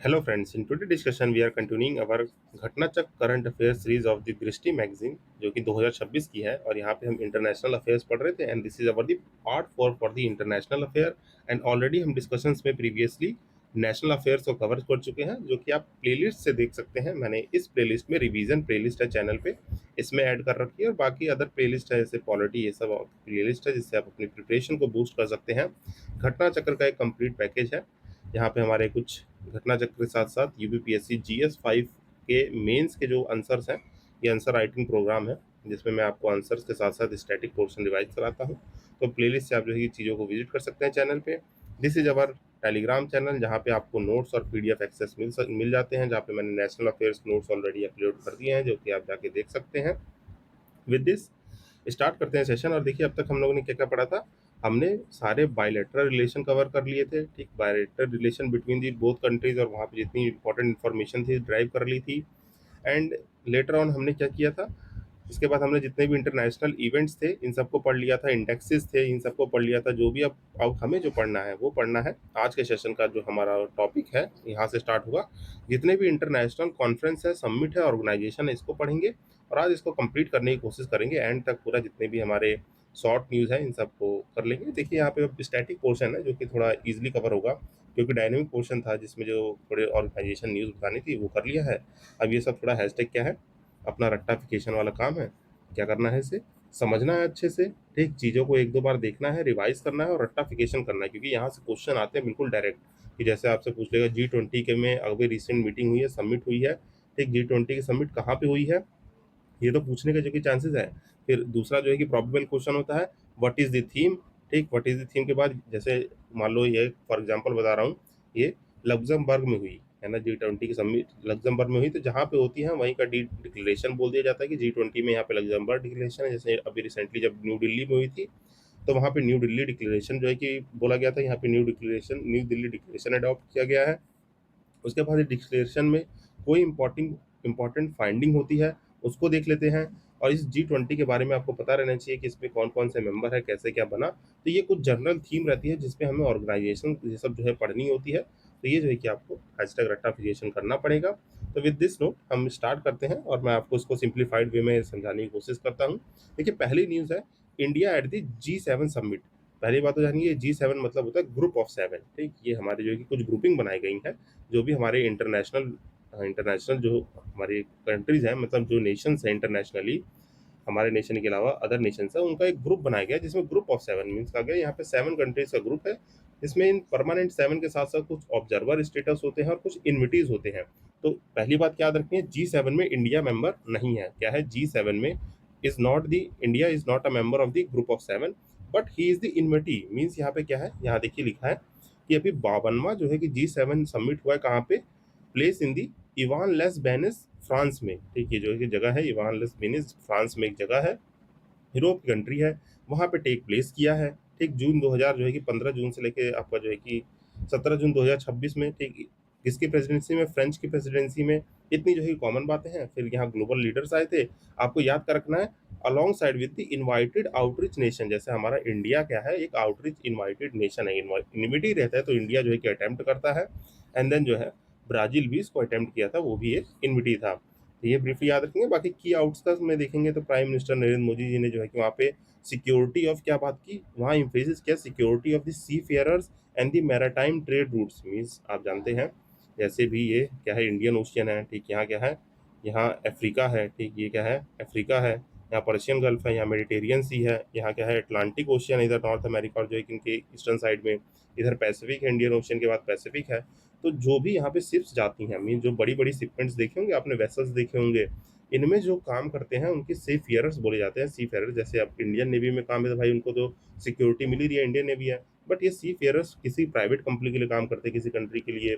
Hello friends, in today's discussion we are continuing our घटनाचक current affair series of the Drishti magazine जो कि 2026 की है और यहाँ पे हम इंटरनेशनल अफेयर्स पढ़ रहे थे and this is our the part 4 for the international affair and already हम डिस्कशंस में प्रीवियसली नेशनल अफेयर्स को कवर कर चुके हैं जो कि आप प्लेलिस्ट से देख सकते हैं। मैंने इस प्लेलिस्ट में रिवीजन प्लेलिस्ट है चैनल पे, इसमें ऐड कर रखी है और बाकी अदर प्लेलिस्ट है जैसे पॉलिटी, ये सब प्लेलिस्ट है जिससे आप अपनी प्रिपरेशन को बूस्ट कर सकते हैं। घटना चक्र का एक कंप्लीट पैकेज है। यहाँ पे हमारे कुछ घटना चक्र के साथ साथ यूपीपीएससी GS 5 के मेंस के जो आंसर्स हैं, ये आंसर राइटिंग प्रोग्राम है जिसमें मैं आपको आंसर्स के साथ साथ स्टैटिक पोर्शन रिवाइज कराता हूँ। तो प्लेलिस्ट से आप जो है ये चीज़ों को विजिट कर सकते हैं चैनल पे। This is our Telegram channel जहाँ पे आपको नोट्स और PDF एक्सेस मिल जाते हैं, जहाँ पे मैंने national affairs notes already upload कर दिए हैं जो कि आप जाके देख सकते हैं। विद दिस स्टार्ट करते हैं सेशन। और देखिए अब तक हम लोगों ने क्या क्या पढ़ा था। हमने सारे बायलैटरल रिलेशन कवर कर लिए थे, ठीक, bilateral relation between the both countries और वहाँ पे जितनी इंपॉर्टेंट इन्फॉर्मेशन थी ड्राइव कर ली थी। एंड लेटर ऑन हमने क्या किया था, इसके बाद हमने जितने भी इंटरनेशनल इवेंट्स थे इन सबको पढ़ लिया था, इंडेक्सेस थे इन सबको पढ़ लिया था। जो भी अब हमें जो पढ़ना है वो पढ़ना है। आज के सेशन का जो हमारा टॉपिक है यहाँ से स्टार्ट होगा। जितने भी इंटरनेशनल कॉन्फ्रेंस है, समिट है, ऑर्गेनाइजेशन है, इसको पढ़ेंगे और आज इसको कंप्लीट करने की कोशिश करेंगे एंड तक पूरा। जितने भी हमारे शॉर्ट न्यूज़ है इन सबको कर लेंगे। देखिए यहाँ पे अब स्टैटिक पोर्शन है जो कि थोड़ा इजीली कवर होगा क्योंकि डायनेमिक पोर्शन था जिसमें जो थोड़े ऑर्गेनाइजेशन न्यूज़ बतानी थी वो कर लिया है। अब ये सब थोड़ा हैशटैग क्या है, अपना रट्टाफिकेशन वाला काम है। क्या करना है, इसे समझना है अच्छे से, ठीक, चीज़ों को एक दो बार देखना है, रिवाइज करना है और रट्टाफिकेशन करना है क्योंकि यहाँ से क्वेश्चन आते हैं बिल्कुल डायरेक्ट। कि जैसे आपसे पूछ लेगा G20 के में अभी रिसेंट मीटिंग हुई है, समिट हुई है, ठीक, G20 की समिट कहाँ पे हुई है, ये तो पूछने का जो कि चांसेस है। फिर दूसरा जो है कि प्रोबेबल क्वेश्चन होता है व्हाट इज द थीम, ठीक, व्हाट इज द थीम के बाद जैसे मान लो ये फॉर एग्जांपल बता रहा हूँ, ये लग्जमबर्ग में हुई है ना, G20 की समिट लग्जमबर्ग में हुई, तो जहाँ पे होती है वहीं का डिक्लेरेशन बोल दिया जाता है कि G20 में यहाँ पे लग्जमबर्ग डिक्लेरेशन है। जैसे अभी रिसेंटली जब न्यू दिल्ली में हुई थी तो वहाँ पे न्यू दिल्ली डिक्लेरेशन जो है कि बोला गया था, यहाँ पे न्यू दिल्ली डिक्लेरेशन अडॉप्ट किया गया है। उसके बाद इस डिक्लेरेशन में कोई इंपॉर्टेंट फाइंडिंग होती है, उसको देख लेते हैं। और इस G20 के बारे में आपको पता रहना चाहिए कि इसमें कौन कौन से मेंबर है, कैसे क्या बना। तो ये कुछ जनरल थीम रहती है जिसपे हमें ऑर्गेनाइजेशन ये सब जो है पढ़नी होती है। तो ये जो है कि आपको हैशटैग रट्टाफिकेशन करना पड़ेगा। तो विद दिस नोट हम स्टार्ट करते हैं और मैं आपको इसको सिंप्लीफाइड वे में समझाने की कोशिश करता हूँ। देखिए पहली न्यूज़ है, India at the G7 summit. पहली बात तो जानिए G7 मतलब होता है ग्रुप ऑफ 7, ठीक, ये हमारे जो है कि कुछ ग्रुपिंग बनाई गई है। जो भी हमारे इंटरनेशनल जो हमारी कंट्रीज हैं, मतलब जो नेशंस हैं इंटरनेशनली, हमारे नेशन के अलावा अदर नेशंस है, उनका एक ग्रुप बनाया गया जिसमें ग्रुप ऑफ 7 मीन्स कहा गया यहाँ पे 7 कंट्रीज का ग्रुप है। इसमें इन परमानेंट 7 के साथ साथ कुछ ऑब्जर्वर स्टेटस होते हैं और कुछ इन्विटीज होते हैं। तो पहली बात क्या याद रखनी है, G7 में इंडिया मेंबर नहीं है। क्या है, G7 में is not the India is not a member of the group of 7 but he is the invitee. Means यहाँ पे क्या है, यहाँ देखिए लिखा है कि अभी 52वां जो है कि G7 समिट हुआ है कहाँ पे, place in the Evian les Bains, France में, ठीक, ये जो है कि जगह है इवान लेस बेनिस, फ्रांस में एक जगह है, यूरोप की कंट्री है, वहाँ पे टेक प्लेस किया है। ठीक, जून 2000 जो है कि 15 जून से लेके आपका जो है कि 17 जून 2026 में, ठीक, किसकी प्रेसिडेंसी में, फ्रेंच की प्रेसिडेंसी में। इतनी जो है कॉमन बातें हैं। फिर यहाँ ग्लोबल लीडर्स आए थे, आपको याद कर रखना है, along side with the invited outreach nation. जैसे हमारा इंडिया क्या है, एक आउटरीच इन्वाइटेड नेशन है, इन्विटी रहता है तो इंडिया जो है कि अटेम्प्ट करता है। एंड देन जो है ब्राजील भी इसको अटेम्प्ट किया था, वो भी एक इन्विटी था। तो ये ब्रीफली याद रखेंगे। बाकी की आउटकम्स में देखेंगे तो प्राइम मिनिस्टर नरेंद्र मोदी जी ने जो है कि वहाँ पे सिक्योरिटी ऑफ क्या बात की, वहाँ इम्फेसिस किया, security of the seafarers and the maritime trade routes. Means आप जानते हैं जैसे भी ये क्या है, इंडियन ओशियन है, ठीक, यहाँ क्या है, यहाँ अफ्रीका है, ठीक, ये क्या है, अफ्रीका है, यहाँ पर्शियन गल्फ है, यहाँ मेडिटेरियन सी है, यहाँ क्या है, अटलांटिक ओशियन है, इधर नॉर्थ अमेरिका और जो है कि इनके ईस्टर्न साइड में, इधर पैसिफिक है, इंडियन ओशियन के बाद पैसिफिक है। तो जो भी यहाँ पे शिप्स जाती हैं, मीन जो बड़ी बड़ी शिपमेंट्स देखे होंगे आपने, वेसल्स देखे होंगे, इनमें जो काम करते हैं उनके सी फेयरर्स बोले जाते हैं। सी फेयरर जैसे अब इंडियन नेवी में काम है तो भाई उनको तो सिक्योरिटी मिल ही रही है, इंडियन नेवी है। बट ये सी फेयरर्स किसी प्राइवेट कंपनी के लिए काम करते हैं, किसी कंट्री के लिए,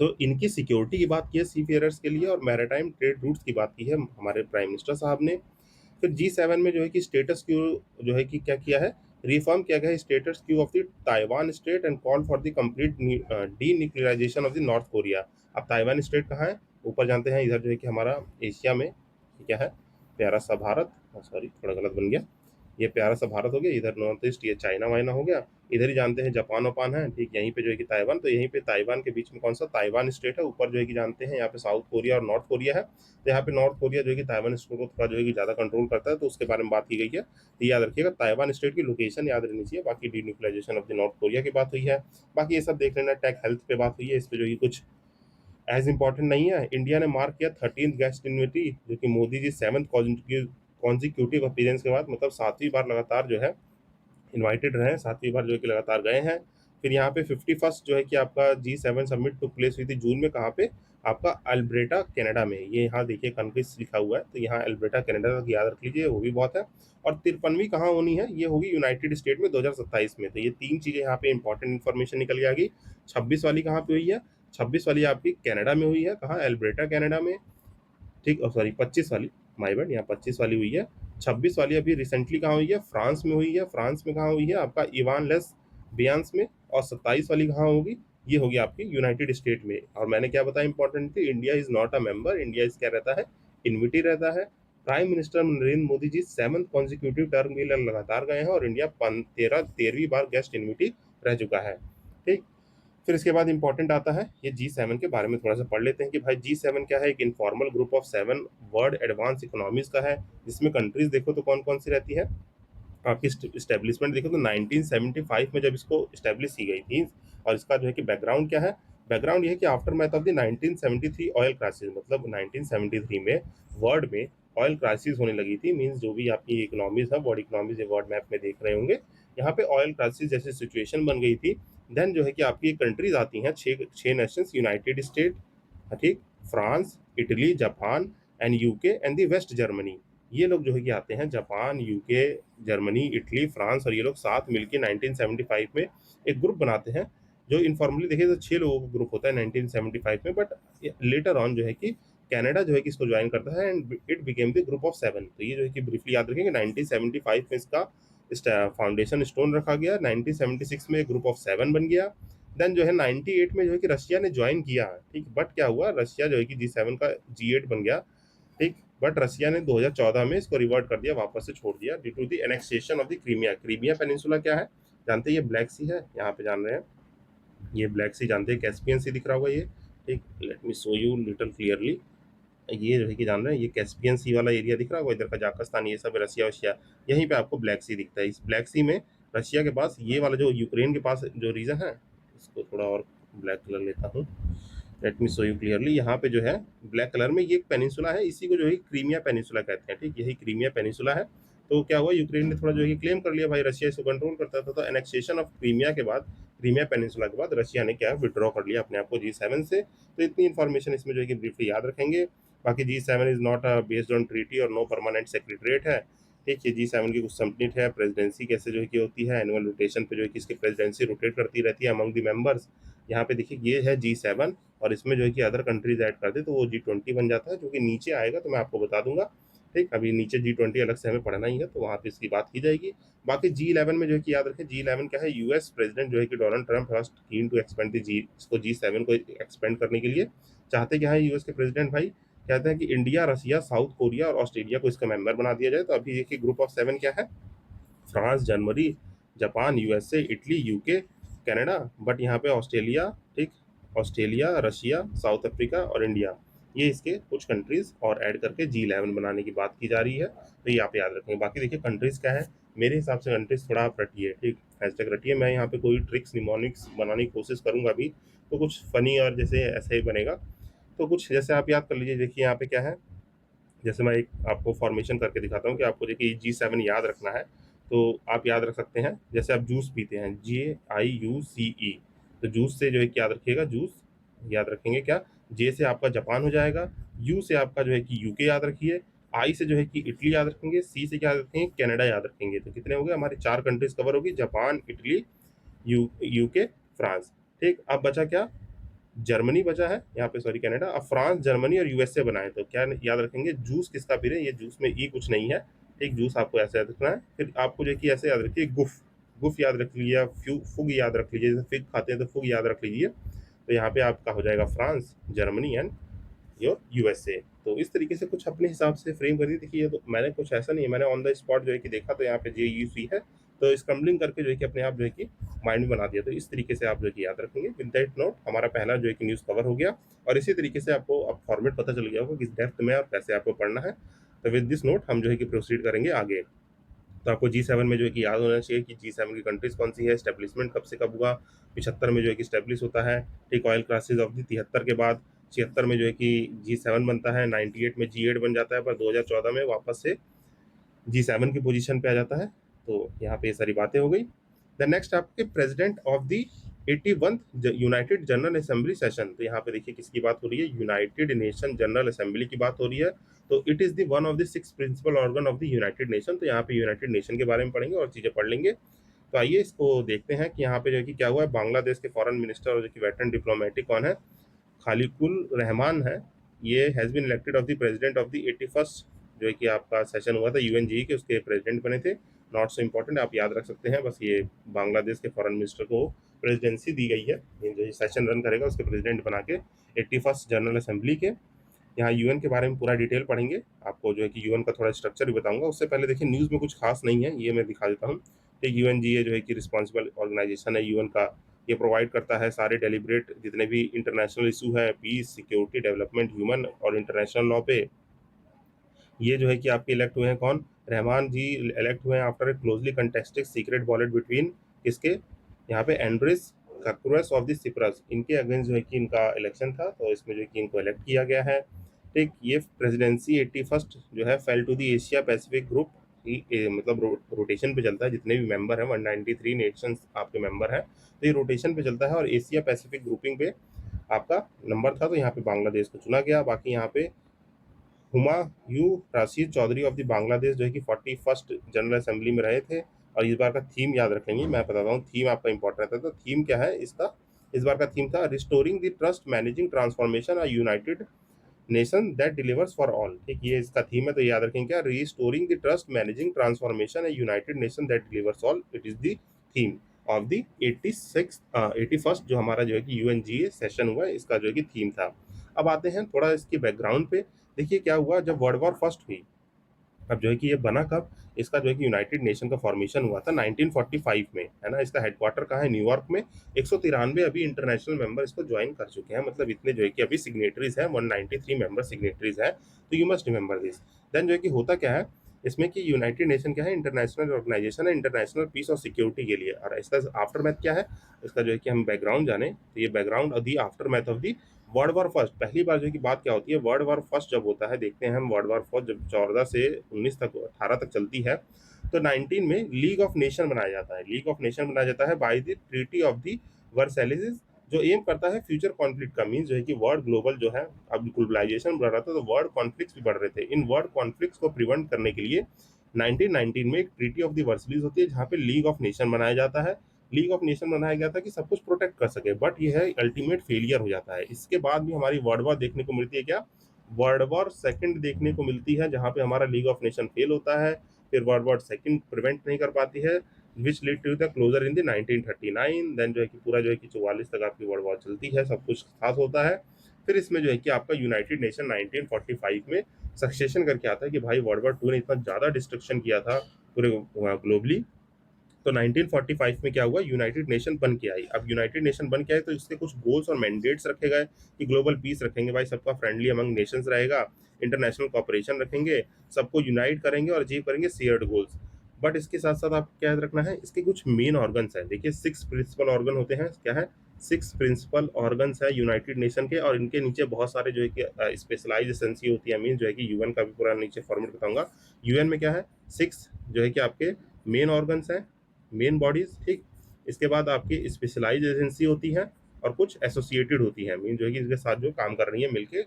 तो इनकी सिक्योरिटी की बात की है सी फेयरर्स के लिए। और मैरीटाइम ट्रेड रूट्स की बात की है हमारे प्राइम मिनिस्टर साहब ने। फिर G7 में जो है कि स्टेटस क्यू जो है कि क्या किया है, रिफॉर्म किया गया है status Q of the Taiwan state and call for the complete D nuclearization of the north Korea. अब ताइवान स्टेट कहाँ है, ऊपर जानते हैं, इधर जो है कि हमारा एशिया में, क्या है, प्यारा सा भारत, सॉरी थोड़ा गलत बन गया, ये प्यारा सा भारत हो गया, इधर नॉर्थ ईस्ट ये चाइना वाइना हो गया, इधर ही जानते हैं जापान वापान है, ठीक, यहीं पे जो है कि ताइवान, तो यहीं पे ताइवान के बीच में कौन सा ताइवान स्टेट है, ऊपर जो है कि जानते हैं यहाँ पे साउथ कोरिया और नॉर्थ कोरिया है, तो यहाँ पे नॉर्थ कोरिया जो है कि ताइवान स्टेट को थोड़ा जो है कि ज़्यादा कंट्रोल करता है, तो उसके बारे में बात की गई है। तो याद रखिएगा, ताइवान स्टेट की लोकेशन याद रहनी चाहिए, बाकी denuclearisation of the north Korea की बात हुई है, बाकी ये सब देख लेना, टेक हेल्थ पे बात हुई है, इस पे जो कि कुछ एज इंपॉर्टेंट नहीं है। इंडिया ने मार्क किया 13th गेस्ट इन्विटी, जो कि Modi ji 7th consecutive appearance के बाद, मतलब 7वीं बार लगातार जो है इनवाइटेड रहे हैं, 7वीं बार जो है कि लगातार गए हैं। फिर यहाँ पे 51st जो है कि आपका G7 समिट टुक प्लेस हुई थी जून में, कहाँ पे, आपका अल्ब्रेटा कनाडा में, ये यहाँ देखिए कंट्रीज लिखा हुआ है, तो यहाँ अल्ब्रेटा कनाडा तक याद रख लीजिए, वो भी बहुत है। और 53वीं कहाँ होनी है, ये होगी यूनाइटेड स्टेट में 2027 में, तो ये तीन चीज़ें यहाँ पे इंपॉर्टेंट इन्फॉर्मेशन निकल के आ गई। 26 वाली कहाँ पे हुई है, 26 वाली आपकी कनाडा में हुई है, कहाँ, अल्ब्रेटा कनाडा में, ठीक, और सॉरी 25 वाली, माय बैड, यहाँ 25 वाली हुई है। 26 वाली अभी रिसेंटली कहाँ हुई है, फ्रांस में हुई है, फ्रांस में कहाँ हुई है, आपका इवान लेस बियांस में। और 27 वाली कहाँ होगी, ये होगी आपकी यूनाइटेड स्टेट में। और मैंने क्या बताया इंपॉर्टेंट थी, India is not a member, India is क्या रहता है, इन्विटी रहता है। Prime minister Narendra Modi ji 7th consecutive term के लिए लगातार गए हैं, और इंडिया 13वीं बार गेस्ट इन्विटी रह चुका है, ठीक। फिर इसके बाद इंपॉर्टेंट आता है, ये G7 के बारे में थोड़ा सा पढ़ लेते हैं कि भाई G7 क्या है, एक informal group of 7 world advance economies का है, जिसमें कंट्रीज देखो तो कौन कौन सी रहती है, आपकी स्टैब्लिशमेंट देखो तो 1975 में जब इसको स्टैब्लिश की गई थी। और इसका जो है कि बैकग्राउंड क्या है, बैकग्राउंड ये है कि after math of the 1973 oil crisis, मतलब 1973 में वर्ल्ड में ऑयल क्राइसिस होने लगी थी, मींस जो भी आपकी इकोनॉमीज है, वर्ल्ड इकोनॉमीज वर्ल्ड मैप में देख रहे होंगे, यहाँ पे ऑयल क्राइसिस जैसी सिचुएशन बन गई थी। देन जो है कि आपकी कंट्रीज आती हैं, छः नेशंस, यूनाइटेड स्टेट, ठीक, France, Italy, Japan and UK and the West Germany. ये लोग जो है कि आते हैं, Japan, UK, Germany, Italy, France, और ये लोग साथ मिलके 1975 में एक ग्रुप बनाते हैं। जो इनफॉर्मली देखें तो 6 लोगों का ग्रुप होता है 1975 में, बट लेटर ऑन जो है कि कनाडा जो है कि इसको ज्वाइन करता है, and it became the group of 7। तो ये जो है कि ब्रीफली याद रखेंगे, 1975 में इसका फाउंडेशन स्टोन रखा गया, 1976 में ग्रुप ऑफ 7 बन गया। देन जो है 98 में जो है कि रशिया ने ज्वाइन किया, ठीक, बट क्या हुआ, रशिया जो है कि G7 का G8 बन गया, ठीक, बट रशिया ने 2014 में इसको रिवर्ट कर दिया, वापस से छोड़ दिया, due to the annexation of the Crimea. Crimea peninsula क्या है, जानते हैं, ये ब्लैक सी है, यहाँ पे जान रहे हैं, ये ब्लैक सी जानते हैं, कैस्पियन सी दिख रहा होगा ये, ठीक, let me show you little clearly. ये जो है कि जान रहे हैं, ये कैस्पियन सी वाला एरिया दिख रहा होगा, इधर कजाकिस्तान, ये सब रशिया वशिया, यहीं पे आपको ब्लैक सी दिखता है। इस ब्लैक सी में रशिया के पास ये वाला जो यूक्रेन के पास जो रीजन है, इसको थोड़ा और ब्लैक कलर लेता हूँ, let me show you clearly. यहाँ पे जो है ब्लैक कलर में ये एक पेनिनसुला है, इसी को जो है क्रीमिया पेनिनसुला कहते हैं, ठीक, यही क्रीमिया पेनिनसुला है। तो क्या हुआ, यूक्रेन ने थोड़ा जो है क्लेम कर लिया, भाई रशिया इसको कंट्रोल करता था, तो एनेक्सेशन ऑफ क्रीमिया के बाद, क्रीमिया पेनिनसुला के बाद रशिया ने क्या विड्रॉ कर लिया अपने आप को G7 से। तो इतनी इन्फॉर्मेशन इसमें जो है कि ब्रीफली याद रखेंगे। बाकी G7 is not based on treaty और नो परमानेंट सेक्रेटरीट है, ठीक, ये G7 की कुछ सबमिट है, प्रेसिडेंसी कैसे जो है कि होती है, एनुअल रोटेशन पे जो है कि इसकी प्रेसिडेंसी रोटेट करती रहती है अमंग द मेंबर्स। यहाँ पे देखिए ये है G7, और इसमें जो है कि अदर कंट्रीज ऐड कर दे तो वो G20 बन जाता है, जो कि नीचे आएगा तो मैं आपको बता दूंगा, ठीक, अभी नीचे G20 अलग से हमें पढ़ना ही है, तो वहाँ पे इसकी बात की जाएगी। बाकी G11 में जो है कि याद रखें, G11 क्या है, यूएस प्रेसिडेंट जो है कि Donald Trump first keen to expand the G इसको G7 को एक्सपेंड करने के लिए चाहते क्या है, यूएस के प्रेसिडेंट भाई कहते हैं कि इंडिया, रसिया, साउथ कोरिया और ऑस्ट्रेलिया को इसका मेंबर बना दिया जाए। तो अभी देखिए ग्रुप ऑफ 7 क्या है, France, Germany, Japan, USA, Italy, UK, Canada, but यहाँ पे ऑस्ट्रेलिया, ठीक, ऑस्ट्रेलिया, रशिया, साउथ अफ्रीका और इंडिया, ये इसके कुछ कंट्रीज और ऐड करके G11 बनाने की बात की जा रही है। तो ये आप याद रखेंगे। बाकी देखिए कंट्रीज क्या है, मेरे हिसाब से कंट्रीज थोड़ा आप रटिए, ठीक, हैशटैग रटिए। मैं यहाँ पे कोई ट्रिक्स निमोनिक्स बनाने की कोशिश करूंगा अभी, तो कुछ फनी और जैसे ऐसे ही बनेगा, तो कुछ जैसे आप याद कर लीजिए। देखिए यहाँ पे क्या है, जैसे मैं एक आपको फॉर्मेशन करके दिखाता हूँ कि आपको देखिए G7 याद रखना है, तो आप याद रख सकते हैं। जैसे आप जूस पीते हैं, JIUCE, तो जूस से जो है कि याद रखिएगा, जूस याद रखेंगे क्या, जे से आपका जापान हो जाएगा, यू से आपका जो है कि यूके याद रखिए, आई से जो है कि इटली याद रखेंगे, सी से क्या याद रखेंगे, कनाडा याद रखेंगे। तो कितने हो गए हमारे, 4 कंट्रीज कवर होगी, जापान, इटली, यूके, फ्रांस, ठीक। अब बचा क्या, जर्मनी बचा है यहाँ पे, सॉरी कनाडा। अब फ्रांस, जर्मनी और यूएसए बनाए, तो क्या याद रखेंगे, जूस किसका पी रहे हैं, ये जूस में ई कुछ नहीं है, एक जूस आपको ऐसे याद रखना है। फिर आपको जो है कि ऐसे याद रखिए, गुफ, गुफ याद रख लीजिए, फुग याद रख लीजिए, जैसे फिग खाते हैं तो फुग याद रख लीजिए। तो यहाँ पे आपका हो जाएगा France, Germany and your USA. तो इस तरीके से कुछ अपने हिसाब से फ्रेम कर दी। देखिए ये तो मैंने कुछ ऐसा नहीं है, मैंने ऑन द स्पॉट जो है कि देखा तो यहाँ पे JUC है, तो स्क्रम्बलिंग करके जो है कि अपने आप जो है कि माइंड में बना दिया। तो इस तरीके से आप जो है कि याद रखेंगे। विद दैट नोट हमारा पहला जो है कि न्यूज़ कवर हो गया, और इसी तरीके से आपको अब फॉर्मेट पता चल गया होगा किस डेप्थ में और कैसे आपको पढ़ना है। तो विद दिस नोट हम जो है कि प्रोसीड करेंगे आगे। तो आपको G7 में जो है कि याद होना चाहिए कि G7 की कंट्रीज कौन सी है, एस्टेब्लिशमेंट कब से कब हुआ, 75 में जो है कि स्टैब्लिश होता है, ठीक, ऑयल क्राइसिस ऑफ द 73 के बाद 76 में जो है कि G7 बनता है, 98 में G8 बन जाता है, पर 2014 में वापस से G7 की पोजीशन पे आ जाता है। तो यहाँ पे ये सारी बातें हो गई। द नेक्स्ट आपके president of the 81th United general assembly session. तो यहाँ पे देखिए किसकी बात हो रही है, यूनाइटेड नेशन जनरल असेंबली की बात हो रही है। तो it is the one of the 6 principal organ of the United Nation. तो यहाँ पे यूनाइटेड नेशन के बारे में पढ़ेंगे और चीजें पढ़ लेंगे। तो आइए इसको देखते हैं कि यहाँ पे जो है कि क्या हुआ है। बांग्लादेश के फॉरेन मिनिस्टर और जो कि वेटरन डिप्लोमेटिक कौन है, खालिकुल रहमान है। ये has been elected of the president of the 81st जो है कि आपका सेशन हुआ था UNGE के, उसके प्रेसिडेंट बने थे। नॉट सो इम्पोर्टेंट, आप याद रख सकते हैं। बस ये बांग्लादेश के फॉरेन मिनिस्टर को प्रेसिडेंसी दी गई है, ये जो सेशन रन करेगा उसके प्रेसिडेंट बना के 81st जनरल असेंबली के। यहाँ UN के बारे में पूरा डिटेल पढ़ेंगे, आपको जो है कि UN का थोड़ा स्ट्रक्चर भी बताऊंगा। उससे पहले देखिए न्यूज़ में कुछ खास नहीं है, ये मैं दिखा देता हूँ। ठीक, UNGA जो है कि रिस्पॉन्सिबल ऑर्गेनाइजेशन है UN का। ये प्रोवाइड करता है सारे डेलिब्रेट जितने भी इंटरनेशनल इशू है, पीस, सिक्योरिटी, डेवलपमेंट, ह्यूमन और इंटरनेशनल लॉ पे। ये जो है कि आपके इलेक्ट हुए हैं कौन, रहमान जी इलेक्ट हुए हैं after a closely contested secret ballot between किसके, यहाँ पे Andreas Karkuras of the Cyprus, इनके अगेंस्ट जो है कि इनका इलेक्शन था। तो इसमें जो है कि इनको इलेक्ट किया गया है। ठीक, ये प्रेसिडेंसी 81st जो है fell to the Asia Pacific group. मतलब रोटेशन पे चलता है, जितने भी मेंबर हैं 193 नेशंस आपके मेंबर हैं, तो ये रोटेशन पे चलता है और एशिया पैसिफिक ग्रुपिंग पे आपका नंबर था। तो यहाँ पे बांग्लादेश को चुना गया। बाकी यहाँ पे हुमायूं राशिद चौधरी ऑफ द बांग्लादेश जो है कि 41st जनरल असेंबली में रहे थे। और इस बार का थीम याद रख लेंगे, मैं बताता हूँ थीम आपका इंपॉर्टेंट रहता है। तो थीम क्या है इसका, इस बार का थीम था restoring the trust managing transformation a United nation that delivers for all. ठीक, ये इसका थीम है, तो याद रखेंगे क्या, restoring the trust managing transformation a United nation that delivers all, it is the theme of the 81st जो हमारा जो है कि UNGA सेशन हुआ है, इसका जो है कि थीम था। अब आते हैं थोड़ा इसके बैकग्राउंड पे। देखिए क्या हुआ जब वर्ल्ड वॉर फर्स्ट हुई, अब जो है कि ये बना कब, इसका जो है कि यूनाइटेड नेशन का फॉर्मेशन हुआ था 1945 में, है ना। इसका हेडक्वार्टर कहाँ है, न्यूयॉर्क में। 193 अभी इंटरनेशनल मेंबर इसको ज्वाइन कर चुके हैं, मतलब इतने जो है कि अभी सिग्नेटरीज हैं, 193 मेंबर सिग्नेटरीज हैं। तो you must remember this. Then जो है कि होता क्या है इसमें कि यूनाइटेड नेशन क्या है, इंटरनेशनल ऑर्गेनाइजेशन है इंटरनेशनल पीस और सिक्योरिटी के लिए। और इसका आफ्टर मैथ क्या है, इसका जो है कि हम बैकग्राउंड जाने, तो ये background of the after math of the world war first. पहली बार जो है कि बात क्या होती है, वर्ल्ड वॉर फर्स्ट जब होता है, देखते हैं हम वर्ल्ड वॉर फर्स्ट जब 14 से 19 तक 18 तक चलती है, तो 19 में लीग ऑफ नेशन बनाया जाता है। लीग ऑफ नेशन बनाया जाता है by the treaty of the Versailles, जो एम करता है फ्यूचर कॉन्फ्लिक्ट का। मीन जो है कि वर्ल्ड ग्लोबल जो है, अब ग्लोबलाइजेशन बढ़ रहा था तो वर्ल्ड कॉन्फ्लिक्ट्स भी बढ़ रहे थे। इन वर्ल्ड कॉन्फ्लिक्ट्स को प्रिवेंट करने के लिए 1919 में एक ट्रीटी ऑफ द वर्सैलिस होती है, जहाँ पे लीग ऑफ नेशन बनाया जाता है। लीग ऑफ नेशन बनाया गया था कि सब कुछ प्रोटेक्ट कर सके, बट ये है अल्टीमेट फेलियर हो जाता है। इसके बाद भी हमारी वर्ल्ड वॉर देखने को मिलती है क्या, वर्ल्ड वॉर सेकंड देखने को मिलती है, जहाँ पे हमारा लीग ऑफ नेशन फेल होता है। फिर वर्ल्ड वॉर सेकंड प्रिवेंट नहीं कर पाती है, which lead to the closure in the 1939। Then जो है कि पूरा जो है कि 44 तक आपकी वर्ल्ड वॉर चलती है, सब कुछ साथ होता है। फिर इसमें जो है कि आपका यूनाइटेड नेशन 1945 में सक्सेशन करके आता है कि भाई वर्ल्ड वॉर टू ने इतना ज़्यादा डिस्ट्रक्शन किया था पूरे ग्लोबली। तो 1945 में क्या हुआ, यूनाइटेड नेशन बन के आई। अब यूनाइटेड नेशन बन के आई तो इसके कुछ गोल्स और मैंडेट्स रखे गए कि ग्लोबल पीस रखेंगे, भाई सबका फ्रेंडली अमंग नेशंस रहेगा, इंटरनेशनल कॉपरेशन रखेंगे, सबको यूनाइट करेंगे और अचीव करेंगे शेयर्ड गोल्स। बट इसके साथ साथ आप क्या याद रखना है, इसके कुछ मेन ऑर्गन्स हैं। देखिए 6 प्रिंसिपल ऑर्गन होते हैं, क्या है, 6 प्रिंसिपल ऑर्गन्स है यूनाइटेड नेशन के, और इनके नीचे बहुत सारे जो है कि स्पेशलाइज एजेंसी होती है। मीन जो है कि UN का भी पूरा नीचे फॉर्मेट बताऊंगा। UN में क्या है, 6 जो है कि आपके मेन ऑर्गन्स हैं, मेन बॉडीज। ठीक, इसके बाद आपकी स्पेशलाइज एजेंसी होती है और कुछ एसोसिएटेड होती है, मीन जो है कि इसके साथ जो काम कर रही है मिलके,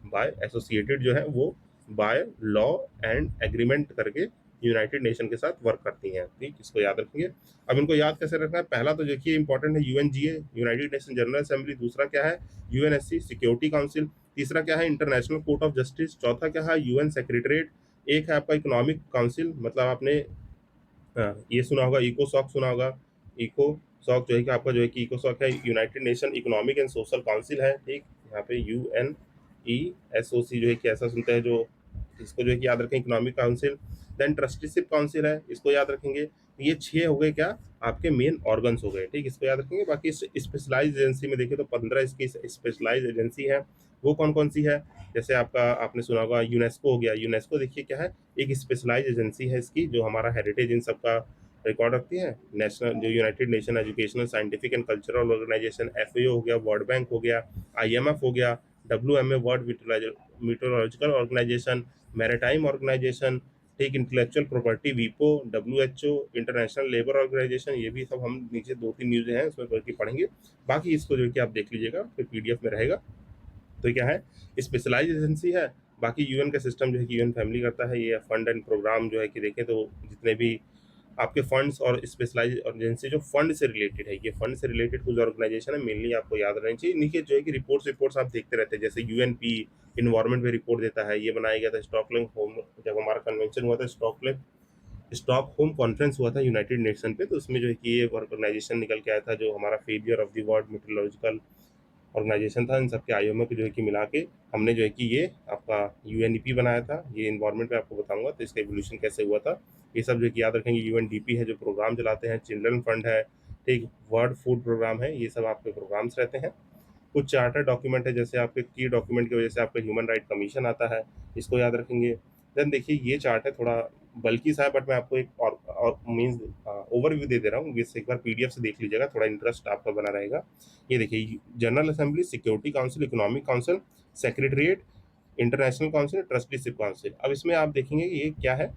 बाय एसोसिएटेड जो है वो बाय लॉ एंड एग्रीमेंट करके यूनाइटेड नेशन के साथ वर्क करती हैं। ठीक, इसको याद रखेंगे। अब इनको याद कैसे रखना है, पहला तो देखिए इंपॉर्टेंट है UNGA United nation general assembly, दूसरा क्या है UNSC सिक्योरिटी काउंसिल, तीसरा क्या है इंटरनेशनल कोर्ट ऑफ जस्टिस, चौथा क्या है UN सेक्रेटरीट, एक है आपका इकोनॉमिक काउंसिल, मतलब आपने हाँ, ये सुना होगा, इकोसॉक सुना होगा। इकोसॉक जो है कि आपका जो है कि इकोसॉक है United nation economic and social council है। ठीक, यहाँ पे UN ESOC जो है कि ऐसा सुनते हैं, जो इसको जो है कि याद रखें, economic council. Then trusteeship council है, इसको याद रखेंगे। ये 6 हो गए क्या, आपके मेन ऑर्गन्स हो गए, ठीक, इसको याद रखेंगे। बाकी स्पेशलाइज्ड एजेंसी में देखें तो 15 इसकी स्पेशलाइज्ड एजेंसी है। वो कौन कौन सी है, जैसे आपका आपने सुना होगा यूनेस्को हो गया। यूनेस्को देखिए क्या है, एक स्पेशलाइज्ड एजेंसी है इसकी, जो हमारा हेरिटेज इन सबका रिकॉर्ड रखती है। नेशनल जो United Nation educational scientific and cultural organisation, FAO हो गया, वर्ल्ड बैंक हो गया, IMF हो गया, WMA world meteorological organisation, maritime organisation, ठीक, इंटेलेक्चुअल प्रॉपर्टी, वीपो, WHO, इंटरनेशनल लेबर ऑर्गेनाइजेशन। ये भी सब हम नीचे 2-3 न्यूज़ हैं उसमें पढ़ के पढ़ेंगे। बाकी इसको जो है कि आप देख लीजिएगा, फिर PDF में रहेगा। तो ये क्या है, स्पेशलाइज एजेंसी है। बाकी UN का सिस्टम जो है कि UN फैमिली करता है। ये फंड एंड प्रोग्राम जो है कि देखें तो जितने भी आपके फंड्स और स्पेशलाइज एजेंसी जो फंड से रिलेटेड है, ये फंड से रिलेटेड कुछ ऑर्गेनाइजेशन है, मेनली आपको याद रहनी चाहिए। नीचे जो है कि रिपोर्ट्स आप देखते रहते हैं, जैसे UNP इन्वायरमेंट में रिपोर्ट देता है। ये बनाया गया था स्टॉकहोम होम, जब हमारा कन्वेंशन हुआ था, स्टॉकहोम कॉन्फ्रेंस हुआ था यूनाइटेड नेशन पे, तो उसमें जो है कि ये ऑर्गेनाइजेशन निकल के आया था, जो हमारा failure of the world metrological organisation था। इन सबके आईओएमओ को जो है कि मिला के हमने जो है कि ये आपका UNEP बनाया था। ये इन्वायरमेंट पे आपको बताऊंगा तो इसका एवोल्यूशन कैसे हुआ था, ये सब जो है कि याद रखेंगे। UNDP है जो प्रोग्राम चलाते हैं, चिल्ड्रन फंड है, ठीक, वर्ल्ड फूड प्रोग्राम है, ये सब आपके प्रोग्राम्स रहते हैं। कुछ चार्टर डॉक्यूमेंट है, जैसे आपके की डॉक्यूमेंट की वजह से आपका ह्यूमन राइट कमीशन आता है, इसको याद रखेंगे। देन देखिए ये चार्ट है, थोड़ा बल्कि सा है, बट मैं आपको एक और मीन्स ओवरव्यू दे रहा हूँ, इससे एक बार PDF से देख लीजिएगा, थोड़ा इंटरेस्ट आपका बना रहेगा। ये देखिए, general assembly, security council, economic council, secretariat, international council, trusteeship council. अब इसमें आप देखेंगे कि ये क्या है,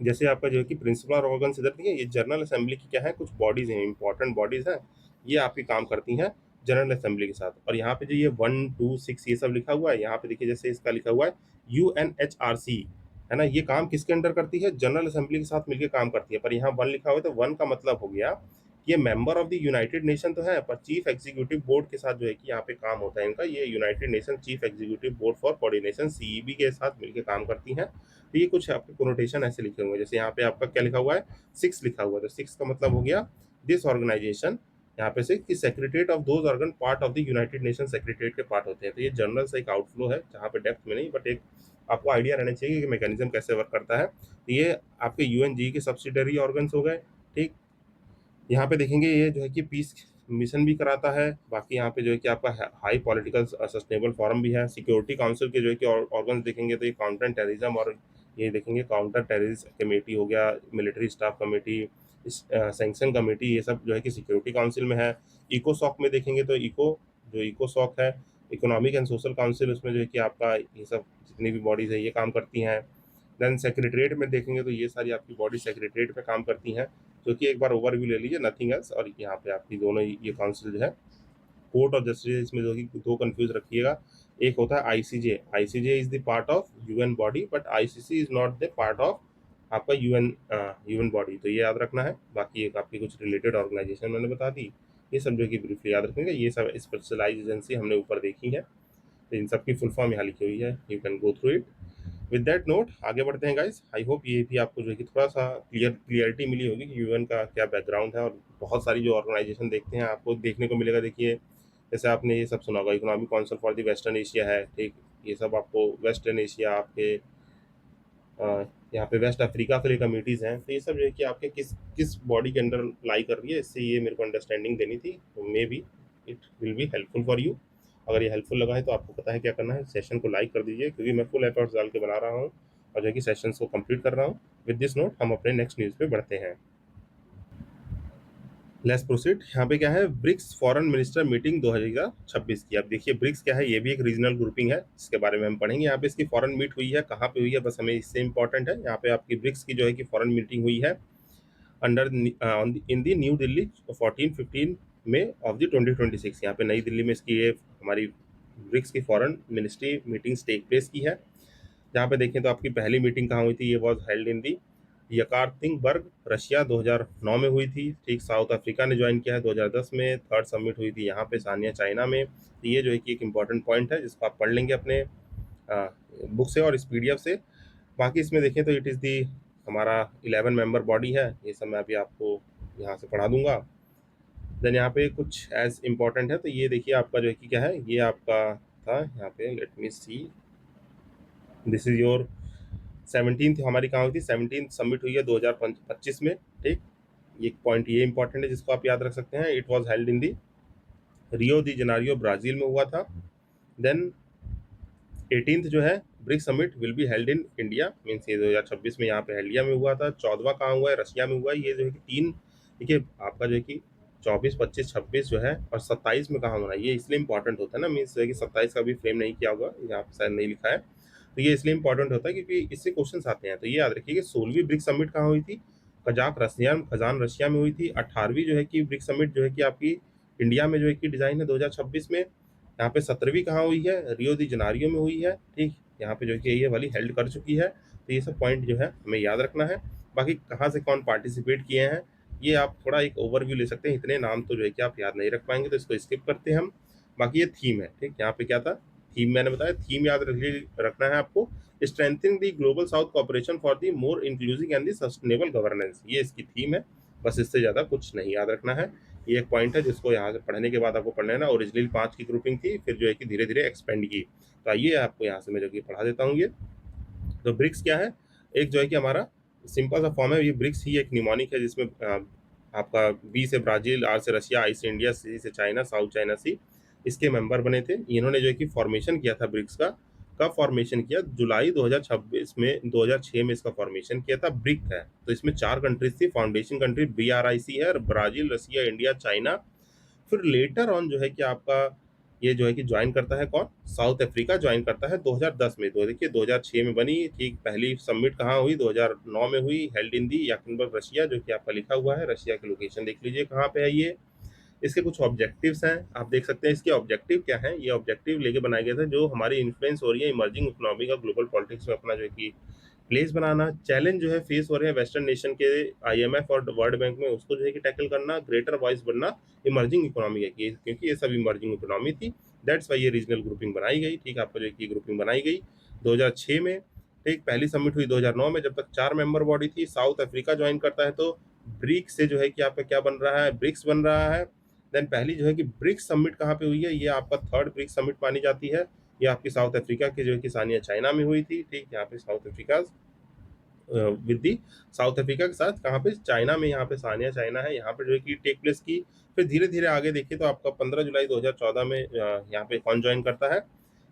जैसे आपका जो है कि प्रिंसिपल ऑर्गन्स इधर दिए, ये जनरल असेंबली की क्या है, कुछ बॉडीज हैं, इंपॉर्टेंट बॉडीज हैं, ये आपके काम करती हैं जनरल असेंबली के साथ। और यहाँ पे जो ये 1, 2, 6 ये सब लिखा हुआ है, यहाँ पे देखिए जैसे इसका लिखा हुआ है UNHRC, है ना, ये काम किसके अंडर करती है, जनरल असेंबली के साथ मिलकर काम करती है। पर यहाँ 1 लिखा हुआ है, तो 1 का मतलब हो गया ये member of the United Nation तो है, पर चीफ एग्जीक्यूटिव बोर्ड के साथ जो है कि यहाँ पे काम होता है इनका। ये United nation chief executive board for coordination, CEB के साथ मिलकर काम करती हैं। तो ये कुछ आपके कोनोटेशन ऐसे लिखे हुए हैं, जैसे यहाँ पे आपका क्या लिखा हुआ है, 6 लिखा हुआ है, तो 6 का मतलब हो गया दिस ऑर्गेनाइजेशन, यहाँ पे से कि secretariat of those organ part of the United nation secretariat के पार्ट होते हैं। तो ये जनरल से एक आउटफ्लो है, जहाँ पे डेप्थ में नहीं, बट एक आपको आइडिया रहना चाहिए कि मैकेनिज्म कैसे वर्क करता है। तो ये आपके UNG के सब्सिडरी ऑर्गन्स हो गए, ठीक। यहाँ पे देखेंगे ये जो है कि पीस मिशन भी कराता है। बाकी यहाँ पे जो है कि आपका हाई पॉलिटिकल सस्टेनेबल फोरम भी है। सिक्योरिटी काउंसिल के जो है कि ऑर्गन्स देखेंगे तो ये काउंटर टेररिज्म, और ये देखेंगे काउंटर टेररिज्म कमेटी हो गया, military staff committee, sanction committee, ये सब जो है कि सिक्योरिटी काउंसिल में है। इकोसॉक में देखेंगे तो इकोसॉक है, इकोनॉमिक एंड सोशल काउंसिल, उसमें जो है कि आपका ये सब जितनी भी बॉडीज है ये काम करती हैं। देन सेक्रेटरीट में देखेंगे तो ये सारी आपकी बॉडी सेक्रेटरीट पे काम करती हैं, जो कि एक बार ओवरव्यू ले लीजिए, नथिंग एल्स। और यहाँ पे आपकी दोनों ये काउंसिल जो है, कोर्ट ऑफ जस्टिस, इसमें जो कि दो कंफ्यूज रखिएगा। एक होता है ICJ is the part of UN body, but ICC is not the part of आपका UN बॉडी, तो ये याद रखना है। बाकी एक आपकी कुछ रिलेटेड ऑर्गेनाइजेशन मैंने बता दी, ये सब जो कि ब्रीफली याद रखेंगे। ये सब स्पेशलाइज एजेंसी हमने ऊपर देखी है, तो इन सब की फुल फॉर्म यहाँ लिखी हुई है, you can go through it. With that note आगे बढ़ते हैं गाइस। आई होप ये भी आपको जो है कि थोड़ा सा क्लियरिटी मिली होगी कि UN का क्या बैकग्राउंड है। और बहुत सारी जो ऑर्गेनाइजेशन देखते हैं आपको देखने को मिलेगा, देखिए जैसे आपने ये सब सुना होगा, economic council for the western Asia है, ठीक, ये सब आपको वेस्टर्न एशिया आपके यहाँ पे वेस्ट अफ्रीका के लिए कमिटीज़ हैं। तो ये सब जो है कि आपके किस किस बॉडी के अंडर लाई कर रही है, इससे ये मेरे को अंडरस्टैंडिंग देनी थी, तो may be it will be helpful for you. अगर ये हेल्पफुल लगा है तो आपको पता है क्या करना है, सेशन को लाइक कर दीजिए, क्योंकि मैं फुल एफर्ट्स डाल के बना रहा हूँ और जो है कि सेशंस को कंप्लीट कर रहा हूँ। विद दिस नोट हम अपने नेक्स्ट न्यूज़ पे बढ़ते हैं। Let's proceed. यहाँ पे क्या है, ब्रिक्स फॉरेन मिनिस्टर मीटिंग 2026 की। अब देखिए ब्रिक्स क्या है, ये भी एक रीजनल ग्रुपिंग है, इसके बारे में हम पढ़ेंगे। यहाँ पे इसकी फॉरेन मीट हुई है, कहाँ पे हुई है, बस हमें इससे इंपॉर्टेंट है। यहाँ पे आपकी ब्रिक्स की जो है कि फॉरेन मीटिंग हुई है under in the new Delhi 14-15 में ऑफ द 2026। यहाँ पे नई दिल्ली में इसकी ये हमारी ब्रिक्स की foreign ministry meetings take place की है। जहाँ पे देखें तो आपकी पहली मीटिंग कहाँ हुई थी, ये was held in the Yekaterinburg, Russia, 2009 में हुई थी, ठीक। साउथ अफ्रीका ने ज्वाइन किया है 2010 में। थर्ड समिट हुई थी यहाँ पे सानिया, चाइना में। तो ये जो है कि एक इम्पॉर्टेंट पॉइंट है, जिसको आप पढ़ लेंगे अपने बुक से और इस PDF से। बाकी इसमें देखें तो इट इज़ दी हमारा 11 मेंबर बॉडी है, ये सब मैं अभी आपको यहाँ से पढ़ा दूंगा। देन यहाँ पे कुछ एज इम्पॉर्टेंट है, तो ये देखिए आपका जो है कि क्या है, ये आपका था यहाँ पे, let me see, this is your 17th हमारी कहाँ हुई थी, 17th सबमिट हुई है 2025 में, ठीक। ये पॉइंट ये इंपॉर्टेंट है जिसको आप याद रख सकते हैं। It was held in the Rio de Janeiro Brazil में हुआ था। देन 18th जो है BRICS summit will be held in India, means ये 2026 में यहाँ पे इंडिया में हुआ था। 14वां कहाँ हुआ है, रशिया में हुआ है। ये जो है कि तीन, देखिए आपका जो है कि 24, 25, 26 जो है और 27 में कहाँ होना है, ये इसलिए इंपॉर्टेंट होता है ना, मीन्स कि 27 का भी फ्रेम नहीं किया होगा, यहाँ पे शायद नहीं लिखा है, तो ये इसलिए इंपॉर्टेंट होता है क्योंकि इससे क्वेश्चन आते हैं। तो ये याद रखिए कि 16वीं ब्रिक्स समिट कहाँ हुई थी, कजान रशिया में हुई थी। 18वीं जो है कि ब्रिक्स समिट जो है कि आपकी इंडिया में जो है कि डिजाइन है 2026 में। यहाँ पे 17वीं कहाँ हुई है, रियो दी जनारियो में हुई है, ठीक। यहाँ पे जो है कि ये वाली हेल्ड कर चुकी है। तो ये सब पॉइंट जो है हमें याद रखना है। बाकी कहाँ से कौन पार्टिसिपेट किए हैं ये आप थोड़ा एक ओवरव्यू ले सकते हैं, इतने नाम तो जो है कि आप याद नहीं रख पाएंगे, तो इसको स्किप करते हैं हम। बाकी ये थीम है, ठीक। यहाँ पे क्या था, थीम मैंने बताया, थीम याद रखना है आपको, strengthening the global south corporation for the more inclusive and the sustainable governance, ये इसकी थीम है। बस इससे ज़्यादा कुछ नहीं याद रखना है। ये एक पॉइंट है जिसको यहाँ से पढ़ने के बाद आपको पढ़ना है ना। ओरिजिनल 5 की ग्रुपिंग थी, फिर जो है कि धीरे धीरे एक्सपेंड की। तो आइए आपको यहाँ से मैं जो कि पढ़ा देता हूँ ये। तो ब्रिक्स क्या है, एक जो है कि हमारा सिंपल सा फॉर्म है। ये ब्रिक्स ही एक निमोनिक है जिसमें आपका बी से ब्राजील, आर से रशिया, आई से इंडिया, सी से चाइना, साउथ चाइना सी इसके मेंबर बने थे। इन्होंने जो है कि फॉर्मेशन किया था ब्रिक्स का। कब फॉर्मेशन किया, जुलाई 2026 में, 2006 में इसका फॉर्मेशन किया था। ब्रिक है तो इसमें 4 कंट्रीज थी, फाउंडेशन कंट्री BRIC है, ब्राजील, रशिया, इंडिया, चाइना। फिर लेटर ऑन जो है कि आपका ये जो है कि ज्वाइन करता है कौन, साउथ अफ्रीका ज्वाइन करता है 2010 में। तो देखिए 2006 में बनी, ठीक। पहली सबमिट कहाँ हुई, 2009 में हुई, हेल्ड इन दी याकिनबर्ग रशिया, जो कि आपका लिखा हुआ है। रशिया की लोकेशन देख लीजिए कहाँ पे है ये। इसके कुछ ऑब्जेक्टिव्स हैं, आप देख सकते हैं इसके ऑब्जेक्टिव क्या हैं। ये ऑब्जेक्टिव लेके बनाए गए थे जो हमारी इन्फ्लुएंस हो रही है इमर्जिंग इकोनॉमी का ग्लोबल पॉलिटिक्स में अपना जो है कि प्लेस बनाना। चैलेंज जो है फेस हो रहे हैं वेस्टर्न नेशन के, IMF और वर्ल्ड बैंक में, उसको जो है कि टैकल करना, ग्रेटर वॉइस बनना इमर्जिंग इकोनॉमी है क्योंकि ये सब इमर्जिंग इकोनॉमी थी। दैट्स वाई ये रीजनल ग्रुपिंग बनाई गई, ठीक। आपको जो है कि ग्रुपिंग बनाई गई 2006 में, ठीक। पहली सबमिट हुई 2009 में, जब तक 4 मेंबर बॉडी थी। साउथ अफ्रीका ज्वाइन करता है तो ब्रिक्स से जो है कि आपका क्या बन रहा है, ब्रिक्स बन रहा है। देन पहली जो है कि ब्रिक्स समिट कहाँ पे हुई है, ये आपका थर्ड ब्रिक्स समिट मानी जाती है। ये आपकी साउथ अफ्रीका की जो है कि सानिया चाइना में हुई थी, ठीक। यहाँ पे south Africa with the, south Africa के साथ कहाँ पे, चाइना में। यहाँ पे सानिया चाइना है, यहाँ पे जो है कि टेक प्लेस की। फिर धीरे धीरे आगे देखिए तो आपका 15 जुलाई 2014 में यहाँ पे कौन ज्वाइन करता है,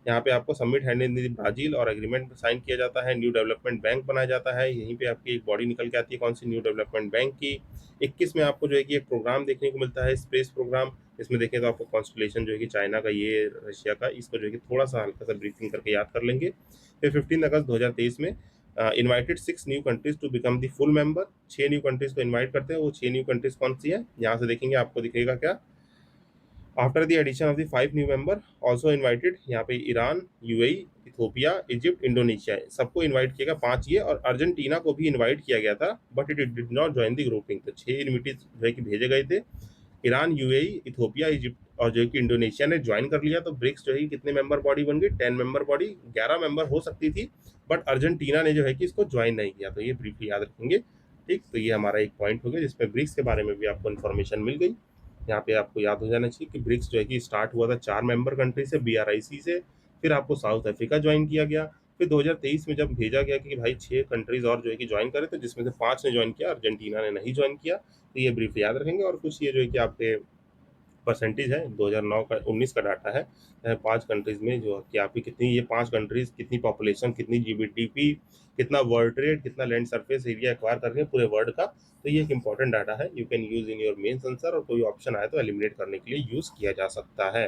यहाँ पे आपको submit hand in the Brazil और एग्रीमेंट साइन किया जाता है। न्यू डेवलपमेंट बैंक बनाया जाता है। यहीं पे आपकी एक बॉडी निकल के आती है, कौन सी, न्यू डेवलपमेंट बैंक की। 21 में आपको जो है कि एक प्रोग्राम देखने को मिलता है, स्पेस प्रोग्राम। इसमें देखें तो आपको कॉन्स्टलेशन जो है कि चाइना का, ये रशिया का, इसको जो है कि थोड़ा सा हल्का सा ब्रीफिंग करके याद कर लेंगे। फिर 15 अगस्त 2023 में invited 6 new countries to become the full member. 6 new countries को इनवाइट करते हैं। वो 6 न्यू कंट्रीज कौन सी है, यहाँ से देखेंगे आपको दिखेगा क्या, after the addition of the 5 new member also invited, यहाँ पे Iran, UAE, Ethiopia, Egypt, Indonesia, सबको इनवाइट किया गया 5 ये, और अर्जेंटीना को भी इनवाइट किया गया था but it did not join the grouping. तो 6 इनविटीज जो है कि भेजे गए थे। ईरान, UAE, इथोपिया, इजिप्ट और जो है कि इंडोनेशिया ने ज्वाइन कर लिया। तो ब्रिक्स जो है कि कितने मेंबर बॉडी बन गई, 10 मेंबर बॉडी। 11 मेंबर हो सकती थी बट अर्जेंटीना ने जो है कि इसको ज्वाइन नहीं किया। तो ये ब्रीफली याद रखेंगे, ठीक। तो ये हमारा एक पॉइंट हो गया जिसमें ब्रिक्स के बारे में भी आपको इन्फॉर्मेशन मिल गई। यहाँ पे आपको याद हो जाना चाहिए कि ब्रिक्स जो है कि स्टार्ट हुआ था 4 मेंबर कंट्री से, BRIC से। फिर आपको साउथ अफ्रीका ज्वाइन किया गया। फिर 2023 में जब भेजा गया कि भाई 6 कंट्रीज और जो है कि ज्वाइन करे, तो जिसमें से 5 ने ज्वाइन किया, अर्जेंटीना ने नहीं ज्वाइन किया। तो ये ब्रीफ याद रखेंगे। और कुछ ये जो है कि आपके परसेंटेज है, 2009 का, 19 का डाटा है। 5 कंट्रीज में जो कि आपकी कितनी, ये 5 कंट्रीज कितनी पॉपुलेशन, कितनी GDP, कितना वर्ल्ड ट्रेड, कितना लैंड सरफेस एरिया एक्वायर कर रही है पूरे वर्ल्ड का। तो ये एक इंपॉर्टेंट डाटा है, you can use in your mains answer, और कोई ऑप्शन आए तो एलिमिनेट करने के लिए यूज किया जा सकता है।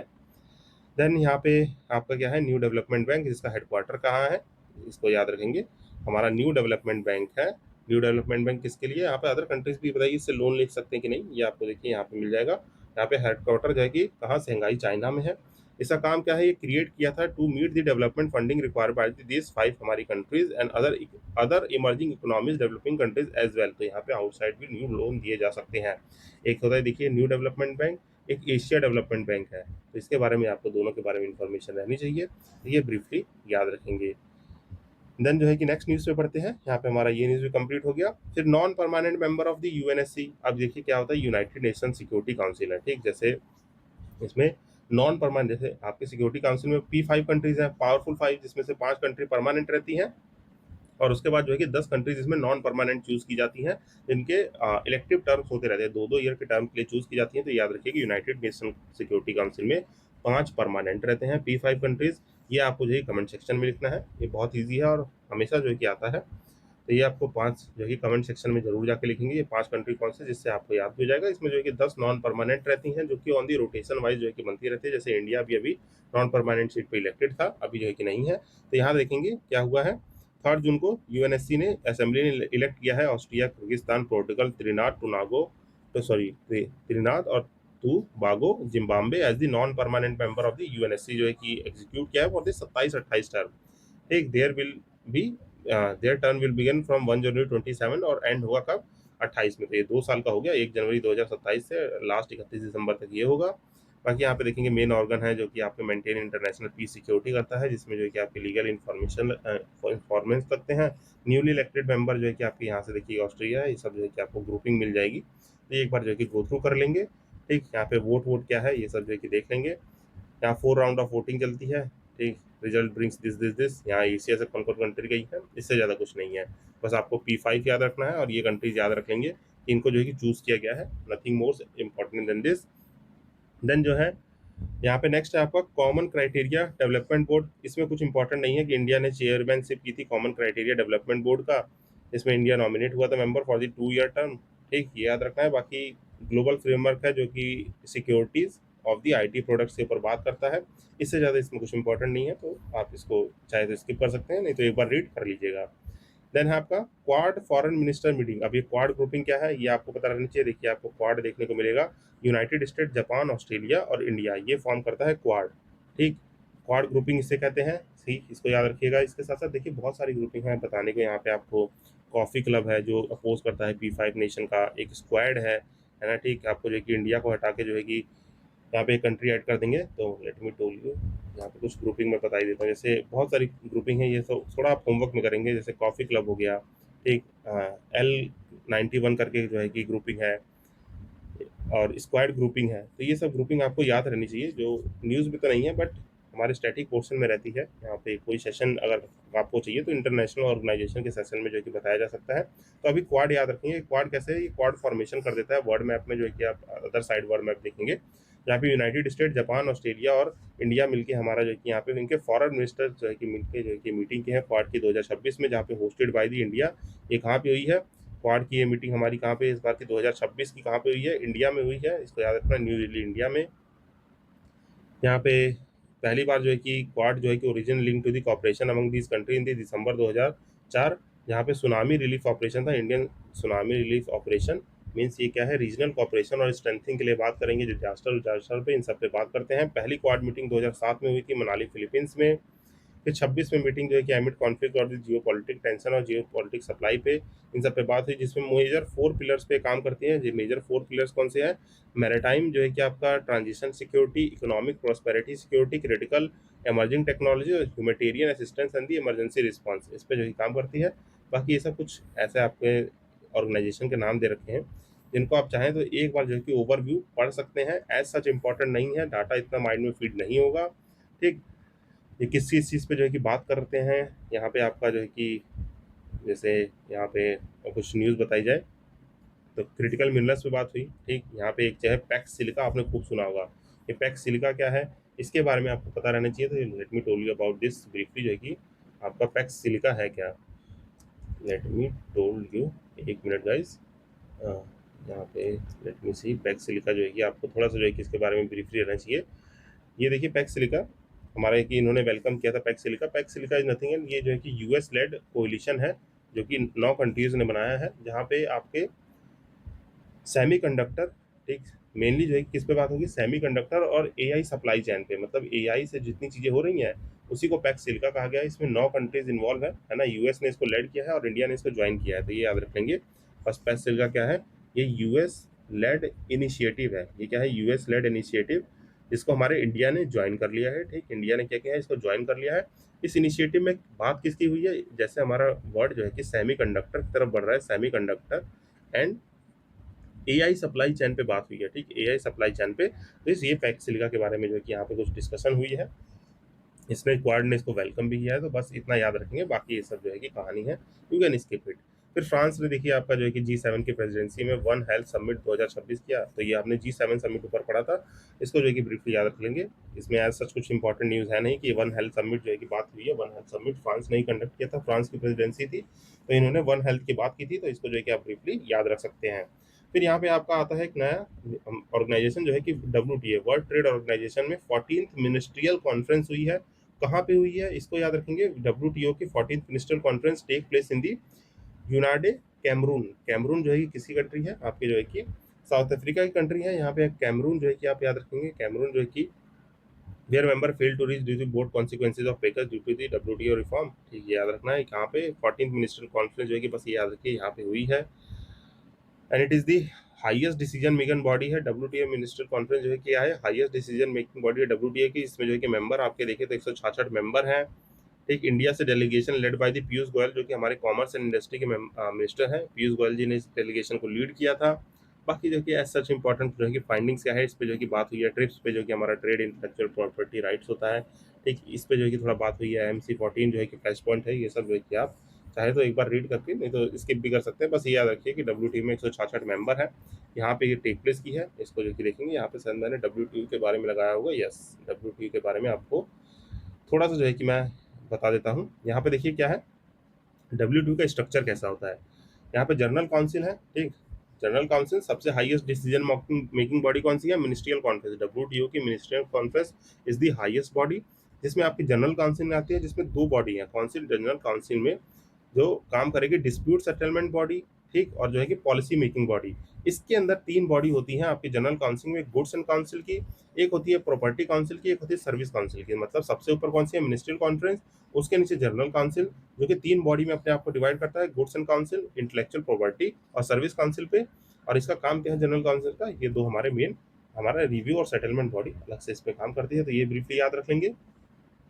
देन यहाँ पे आपका क्या है, न्यू डेवलपमेंट बैंक, जिसका हेडक्वार्टर कहाँ है, इसको याद रखेंगे। हमारा न्यू डेवलपमेंट बैंक है। न्यू डेवलपमेंट बैंक किसके लिए, यहाँ पे अदर कंट्रीज भी बताइए इससे लोन ले सकते हैं कि नहीं, ये आपको देखिए यहाँ पे मिल जाएगा। यहाँ पे हेडक्वार्टर जो है कि कहाँ, शंघाई चाइना में है। इसका काम क्या है, ये क्रिएट किया था to meet the development funding required by this 5 हमारी countries and other emerging economies developing countries as well. तो यहाँ पे आउटसाइड भी न्यू लोन दिए जा सकते हैं। एक होता है देखिए न्यू डेवलपमेंट बैंक, एक एशिया डेवलपमेंट बैंक है। तो इसके बारे में आपको दोनों के बारे में इंफॉर्मेशन रहनी चाहिए, तो ये ब्रीफली याद रखेंगे। देन जो है कि नेक्स्ट न्यूज़ पे पढ़ते हैं। यहाँ पे हमारा ये न्यूज़ भी कंप्लीट हो गया। फिर non permanent member of the UNSC, अब देखिए क्या होता है, यूनाइटेड नेशन सिक्योरिटी काउंसिल है, ठीक। जैसे इसमें नॉन परमानेंट, जैसे आपके सिक्योरिटी काउंसिल में P5 कंट्रीज हैं, पावरफुल 5, जिसमें से 5 कंट्री परमानेंट रहती हैं और उसके बाद जो है कि 10 कंट्रीज इसमें नॉन परमानेंट चूज की जाती हैं, जिनके इलेक्टिव टर्म्स होते रहते हैं, 2-2 ईयर के टर्म के लिए चूज की जाती हैं। तो याद रखिए कि यूनाइटेड नेशन सिक्योरिटी काउंसिल में 5 परमानेंट रहते हैं P5 कंट्रीज। ये आपको जो है कमेंट सेक्शन में लिखना है, ये बहुत ईजी है और हमेशा जो है कि आता है। तो ये आपको 5 जो है कमेंट सेक्शन में जरूर जाके लिखेंगे ये 5 कंट्री कौन से, जिससे आपको याद भी हो जाएगा। इसमें जो है कि 10 नॉन परमानेंट रहती हैं, जो कि ऑन दी रोटेशन वाइज जो है कि बनती रहती है। जैसे इंडिया भी अभी नॉन परमानेंट सीट पे इलेक्टेड था, अभी जो है कि नहीं है। तो यहाँ देखेंगे क्या हुआ है। 3 जून को यूएनएससी ने असेंबली ने इलेक्ट किया है ऑस्ट्रिया, किर्गिस्तान, पोर्टुगल, त्रिनाद और Tobago, Zimbabwe as the non permanent member of the UNSC जो है कि एग्जीक्यूट किया है फॉर द 27-28 टर्म। ठीक, there will be there term will begin from 1 January 27 और एंड होगा कब, 28 में। तो ये 2 साल का हो गया, 1 जनवरी 2027 से लास्ट 31 दिसंबर तक ये होगा। बाकी यहाँ पे देखेंगे मेन ऑर्गन है जो कि आपके मेंटेन इंटरनेशनल पीस सिक्योरिटी करता है, जिसमें जो है कि आपके लीगल इन्फॉर्मेशन इन्फॉर्मेंस रखते हैं। न्यूली इलेक्टेड मेंबर जो है कि आपके यहाँ से देखिए ऑस्ट्रेलिया है, ये सब जो है कि आपको ग्रुपिंग मिल जाएगी। तो ये एक बार जो है कि गो थ्रू कर लेंगे। ठीक, यहाँ पे वोट क्या है ये सब जो है कि देख लेंगे। यहाँ 4 राउंड ऑफ वोटिंग चलती है। ठीक, रिजल्ट ब्रिंग्स दिस यहाँ एशिया से कौन कौन कंट्री गई है, इससे ज़्यादा कुछ नहीं है। बस आपको P5 याद रखना है और ये कंट्रीज याद रख लेंगे कि इनको जो है कि चूज किया गया है, nothing more important than this. Then जो है यहाँ पे नेक्स्ट है आपका कॉमन क्राइटेरिया डेवलपमेंट बोर्ड। इसमें कुछ इंपॉर्टेंट नहीं है कि इंडिया ने चेयरमैनशिप की थी कॉमन क्राइटेरिया डेवलपमेंट बोर्ड का, इसमें इंडिया नॉमिनेट हुआ था member for the 2 year term. ठीक, ये याद रखना है। बाकी ग्लोबल फ्रेमवर्क है जो कि securities of the IT products के ऊपर बात करता है। इससे ज़्यादा इसमें कुछ इंपॉर्टेंट नहीं है, तो आप इसको चाहे तो स्किप कर सकते हैं, नहीं तो एक बार रीड कर लीजिएगा। देन है आपका क्वाड फॉरेन मिनिस्टर मीटिंग। अब ये क्वाड ग्रुपिंग क्या है ये आपको पता रहना चाहिए। देखिए आपको क्वाड देखने को मिलेगा, यूनाइटेड स्टेट, जापान, ऑस्ट्रेलिया और इंडिया, ये फॉर्म करता है क्वाड। ठीक, क्वाड ग्रुपिंग इसे कहते हैं। ठीक, इसको याद रखिएगा। इसके साथ साथ देखिए बहुत सारी ग्रुपिंग है बताने को। यहाँ पे आपको कॉफी क्लब है जो अपोज करता है P5 नेशन का, एक स्क्वाड है ना। ठीक, आपको जो है कि इंडिया को हटा के जो है कि यहाँ पे एक कंट्री ऐड कर देंगे। तो लेट मी टोल यू, यहाँ पे कुछ ग्रुपिंग में बता ही देता हूँ। जैसे बहुत सारी ग्रुपिंग है, ये सब थोड़ा आप होमवर्क में करेंगे। जैसे कॉफ़ी क्लब हो गया, ठीक, L91 करके जो है कि ग्रुपिंग है और स्क्वाड ग्रुपिंग है। तो ये सब ग्रुपिंग आपको याद रहनी चाहिए, जो न्यूज़ में तो नहीं है बट हमारे स्टैटिक पोर्शन में रहती है। यहाँ पे कोई सेशन अगर आपको चाहिए तो इंटरनेशनल ऑर्गेनाइजेशन के सेशन में जो है कि बताया जा सकता है। तो अभी क्वाड याद रखेंगे। क्वाड कैसे है, ये क्वाड फॉर्मेशन कर देता है वर्ल्ड मैप में, जो है कि आप अदर साइड वर्ल्ड मैप देखेंगे जहाँ पे यूनाइटेड स्टेट, जापान, ऑस्ट्रेलिया और इंडिया मिलके हमारा जो है कि यहाँ पे इनके फॉरेन मिनिस्टर जो है कि मिलके जो है कि मीटिंग की है क्वाड की 2026 में, जहाँ पे होस्टेड बाय दी इंडिया। ये कहाँ पे हुई है क्वाड की ये मीटिंग हमारी, कहाँ पे इस बार की 2026 की कहाँ पे हुई है, इंडिया में हुई है। इसको याद रखना, न्यू दिल्ली इंडिया में। यहाँ पे पहली बार जो है कि क्वाड जो है कि origin link to the cooperation among these country in the December 2004, जहाँ पे सुनामी रिलीफ ऑपरेशन था, Indian tsunami relief operation. Means ये क्या है, रीजनल कॉपरेशन और स्ट्रेंथिंग के लिए बात करेंगे, डिजास्टर पे इन सब पे बात करते हैं। पहली क्वाड मीटिंग 2007 में हुई थी मनाली फिलीपींस में। फिर 26 में मीटिंग जो है कि एमिड कॉन्फ्लिक्ट और जियो पॉलिटिक टेंशन और जियो पॉलिटिक सप्लाई पे इन सब पे बात हुई, जिसमें मेजर 4 पिलर्स पे काम करती हैं। ये मेजर 4 पिलर्स कौन से हैं, मैरिटाइम जो है कि आपका transition security, economic prosperity security, critical emerging technology और humanitarian assistance and the emergency response, इस पे जो है काम करती है। बाकी ये सब कुछ ऐसे आपके ऑर्गेनाइजेशन के नाम दे रखे हैं, जिनको आप चाहें तो एक बार जो है कि ओवरव्यू पढ़ सकते हैं। एज सच इंपॉर्टेंट नहीं है, डाटा इतना माइंड में फीड नहीं होगा। ठीक, ये किस चीज़ पे जो है कि बात करते हैं। यहाँ पे आपका जो है कि जैसे यहाँ पे कुछ न्यूज़ बताई जाए तो क्रिटिकल मिनरल्स पे बात हुई। ठीक, यहाँ पे एक जो है पैक्स सिलिका, आपने खूब सुना होगा। ये पैक्स सिलिका क्या है, इसके बारे में आपको पता रहना चाहिए। तो let me told you about this briefly, जो है कि आपका पैक्स सिलिका है क्या। लेट मी टोल यू, एक मिनट गाइस। यहाँ पे लेट मी सी, पैक्स सिलिका जो है कि आपको थोड़ा सा जो है कि इसके बारे में ब्रीफली रहना चाहिए। ये देखिए पैक्स सिलिका हमारा कि इन्होंने वेलकम किया था। PACS silica, PACS silica is nothing and, ये जो है कि यूएस लेड कोलिशन है जो कि 9 कंट्रीज ने बनाया है, जहाँ पे आपके सेमीकंडक्टर, ठीक, मेनली जो है किस पे बात होगी, सेमीकंडक्टर और एआई सप्लाई चेन पे, मतलब एआई से जितनी चीज़ें हो रही हैं उसी को पैक्स सिलिका कहा गया है। इसमें 9 कंट्रीज इन्वॉल्व है ना। यूएस ने इसको लेड किया है और इंडिया ने इसको ज्वाइन किया है, तो ये याद रखेंगे। फर्स्ट पैक्स सिलिका क्या है, ये यूएस लेड इनिशिएटिव है। ये क्या है, यूएस लेड इनिशिएटिव, इसको हमारे इंडिया ने ज्वाइन कर लिया है। ठीक, इंडिया ने क्या किया है, इसको ज्वाइन कर लिया है। इस इनिशिएटिव में बात किसकी हुई है, जैसे हमारा वर्ड जो है कि सेमीकंडक्टर की तरफ बढ़ रहा है, semiconductor and AI supply chain पे बात हुई है, ठीक, एआई सप्लाई चेन पे। तो इस ये पैक्स सिलिका के बारे में जो है कि यहाँ पे कुछ डिस्कशन हुई है, इसने क्वाड ने इसको वेलकम भी किया है, तो बस इतना याद रखेंगे, बाकी ये सब जो है कि कहानी है, यू कैन स्किप इट। फिर फ्रांस ने देखिए आपका जो है कि G7 की प्रेसिडेंसी में वन हेल्थ समिट 2026 किया, तो ये आपने G7 समिट ऊपर पढ़ा था, इसको जो है कि ब्रीफली याद रख लेंगे। इसमें एज सच कुछ इंपॉर्टेंट न्यूज़ है नहीं कि वन हेल्थ समिट जो है कि बात हुई है, वन हेल्थ समिट फ्रांस ने ही कंडक्ट किया था, फ्रांस की प्रेसिडेंसी थी, तो इन्होंने वन हेल्थ की बात की थी, तो इसको जो है कि आप ब्रीफली याद रख सकते हैं। फिर यहाँ पे आपका आता है एक नया ऑर्गेनाइजेशन जो है कि WTA, वर्ल्ड ट्रेड ऑर्गेनाइजेशन में 14th मिनिस्ट्रियल कॉन्फ्रेंस हुई है। कहाँ पे हुई है इसको याद रखेंगे, WTO की 14th ministerial conference take place in the united Cameroon. Cameroon जो है कि किसी कंट्री है आपके जो है कि साउथ अफ्रीका की कंट्री है, यहाँ पे कैमरून जो है कि आप याद रखेंगे, कैमरून जो है कि where member fail to reach due to both consequences of packers due to the WTO reform, ठीक है, याद रखना है कहाँ पे 14th मिनिस्ट्रियल कॉन्फ्रेंस जो है कि बस ये याद रखिए यहाँ पे हुई है। And it is the highest decision making body है WTO मिनिस्टर कॉन्फ्रेंस जो है कि है हाईएस्ट डिसीजन मेकिंग बॉडी है WTO की। इसमें जो है कि मेंबर आपके देखे तो 166 मेंबर हैं। एक इंडिया से delegation led by the Piyush Goyal जो कि हमारे कॉमर्स एंड इंडस्ट्री के मिनिस्टर हैं, पीयूष गोयल जी ने इस डेलीगेशन को लीड किया था। बाकी जो कि एज सच इंपॉर्टेंट जो है कि फाइंडिंग्स क्या है इस पे जो कि बात हुई है, ट्रिप्स पे जो कि हमारा ट्रेड इंटेलेक्चुअल प्रॉपर्टी राइट्स होता है, ठीक, इस पे जो है कि थोड़ा बात हुई है। MC14 जो है कि फ्लैश पॉइंट है, ये सब जो है कि आप चाहे तो एक बार रीड करके, नहीं तो स्किप भी कर सकते हैं। बस ये याद रखिए कि WTO में 166 मेंबर है, यहाँ पे ये टेक प्लेस की है, इसको जो कि देखेंगे यहाँ पे सर मैंने WTO के बारे में लगाया होगा, यस, WTO के बारे में आपको थोड़ा सा जो है कि मैं बता देता हूँ। यहाँ पे देखिए क्या है, WTO का स्ट्रक्चर कैसा होता है। यहाँ पे जनरल काउंसिल है, ठीक, जनरल काउंसिल सबसे हाईएस्ट डिसीजन मेकिंग बॉडी कौन सी है, मिनिस्ट्रियल कॉन्फ्रेंस, WTO की ministerial conference is the highest body, जिसमें आपकी जनरल काउंसिल में आती है, जिसमें दो बॉडी है काउंसिल, जनरल काउंसिल में जो काम करेगी डिस्प्यूट सेटलमेंट बॉडी, ठीक, और जो है कि पॉलिसी मेकिंग बॉडी। इसके अंदर तीन बॉडी होती हैं आपकी जनरल काउंसिल में, गुड्स एंड काउंसिल की, एक होती है प्रॉपर्टी काउंसिल की, एक होती है सर्विस काउंसिल की। मतलब सबसे ऊपर कौन सी है, मिनिस्ट्रियल कॉन्फ्रेंस, उसके नीचे जनरल काउंसिल, जो कि तीन बॉडी में अपने आप को डिवाइड करता है, goods and council, intellectual property और सर्विस काउंसिल पे। और इसका काम क्या है जनरल काउंसिल का, ये दो हमारे मेन, हमारा रिव्यू और सेटलमेंट बॉडी अलग से इस पे काम करती है, तो ये ब्रीफली याद रख लेंगे।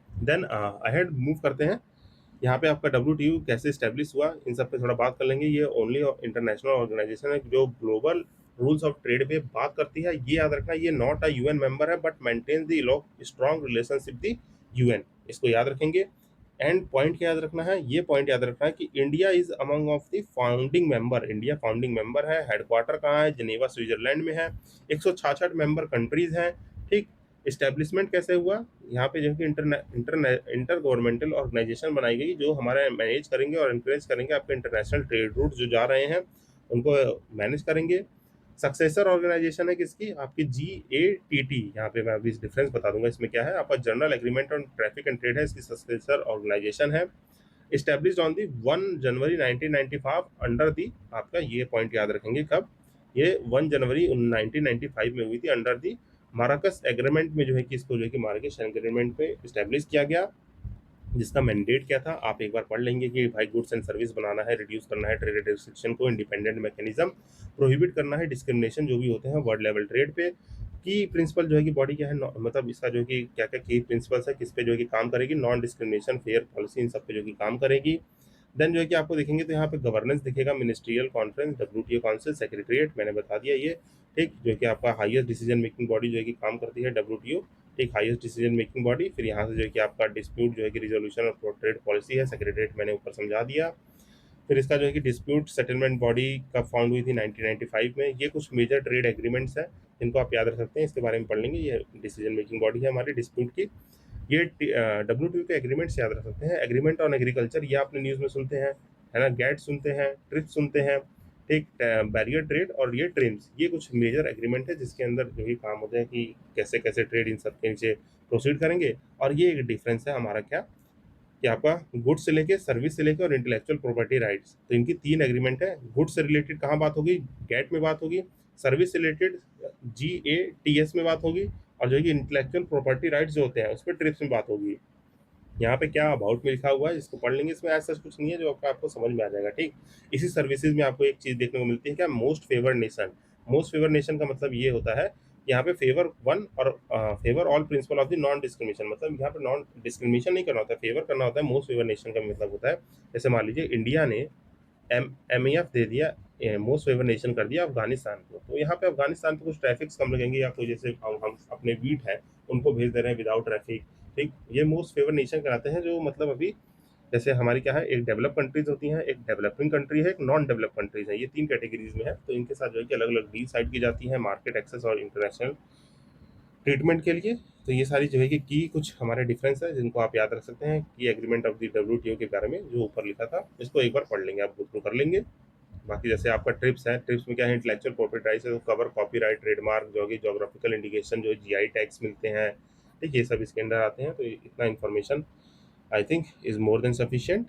देन अहेड मूव करते हैं, यहाँ पे आपका WTO कैसे स्टैब्लिश हुआ, इन सब पे थोड़ा बात कर लेंगे। ये ओनली इंटरनेशनल ऑर्गेनाइजेशन है जो ग्लोबल रूल्स ऑफ ट्रेड पे बात करती है। ये याद रखना, ये नॉट अ UN मेंबर है but maintain the strong relationship the UN, इसको याद रखेंगे। एंड पॉइंट क्या याद रखना है, ये पॉइंट याद रखना है कि India is among of the founding member, India founding member है। हेडक्वार्टर कहाँ है, जिनेवा स्विट्जरलैंड में है। 166 मेंबर कंट्रीज हैं, ठीक। इस्टेब्लिशमेंट कैसे हुआ, यहाँ पे जो है कि इंटर गवर्नमेंटल ऑर्गेनाइजेशन बनाई गई जो हमारे मैनेज करेंगे और इंकरेज करेंगे आपके इंटरनेशनल ट्रेड रूट जो जा रहे हैं उनको मैनेज करेंगे। सक्सेसर ऑर्गेनाइजेशन है किसकी, आपकी GATT, यहाँ पे मैं अभी डिफरेंस बता दूंगा इसमें क्या है, आपका general agreement on traffic and trade है, इसकी सक्सेसर ऑर्गेनाइजेशन है। Established on the 1 January 1995 under the, आपका ये पॉइंट याद रखेंगे कब, ये 1 जनवरी 1995 में हुई थी अंडर दी माराकस एग्रीमेंट में, जो है कि इसको जो है कि माराकश एग्रीमेंट पे इस्टेब्लिश किया गया। जिसका मैंडेट क्या था आप एक बार पढ़ लेंगे कि भाई गुड्स एंड सर्विस बनाना है, रिड्यूस करना है ट्रेड रिस्ट्रिक्शन को, इंडिपेंडेंट मैकेनिज्म प्रोहिबिट करना है डिस्क्रिमिनेशन जो भी होते हैं वर्ल्ड लेवल ट्रेड पे। की प्रिंसिपल जो है कि बॉडी क्या है, मतलब इसका जो है कि क्या क्या की प्रिंसिपल्स है, किस पे जो है कि काम करेगी, नॉन डिस्क्रिमिनेशन, फेयर पॉलिसी, इन सब पे जो कि काम करेगी। देन जो है कि आपको देखेंगे तो यहाँ पे गवर्नेंस दिखेगा, ministerial conference, WTO council, secretariat, मैंने बता दिया ये, ठीक, जो कि आपका हाईएस्ट डिसीजन मेकिंग बॉडी जो है कि काम करती है WTO, ठीक, हाईएस्ट डिसीजन मेकिंग बॉडी। फिर यहाँ से जो है कि आपका डिस्प्यूट जो है कि रिजोल्यूशन और ट्रेड पॉलिसी है, सेक्रेटरीट मैंने ऊपर समझा दिया। फिर इसका जो है कि डिस्प्यूट सेटलमेंट बॉडी कब फाउंड हुई थी, 1995 में। ये कुछ मेजर ट्रेड एग्रीमेंट्स हैं जिनको आप याद रख सकते हैं, इसके बारे में पढ़ लेंगे। ये डिसीजन मेकिंग बॉडी है हमारी डिस्प्यूट की। ये WTO के एग्रीमेंट्स याद रख सकते हैं, एग्रीमेंट ऑन एग्रीकल्चर, ये आपने न्यूज़ में सुनते हैं, है ना, गैट सुनते हैं, ट्रिप्स सुनते हैं, ठीक, बैरियर ट्रेड और ये ट्रिम्स, ये कुछ मेजर एग्रीमेंट है जिसके अंदर जो भी काम होते हैं कि कैसे कैसे ट्रेड इन सब के नीचे प्रोसीड करेंगे। और ये एक डिफरेंस है हमारा क्या, कि आपका गुड्स से लेके, सर्विस से लेके और इंटेलेक्चुअल प्रॉपर्टी राइट्स, तो इनकी तीन एग्रीमेंट है। गुड्स से रिलेटेड कहाँ बात होगी, गैट में बात होगी। सर्विस से रिलेटेड GATS में बात होगी। और जो है कि इंटेलेक्चुअल प्रॉपर्टी राइट्स जो होते हैं उस पर ट्रिप्स में बात होगी। यहाँ पे क्या अबाउट में लिखा हुआ है इसको पढ़ लेंगे, इसमें ऐसा कुछ नहीं है जो आपको समझ में आ जाएगा, ठीक। इसी सर्विसेज में आपको एक चीज़ देखने को मिलती है क्या, most favour nation. Most favour nation का मतलब ये होता है, यहाँ पे फेवर वन और favour all principle of the non discrimination, मतलब यहाँ पे नॉन डिस्क्रिमिनेशन नहीं करना होता है, फेवर करना होता है। मोस्ट फेवर नेशन का मतलब होता है, जैसे मान लीजिए इंडिया ने MAF दे दिया मोस्ट फेवर नेशन कर दिया अफगानिस्तान को। तो यहाँ पे अफगानिस्तान पे कुछ ट्रैफिक्स कम लगेंगे, या कोई जैसे हम अपने वीट है उनको भेज दे रहे हैं विदाउट ट्रैफिक। ठीक, ये मोस्ट फेवर नेशन कराते हैं, जो मतलब अभी जैसे हमारी क्या है, एक डेवलप कंट्रीज होती हैं, एक डेवलपिंग कंट्री है, एक नॉन डेवलप कंट्रीज है, ये 3 कैटेगरीज में है। तो इनके साथ जो है कि अलग-अलग डील साइड की जाती है मार्केट एक्सेस और इंटरनेशनल ट्रीटमेंट के लिए। तो ये सारी जो है कि कुछ हमारे डिफरेंस है जिनको आप याद रख सकते हैं, की एग्रीमेंट ऑफ द डब्ल्यूटीओ के बारे में जो ऊपर लिखा था, इसको एक बार पढ़ लेंगे, आप गो थ्रू कर लेंगे। बाकी जैसे आपका ट्रिप्स है, ट्रिप्स में क्या है, इंटेलेक्चुअल प्रॉपर्टी राइट्स है, तो कवर कॉपीराइट, ट्रेडमार्क, जो कि ज्योग्राफिकल इंडिकेशन, जो जीआई टैग्स मिलते हैं, ठीक, ये सब इसके अंदर आते हैं। तो इतना information I think is more than sufficient.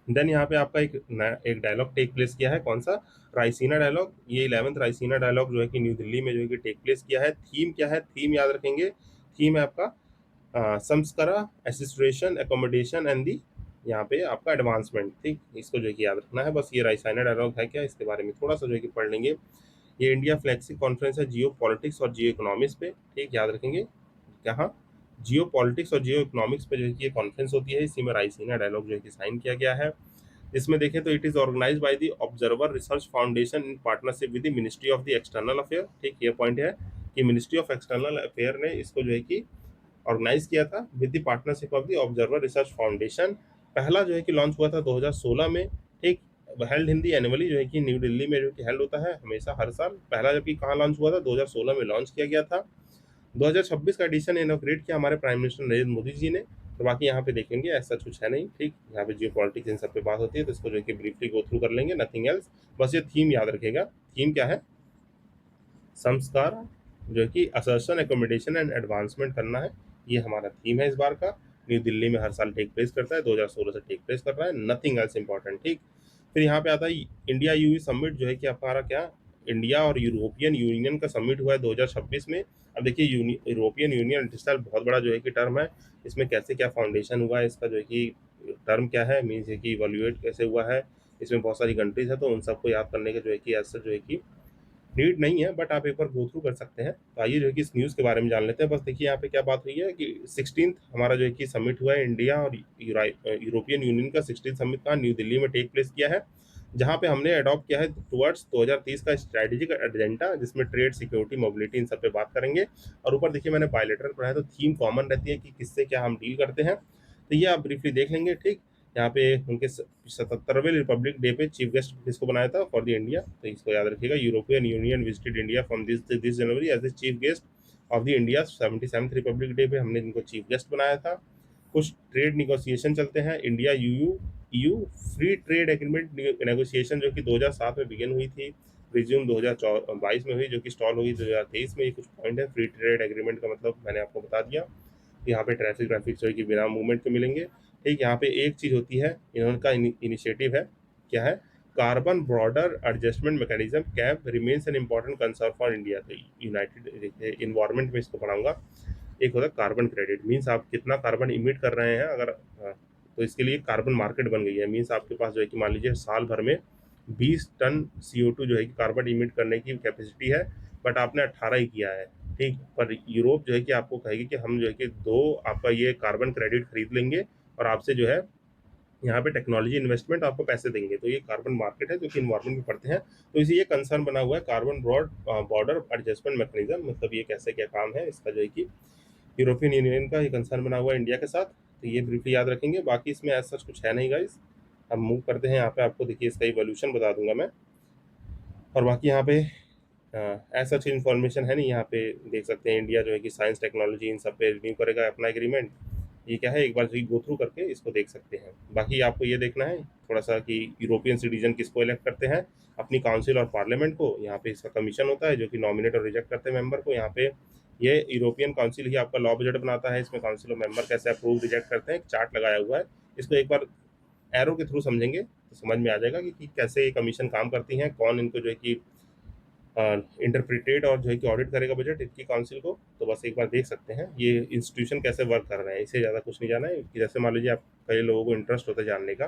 Then यहाँ पे आपका एक डायलॉग टेक प्लेस किया है, कौन सा, रायसीना डायलॉग। ये 11th रायसीना डायलॉग जो है कि न्यू दिल्ली में जो है कि टेक प्लेस किया है। थीम क्या है, थीम याद रखेंगे, थीम है आपका संस्करा, एसिस्ट्रेशन, एकोमोडेशन एंड दी, यहाँ पे आपका एडवांसमेंट। ठीक, इसको जो है कि याद रखना है बस। ये रायसीना डायलॉग है क्या, इसके बारे में थोड़ा सा जो है कि पढ़ लेंगे। ये इंडिया फ्लैगशिप कॉन्फ्रेंस है जियो पॉलिटिक्स और जियो इकोनॉमिक्स पे, ठीक, याद रखेंगे। कहाँ, जियो पॉलिटिक्स और जियो इकोनॉमिक्स पे जो है कि ये कॉन्फ्रेंस होती है, इसी में रायसीना डायलॉग जो है कि साइन किया गया है। इसमें देखें तो it is organised by the observer research foundation in partnership with the ministry of the external affair. ठीक, ये पॉइंट है कि मिनिस्ट्री ऑफ एक्सटर्नल अफेयर ने इसको जो है कि ऑर्गेनाइज किया था with the partnership of the observer research foundation. पहला जो है कि लॉन्च हुआ था 2016 में। ठीक, हेल्ड हिंदी एनुअली जो है कि न्यू दिल्ली में जो कि हेल्ड होता है हमेशा हर साल। पहला जबकि कहाँ लॉन्च हुआ था, 2016 में लॉन्च किया गया था। 2026 का एडिशन इनॉग्रेट किया हमारे प्राइम मिनिस्टर नरेंद्र मोदी जी ने। तो बाकी यहाँ पे देखेंगे ऐसा कुछ है नहीं। ठीक, यहाँ पे जियो पॉलिटिक्स इन सब पे बात होती है, तो इसको जो है कि ब्रीफली गो थ्रू कर लेंगे, नथिंग एल्स। बस ये थीम याद रखेगा, थीम क्या है, संस्कार, जो है कि असर्शन, एकोमोडेशन एंड एडवांसमेंट करना है, ये हमारा थीम है इस बार का। न्यू दिल्ली में हर साल टेक प्लेस करता है, 2016 से टेक प्लेस कर रहा है, नथिंग एल्स इंपॉर्टेंट। ठीक, फिर यहाँ पे आता है इंडिया यूयू समिट, जो है कि हमारा क्या, इंडिया और यूरोपियन यूनियन का समिट हुआ है 2026 में। अब देखिए यूरोपियन यूनियन इस साल बहुत बड़ा जो है कि टर्म है, इसमें कैसे क्या फाउंडेशन हुआ है इसका, जो है कि टर्म क्या है, मीन्स है कि इवोल्यूएट कैसे हुआ है, इसमें बहुत सारी कंट्रीज है, तो उन सबको याद करने के जो है कि ऐसा जो है कि नीड नहीं है, बट आप एक बार गो थ्रू कर सकते हैं। तो आइए जो है कि इस न्यूज़ के बारे में जान लेते हैं। बस देखिए यहाँ पे क्या बात हुई है कि 16th हमारा जो है कि समिट हुआ है, इंडिया और यूरोपियन यूनियन का 16th समिट का न्यू दिल्ली में टेक प्लेस किया है, जहाँ पे हमने अडॉप्ट किया है टुवर्ड्स 2030 का स्ट्रेटेजिक एजेंडा, जिसमें ट्रेड, सिक्योरिटी, मोबिलिटी, इन सब पे बात करेंगे। और ऊपर देखिए मैंने बायलेटरल पढ़ा है, तो थीम कॉमन रहती है कि किससे क्या हम डील करते हैं, तो ये आप ब्रीफली देख लेंगे। ठीक, यहाँ पे उनके 77वें रिपब्लिक डे पे चीफ गेस्ट किसको बनाया था फॉर द इंडिया, तो इसको याद रखिएगा, European Union visited India from this January as the chief guest of the India 77th Republic Day पे हमने इनको चीफ गेस्ट बनाया था। कुछ ट्रेड निगोसिएशन चलते हैं, India EU EU free trade agreement negotiation, जो कि 2007 में बिगिन हुई थी, रिज्यूम 2022 में हुई, जो कि स्टॉल हुई 2023 में। ये कुछ पॉइंट है, फ्री ट्रेड एग्रीमेंट का मतलब मैंने आपको बता दिया। यहाँ पे ट्रैफिक जो है कि बिना मूवमेंट के मिलेंगे। ठीक, यहाँ पे एक चीज़ होती है, इन्होंने इनिशिएटिव है, क्या है, carbon border adjustment mechanism cab remains an important concern for India. तो यूनाइटेड इन्वायरमेंट में इसको पढ़ाऊंगा। एक होता है कार्बन क्रेडिट, मीन्स आप कितना कार्बन इमिट कर रहे हैं, अगर तो इसके लिए कार्बन मार्केट बन गई है। मीन्स आपके पास जो है कि मान लीजिए साल भर में 20 टन CO2 जो है कि कार्बन इमिट करने की कैपेसिटी है, बट आपने 18 ही किया है। ठीक, पर यूरोप जो है कि आपको कहेगी कि हम जो है कि दो आपका ये कार्बन क्रेडिट खरीद लेंगे, और आपसे जो है यहाँ पे टेक्नोलॉजी इन्वेस्टमेंट आपको पैसे देंगे। तो ये कार्बन मार्केट है जो कि इन्वायरमेंट में पड़ते हैं। तो इसी ये कंसर्न बना हुआ है, कार्बन बॉर्डर एडजस्टमेंट मैकेनिज्म, मतलब ये कैसे क्या काम है इसका, जो है कि यूरोपियन यूनियन का ये कंसर्न बना हुआ है इंडिया के साथ। तो ये ब्रीफली याद रखेंगे, बाकी इसमें ऐसा कुछ है नहीं गाइस। हम मूव करते हैं यहाँ पे, आपको देखिए इसका इवोल्यूशन बता दूंगा मैं। और बाकी यहाँ पे ऐसा अच्छी इन्फॉर्मेशन है नहीं, यहाँ पे देख सकते हैं इंडिया जो है कि साइंस टेक्नोलॉजी इन सब पे रिन्यू करेगा अपना एग्रीमेंट। ये क्या है, एक बार गो थ्रू करके इसको देख सकते हैं। बाकी आपको ये देखना है थोड़ा सा कि यूरोपियन सिटीजन किसको इलेक्ट करते हैं, अपनी काउंसिल और पार्लियामेंट को। यहाँ पे इसका कमीशन होता है जो कि नॉमिनेट और रिजेक्ट करते हैं मेंबर को। यहाँ पे ये यूरोपियन काउंसिल ही आपका लॉ बजट बनाता है, इसमें काउंसिल और मेंबर कैसे अप्रूव रिजेक्ट करते हैं, एक चार्ट लगाया हुआ है। इसको एक बार एरो के थ्रू समझेंगे तो समझ में आ जाएगा कि कैसे ये कमीशन काम करती हैं, कौन इनको जो है कि इंटरप्रिटेट और जो है कि ऑडिट करेगा बजट इनकी काउंसिल को। तो बस एक बार देख सकते हैं ये इंस्टीट्यूशन कैसे वर्क कर रहे हैं, इससे ज़्यादा कुछ नहीं जाना है। कि जैसे मान लीजिए आप, कई लोगों को इंटरेस्ट होता है जानने का,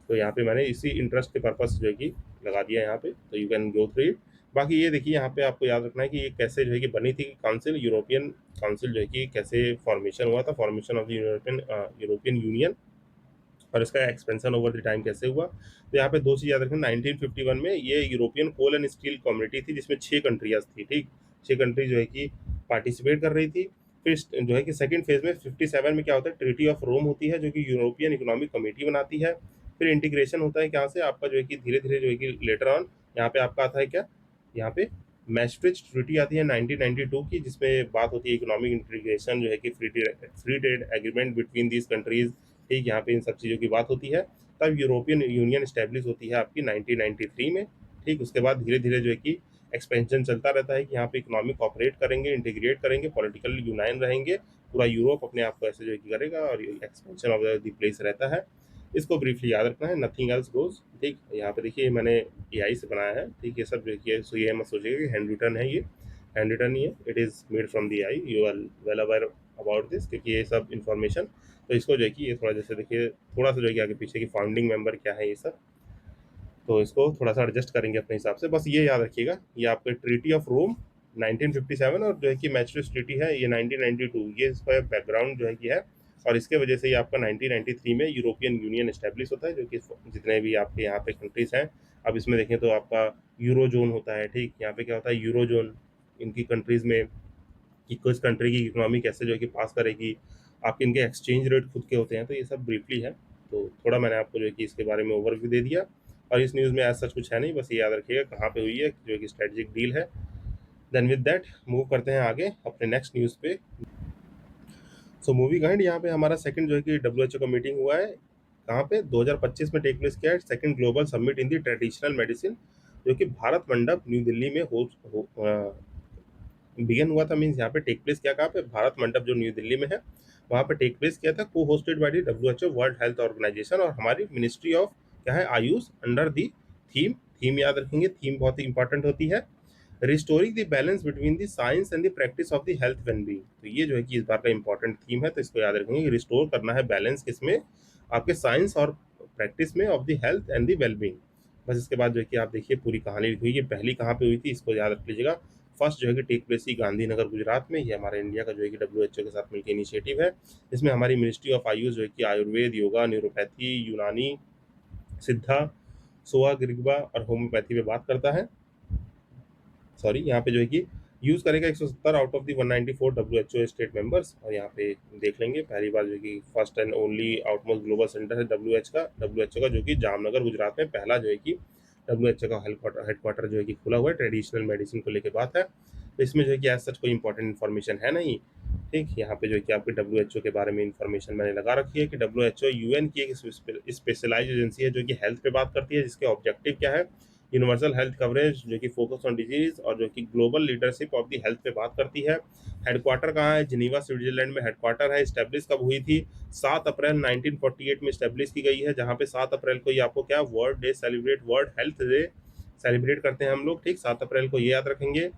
तो यहाँ पे मैंने इसी इंटरेस्ट के पर्पस जो है कि लगा दिया यहाँ पे, तो you can go through it. बाकी ये देखिए यहाँ पे आपको याद रखना है कि ये कैसे जो है कि बनी थी काउंसिल, यूरोपियन काउंसिल जो है कि कैसे फॉर्मेशन हुआ था, formation of the European union. और इसका एक्सपेंशन ओवर द टाइम कैसे हुआ। तो यहाँ पे दो चीज़ याद रखें, 1951 में ये European coal and steel community थी जिसमें 6 कंट्रियाज थी, ठीक, 6 कंट्री जो है कि पार्टिसिपेट कर रही थी। फिर जो है कि सेकंड फेज में 57 में क्या होता है, ट्रीटी ऑफ रोम होती है जो कि यूरोपियन इकोनॉमिक कमेटी बनाती है। फिर इंटीग्रेशन होता है, यहाँ से आपका जो है कि धीरे धीरे जो है कि लेटर ऑन यहाँ पे आपका आता है क्या, यहाँ पे मैस्ट्रिच ट्रीटी आती है 1992 की, जिसमें बात होती है इकोनॉमिक इंटीग्रेशन जो है कि free trade agreement between these countries, ठीक, यहाँ पे इन सब चीज़ों की बात होती है। तब यूरोपियन यूनियन स्टैब्लिश होती है आपकी 1993 में, ठीक। उसके बाद धीरे धीरे जो है कि एक्सपेंशन चलता रहता है कि यहाँ पे इकोनॉमिक ऑपरेट करेंगे, इंटीग्रेट करेंगे, पॉलिटिकल यूनाइन रहेंगे, पूरा यूरोप अपने आप को ऐसे जो है कि करेगा और एक्सपेंशन ऑफ द प्लेस रहता है। इसको ब्रीफली याद रखना है, नथिंग एल्स गोज, ठीक। यहाँ पे देखिए मैंने एआई से बनाया है, ठीक। ये सब जो है सो ये मत सोचिएगा कि हैंड रिटन है, ये हैंड रिटन ही है, it is made from the eye, you are well aware about this, क्योंकि ये सब इन्फॉर्मेशन, तो इसको जो है कि ये थोड़ा जैसे देखिए थोड़ा सा जो है कि आगे पीछे की फाउंडिंग मेंबर क्या है ये सब, तो इसको थोड़ा सा एडजस्ट करेंगे अपने हिसाब से। बस ये याद रखिएगा, ये आपके ट्रीटी ऑफ रोम 1957 और जो है कि मैस्ट्रिक्स ट्रीटी है ये 1992, ये इसका बैकग्राउंड जो है कि है। और इसके वजह से ये आपका 1993 में यूरोपियन यूनियन एस्टेब्लिश होता है, जो कि जितने भी आपके यहाँ पे कंट्रीज हैं, अब इसमें देखें तो आपका यूरो जोन होता है, ठीक। यहाँ पे क्या होता है, यूरो जोन इनकी कंट्रीज में कि किस कंट्री की इकोनॉमी कैसे जो है कि पास करेगी, आपके इनके एक्सचेंज रेट खुद के होते हैं, तो ये सब ब्रीफली है। तो थोड़ा मैंने आपको जो है कि इसके बारे में ओवरव्यू दे दिया, और इस न्यूज़ में ऐसा सच कुछ है नहीं, बस ये याद रखिएगा कहाँ पे हुई है, जो कि स्ट्रेटेजिक डील है। देन विद दैट मूव करते हैं आगे अपने नेक्स्ट न्यूज़ पे। सो मूवी गाइड, यहाँ पे हमारा सेकंड जो है कि डब्ल्यूएचओ का मीटिंग हुआ है, कहाँ पे 2025 में टेक प्लेस किया है, second global summit in the traditional medicine, जो कि भारत मंडप न्यू दिल्ली में बिगन हुआ था। मीन्स यहाँ पे टेक प्लेस किया कहाँ पे, भारत मंडप जो न्यू दिल्ली में है वहाँ पे टेक प्लेस किया था, को hosted by the WHO world health organisation और हमारी मिनिस्ट्री ऑफ क्या है, Ayush, under the theme, theme याद रखेंगे, थीम बहुत ही इंपॉर्टेंट होती है, restoring the balance between the science and the practice of the health wellbeing. तो ये जो है कि इस बार का इंपॉर्टेंट थीम है, तो इसको याद रखेंगे कि रिस्टोर करना है बैलेंस किसमें, आपके साइंस और प्रैक्टिस में of the health and the wellbeing. बस इसके बाद जो है कि आप देखिए पूरी कहानी लिखी हुई है, पहली कहाँ पे हुई थी इसको याद रख लीजिएगा। फर्स्ट जो है कि टेक प्लेस ही गांधीनगर गुजरात में, ये हमारे इंडिया का जो है कि डब्ल्यूएचओ के साथ मिलकर इनिशिएटिव है। इसमें हमारी मिनिस्ट्री ऑफ आयुष जो है कि आयुर्वेद, योगा, न्यूरोपैथी, यूनानी, सिद्धा, सोआ गिरिग्बा और होम्योपैथी पे बात करता है। सॉरी, यहाँ पे जो है कि यूज़ करेगा 170 out of the 194 WHO state members, और यहाँ पे देख लेंगे पहली बार जो है कि first and only outmost global centre है डब्ल्यूएचओ का जो कि जामनगर गुजरात में पहला जो है कि डब्ल्यूएचओ का हेडक्वार्टर जो है कि खुला हुआ है, ट्रेडिशनल मेडिसिन को लेकर बात है। तो इसमें जो है कि एज सच कोई इंपॉर्टेंट इन्फॉर्मेशन है नहीं, ठीक। यहाँ पे जो है कि आपके डब्ल्यूएचओ के बारे में इन्फॉर्मेशन मैंने लगा रखी है कि डब्ल्यूएचओ यूएन की एक स्पेशलाइज एजेंसी है जो कि हेल्थ पे बात करती है, जिसके ऑब्जेक्टिव क्या है, यूनिवर्सल हेल्थ कवरेज जो कि फोकस ऑन डिजीज और जो कि global leadership of the health पे बात करती है। हेडक्वार्टर कहाँ है, जिनीवा स्विट्जरलैंड में हेडक्वार्टर है। स्टैब्लिश कब हुई थी, 7 अप्रैल 1948 में स्टैब्लिश की गई है, जहाँ पे 7 अप्रैल को ये आपको क्या world day celebrate, world health day celebrate करते हैं हम लोग, ठीक। 7 अप्रैल को ये याद रखेंगे।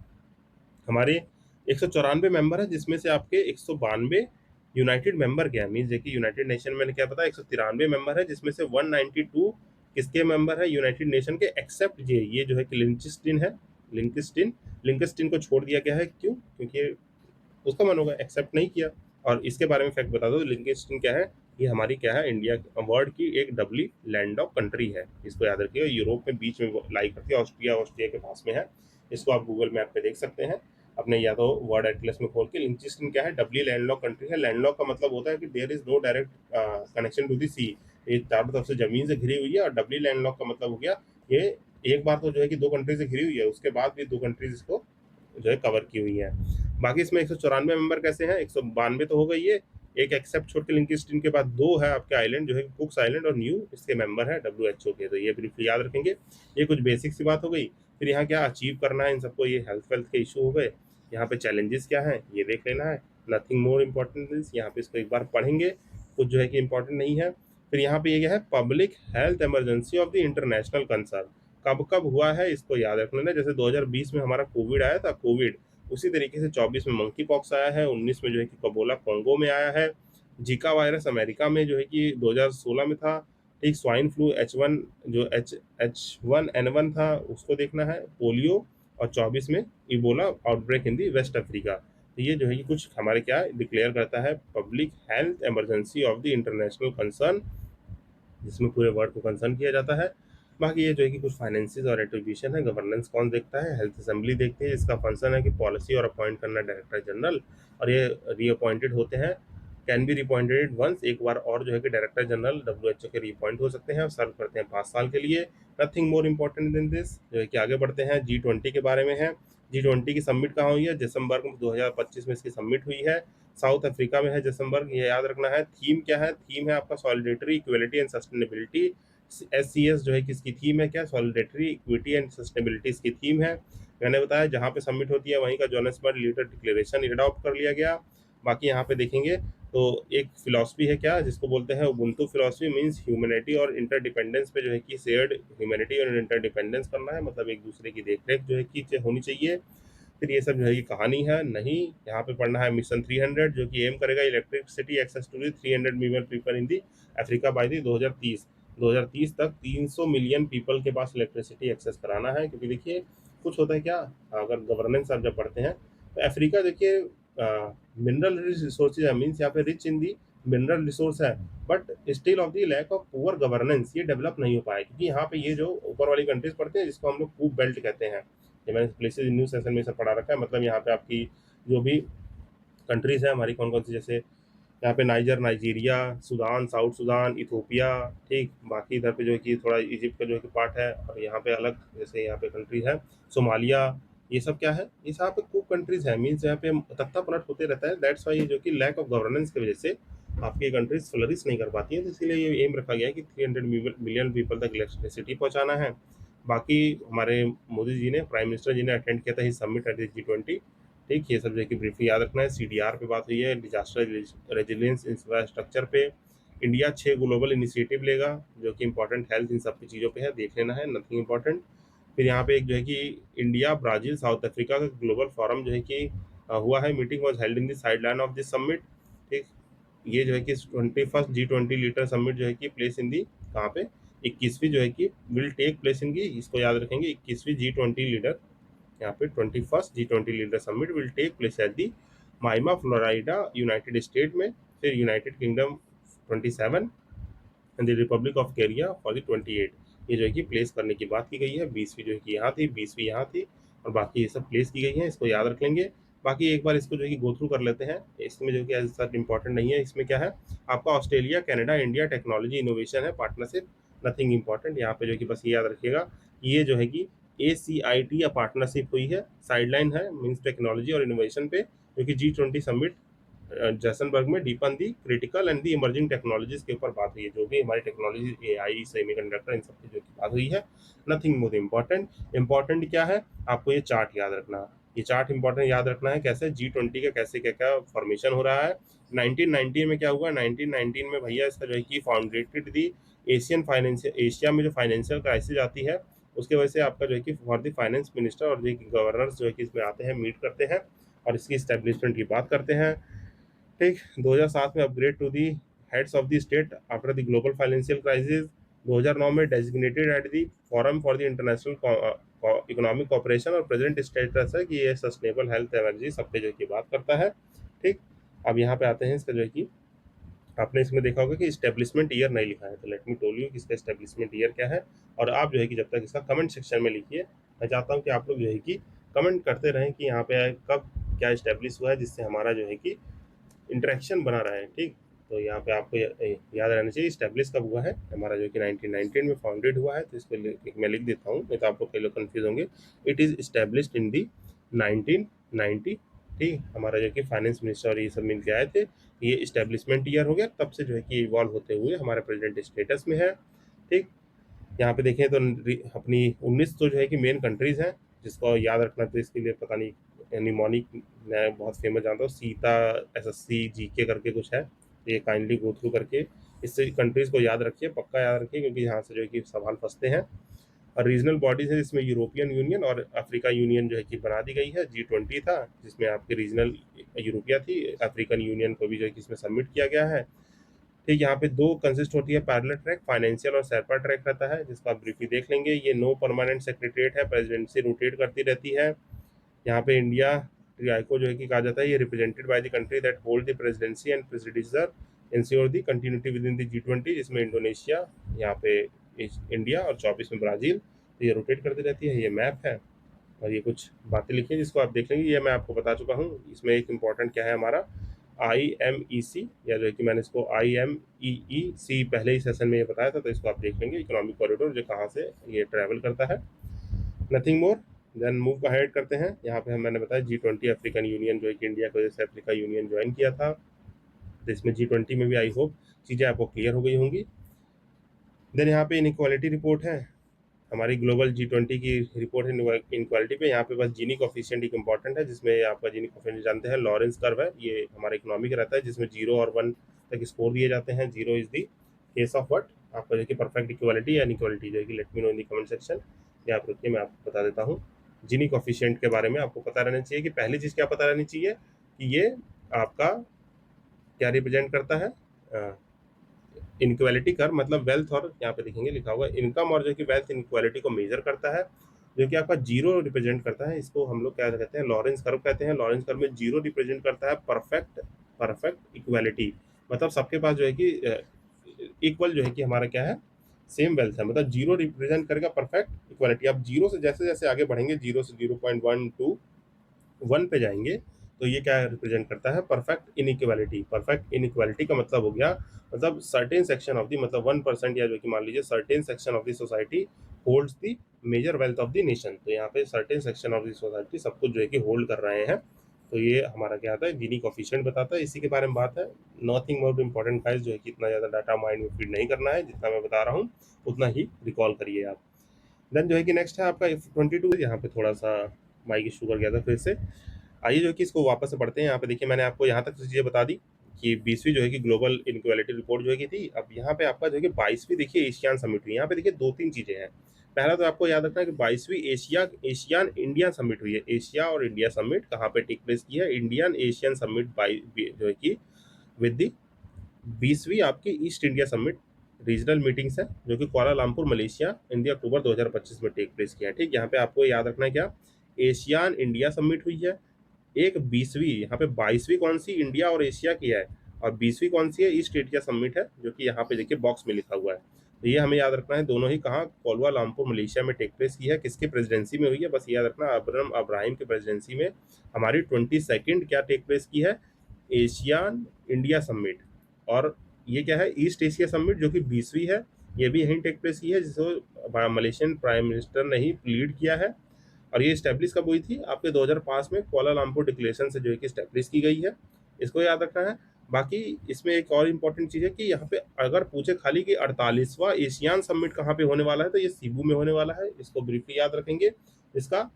हमारे 194 मेंबर है, जिसमें से आपके 192 यूनाइटेड मेंबर क्या है, मीन्स देखिए यूनाइटेड नेशन मैंने क्या पता 193 मेंबर है, जिसमें से 192 किसके मेंबर है, यूनाइटेड नेशन के, एक्सेप्ट ये जो है कि लिंचस्टीन है, लिंकस्टीन, लिंकस्टीन को छोड़ दिया गया है, क्यों, क्योंकि उसका मन होगा, एक्सेप्ट नहीं किया। और इसके बारे में फैक्ट बता दो, लिंकस्टीन क्या है, ये हमारी क्या है, इंडिया वर्ल्ड की एक डबली लैंड ऑफ कंट्री है, इसको याद रखिएगा। यूरोप में बीच में लाई करती है, ऑस्ट्रिया ऑस्ट्रिया के पास में है, इसको आप गूगल मैप पे देख सकते हैं अपने, या तो वर्ड एटलस में खोल के। लिंचस्टीन क्या है, डबली लैंडलॉक कंट्री है। लैंडलॉक का मतलब होता है कि there is no direct connection to the sea, ये चारों तरफ से जमीन से घिरी हुई है, और डबली लैंडलॉक का मतलब हो गया ये एक बार तो जो है कि 2 कंट्री से घिरी हुई है, उसके बाद भी 2 कंट्रीज इसको जो है कवर की हुई है। बाकी इसमें 194 मेंबर कैसे हैं, 192 तो हो गई है, एक एक्सेप्ट छोड़ के लिंकस्टीन के बाद 2 है आपके आइलैंड जो है कुक्स आइलैंड और न्यू, इसके मेंबर है डब्ल्यूएचओ के, तो ये ब्रीफली याद रखेंगे। ये कुछ बेसिक सी बात हो गई। फिर यहाँ क्या अचीव करना है इन सबको, ये हेल्थ वेल्थ के इशू हो गए। यहाँ पे चैलेंजेस क्या हैं ये देख लेना है, नथिंग मोर इम्पोर्टेंट दिस, यहाँ पे इसको एक बार पढ़ेंगे, कुछ जो है कि इंपॉर्टेंट नहीं है। फिर यहाँ पे ये क्या है, public health emergency of the international concern, कब कब हुआ है इसको याद रख लेना। जैसे 2020 में हमारा कोविड आया था, कोविड, उसी तरीके से 24 में मंकी पॉक्स आया है, 19 में जो है कि कबोला कोंगो में आया है, जीका वायरस अमेरिका में जो है कि 2016 में था, ठीक। स्वाइन फ्लू H1 जो H1N1 था उसको देखना है, पोलियो, और 24 में Ebola outbreak in the West Africa. तो ये जो है कि कुछ हमारे क्या डिक्लेयर करता है, public health emergency of the international concern जिसमें पूरे वर्ल्ड को कंसर्न किया जाता है। बाकी ये जो है कि कुछ फाइनेंसेस और एट्रीब्यूशन है। गवर्नेंस कौन देखता है? हेल्थ असेंबली देखती है। इसका फंक्शन है कि पॉलिसी और अपॉइंट करना डायरेक्टर जनरल, और ये रीअपॉइंटेड होते हैं, कैन बी रिअपॉइंटेड वंस, एक बार और जो है कि डायरेक्टर जनरल डब्ल्यूएचओ के रिअपॉइंट हो सकते हैं और सर्व करते हैं 5 साल के लिए। Nothing more important than this. जो है कि आगे बढ़ते हैं, G20 के बारे में है। G20 की समिट कहाँ हुई है? दिसंबर 2025 में इसकी समिट हुई है। साउथ अफ्रीका में है दिसंबर, ये याद रखना है। थीम क्या है? थीम है आपका solidarity, equality and sustainability. SCS जो है कि इसकी थीम है क्या? सॉलिडेरिटी, इक्विटी एंड सस्टेनेबिलिटी इसकी थीम है। मैंने बताया जहाँ पे सबमिट होती है वहीं का जोहान्सबर्ग लीडर डिक्लेरेशन एडॉप्ट कर लिया गया। बाकी यहाँ पे देखेंगे तो एक फिलॉसफी है क्या, जिसको बोलते हैं उबुंटू फिलॉसफी, मींस ह्यूमैनिटी और इंटरडिपेंडेंस पे जो है कि शेयर्ड ह्यूमैनिटी और इंटरडिपेंडेंस करना है, मतलब एक दूसरे की देखरेख जो है कि होनी चाहिए। फिर ये सब जो है कि कहानी है नहीं। यहाँ पे पढ़ना है मिशन 300, जो कि एम करेगा electricity access to the 300 million people in the Africa by the 2030 तक 300 मिलियन पीपल के पास इलेक्ट्रिसिटी एक्सेस कराना है। क्योंकि देखिए कुछ होता है क्या, अगर गवर्नेंस आप जब पढ़ते हैं तो अफ्रीका देखिए मिनरल रिसोर्सेज है, मीन्स यहाँ पे rich in the mineral resource है, but still of the lack of poor governance ये डेवलप नहीं हो पाए। क्योंकि यहाँ पे ये जो ऊपर वाली कंट्रीज पढ़ते हैं जिसको हम लोग पूप बेल्ट कहते हैं, ये मैंने प्लेसेज न्यू सेशन में सब पढ़ा रखा है। मतलब यहाँ पे आपकी जो भी कंट्रीज है हमारी कौन कौन सी, जैसे यहाँ पे Nigeria, Sudan, south Sudan, Ethiopia, ठीक। बाकी इधर पे जो है कि थोड़ा इजिप्ट का जो है कि पार्ट है, और यहाँ पे अलग जैसे यहाँ पे कंट्री है सोमालिया। ये सब क्या है? ये सब यहाँ पे कुछ कंट्रीज है, मीन्स यहाँ पे तख्ता पलट होते रहता है। दैट्स वाई जो कि लैक ऑफ गवर्नेंस की वजह से आपकी कंट्रीज फ्लरिश नहीं कर पाती है। तो इसीलिए ये एम रखा गया है कि 300 मिलियन पीपल तक इलेक्ट्रिसिटी पहुँचाना है। बाकी हमारे मोदी जी ने, प्राइम मिनिस्टर जी ने अटेंड किया था ही समिट एट G20, ठीक। ये सब जो है कि ब्रीफली याद रखना है। CDR पे बात हुई है, डिजास्टर रेजिलियंस इंफ्रास्ट्रक्चर पे। इंडिया 6 ग्लोबल इनिशिएटिव लेगा, जो कि इंपॉर्टेंट हेल्थ इन सब की चीज़ों पे है, देख लेना है, नथिंग इंपॉर्टेंट। फिर यहाँ पे एक जो है कि इंडिया, ब्राज़ील, साउथ अफ्रीका का ग्लोबल फोरम जो है कि हुआ है, meeting was held in the sideline of this summit, ठीक। ये जो है कि 21st G20 लीडर समिट जो है कि प्लेस इन दी कहाँ पे, 21वीं जो है कि विल टेक प्लेस इन की, इसको याद रखेंगे, 21वीं G20 लीडर, यहाँ पे 21st G20 leader summit will take place at the Miami Florida, United State में। फिर United Kingdom 27 and the Republic of Korea for the 28। ये जो है कि प्लेस करने की बात की गई है। 20वीं जो है कि यहाँ थी, 20वीं यहाँ थी, और बाकी ये सब प्लेस की गई है, इसको याद रख लेंगे। बाकी एक बार इसको जो है कि गो थ्रू कर लेते हैं, इसमें जो कि एज सच इंपॉर्टेंट नहीं है। इसमें क्या है आपका, Australia Canada India technology innovation है पार्टनरशिप, नथिंग इंपॉर्टेंट। यहाँ पे जो है कि बस ये याद रखिएगा, ये जो है कि ACIT या पार्टनरशिप हुई है, साइडलाइन है मीन्स टेक्नोलॉजी और इनोवेशन पे, जो कि G20 समिट जैसनबर्ग में deepen the critical and the emerging technologies के ऊपर बात हुई है। जो भी हमारी टेक्नोलॉजी AI सेमीकंडक्टर इन सब की जो की बात हुई है, नथिंग मोर इम्पोर्टेंट। इम्पोर्टेंट क्या है, आपको ये चार्ट याद रखना है। ये चार्ट इंपॉर्टेंट याद रखना है, कैसे G20 का कैसे क्या क्या फॉर्मेशन हो रहा है। 1919 में क्या हुआ, 1919 में भैया इसका जो है कि फाउंडेटेड दी एशियन फाइनेंशियल, एशिया में जो फाइनेंशियल क्राइसिस आती है उसके वजह से आपका जो है कि फॉर द फाइनेंस मिनिस्टर और जो गवर्नर्स जो है कि इसमें आते हैं, मीट करते हैं और इसकी स्टैब्लिशमेंट की बात करते हैं, ठीक। 2007 में upgrade to the heads of the state after the global financial crisis. 2009 में designated at the forum for the international economic cooperation, और प्रेजेंट स्टेटस है कि ये सस्टेनेबल हेल्थ एनर्जी सब पे जो है कि बात करता है, ठीक। अब यहाँ पे आते हैं इसका जो है कि आपने इसमें देखा होगा कि इस्टेब्लिशमेंट ईयर नहीं लिखा है, तो लेट मी टोल यू कि इसका इस्टेब्लिशमेंट ईयर क्या है। और आप जो है कि जब तक इसका कमेंट सेक्शन में लिखिए, मैं चाहता हूँ कि आप लोग जो है कि कमेंट करते रहें कि यहाँ पे कब क्या इस्टेब्लिश हुआ है, जिससे हमारा जो है कि इंटरेक्शन बना रहा है, ठीक। तो यहाँ पे आपको याद रहना चाहिए स्टैब्लिश कब हुआ है हमारा, जो कि 1919 में फाउंडेड हुआ है। तो इसको मैं लिख देता हूँ, नहीं तो आप लोग कई लोग कन्फ्यूज होंगे। इट इज़ इस्टेब्लिश्ड इन दी 1990, ठीक। हमारा जो कि फाइनेंस मिनिस्टर और ये सब मिल के आए थे, ये इस्टेब्लिशमेंट ईयर हो गया, तब से जो है कि इवॉल्व होते हुए हमारे प्रेजेंट स्टेटस में है, ठीक। यहाँ पे देखें तो अपनी 19 तो जो है कि मेन कंट्रीज हैं, जिसको याद रखना, तो इसके लिए पता नहीं निमोनिक, मैं बहुत फेमस जानता हूँ, सीता SSC GK करके कुछ है, ये काइंडली गो थ्रू करके इससे कंट्रीज को याद रखिए, पक्का याद रखिए, क्योंकि यहाँ से जो है कि सवाल फंसते हैं। और रीजनल बॉडीज है जिसमें यूरोपियन यूनियन और अफ्रीका यूनियन जो है कि बना दी गई है। G20 था जिसमें आपकी रीजनल यूरोपिया थी, अफ्रीकन यूनियन को भी जो है कि इसमें सबमिट किया गया है, ठीक। यहाँ पे दो कंसिस्ट होती है पैरेलल ट्रैक, फाइनेंशियल और सेरपा ट्रैक रहता है, जिसका आप ब्रीफली देख लेंगे। ये नो परमानेंट सेक्रेटरीट है, प्रेसिडेंसी रोटेट करती रहती है। यहाँ पे इंडिया ट्रियाइको जो है कि कहा जाता है, ये represented by the country that hold the presidency and presidencies ensure the continuity within the G20, जिसमें इंडोनेशिया, यहाँ पे इंडिया और 24 में ब्राज़ील। तो ये रोटेट करती रहती है। ये मैप है और ये कुछ बातें लिखी हैं जिसको आप देख लेंगे। ये मैं आपको बता चुका हूँ। इसमें एक इम्पॉर्टेंट क्या है हमारा IMEC, या जो है कि मैंने इसको IMEEC पहले ही सेशन में ये बताया था, तो इसको आप देख लेंगे। इकोनॉमिक कॉरिडोर जो कहाँ से ये ट्रैवल करता है, nothing more. Then move ahead करते हैं। यहाँ पे हम मैंने बताया G20 अफ्रीकन यूनियन जो है कि इंडिया की वजह से अफ्रीका यूनियन ज्वाइन किया था। तो इसमें G20 में भी आई होप चीज़ें आपको क्लियर हो गई होंगी। देन यहाँ पे इनइक्वालिटी रिपोर्ट है, हमारी ग्लोबल G20 की रिपोर्ट है इनक्वालिटी पे। यहाँ पे बस जीनी कोफिशिएंट एक इंपॉर्टेंट है, जिसमें आपका जीनी कोफिशिएंट जानते हैं लॉरेंस कर्व है। ये हमारा इकोनॉमिक रहता है, जिसमें 0 और 1 तक स्कोर दिए जाते हैं। 0 is the case of what, आपका जो कि परफेक्ट इक्वालिटी या इनइक्वालिटी जो है कि let me know in the comment section. या आप रुकिए, मैं आपको बता देता हूँ। जीनी कोफिशिएंट के बारे में आपको पता रहना चाहिए कि पहली चीज़ क्या पता रहनी चाहिए कि ये आपका क्या रिप्रेजेंट करता है। इनक्वालिटी कर मतलब वेल्थ, और यहाँ पे देखेंगे लिखा हुआ इनकम, और जो कि वेल्थ इनक्वालिटी को मेजर करता है, जो कि आपका जीरो रिप्रेजेंट करता है। इसको हम लोग क्या कहते हैं, लॉरेंस कर्व कहते हैं। लॉरेंस कर्व में जीरो रिप्रेजेंट करता है परफेक्ट परफेक्ट इक्वालिटी, मतलब सबके पास जो है कि इक्वल जो है कि हमारा क्या है, सेम वेल्थ है। मतलब जीरो रिप्रेजेंट करेगा परफेक्ट इक्वालिटी। आप जीरो से जैसे जैसे आगे बढ़ेंगे, 0 से 0.1 1 पे जाएंगे, तो ये क्या रिप्रेजेंट करता है, परफेक्ट इनइक्वालिटी। परफेक्ट इनइक्वालिटी का मतलब हो गया, मतलब सर्टेन सेक्शन ऑफ दी, मतलब 1%, या जो कि मान लीजिए certain section of the society holds the major wealth of the nation. तो यहाँ पे certain section of the society सब कुछ जो है कि होल्ड कर रहे हैं। तो ये हमारा क्या आता है, गिनी कोफिशिएंट बताता है। इसी के बारे में बात है। नथिंग मोर इम्पोर्टेंट गाइस, जो है कि इतना ज़्यादा डाटा माइंड में फीड नहीं करना है, जितना मैं बता रहा हूँ उतना ही रिकॉल करिए आप। देन जो है कि नेक्स्ट है आपका F22। यहाँ पे थोड़ा सा माइक इशू कर गया था फिर से। आइए जो कि इसको वापस से पढ़ते हैं। यहाँ पे देखिए, मैंने आपको यहाँ तक चीज़ें बता दी कि 20वीं जो है कि ग्लोबल इनक्वालिटी रिपोर्ट जो है कि थी। अब यहाँ पे आपका जो है कि 22वीं देखिए एशियान समिट हुई। यहाँ पे देखिए 2-3 चीज़ें हैं। पहला तो आपको याद रखना है कि 22वीं एशियान इंडिया समिट हुई है। एशिया और इंडिया समिट कहाँ पे टेक प्लेस की है, इंडियन एशियन समिट जो है कि विद दी 20वीं आपकी east India summit regional meetings है, जो कि कुआलालंपुर मलेशिया इंडिया अक्टूबर 2025 में टेक प्लेस किया है। ठीक, यहाँ पे आपको याद रखना है क्या, एशियान इंडिया समिट हुई है। एक 20वीं, यहाँ पे 22वीं कौन सी, इंडिया और एशिया की है, और 20वीं कौन सी है, ईस्ट एशिया समिट है, जो कि यहाँ पे देखिए बॉक्स में लिखा हुआ है। तो ये हमें याद रखना है, दोनों ही कहाँ, कुआलालंपुर मलेशिया में टेक प्लेस की है। किसके प्रेसिडेंसी में हुई है, बस याद रखना, अब्राहिम के प्रेसिडेंसी में हमारी 22nd क्या टेक प्लेस की है, एशियान इंडिया समिट। और ये क्या है, ईस्ट एशिया समिट, जो कि 20वीं है। ये भी यहीं टेक प्लेस की है, जिसको मलेशियन प्राइम मिनिस्टर ने ही लीड किया है। और ये स्टैब्लिश कब हुई थी, आपके 2005 में कुआलालंपुर डिक्लेरेशन से जो है कि स्टैब्लिश की गई है। इसको याद रखना है। बाकी इसमें एक और इम्पोर्टेंट चीज़ है कि यहाँ पे अगर पूछे खाली कि 48वां एशियान समिट कहाँ पे होने वाला है, तो ये सीबू में होने वाला है। इसको ब्रीफली याद रखेंगे। इसका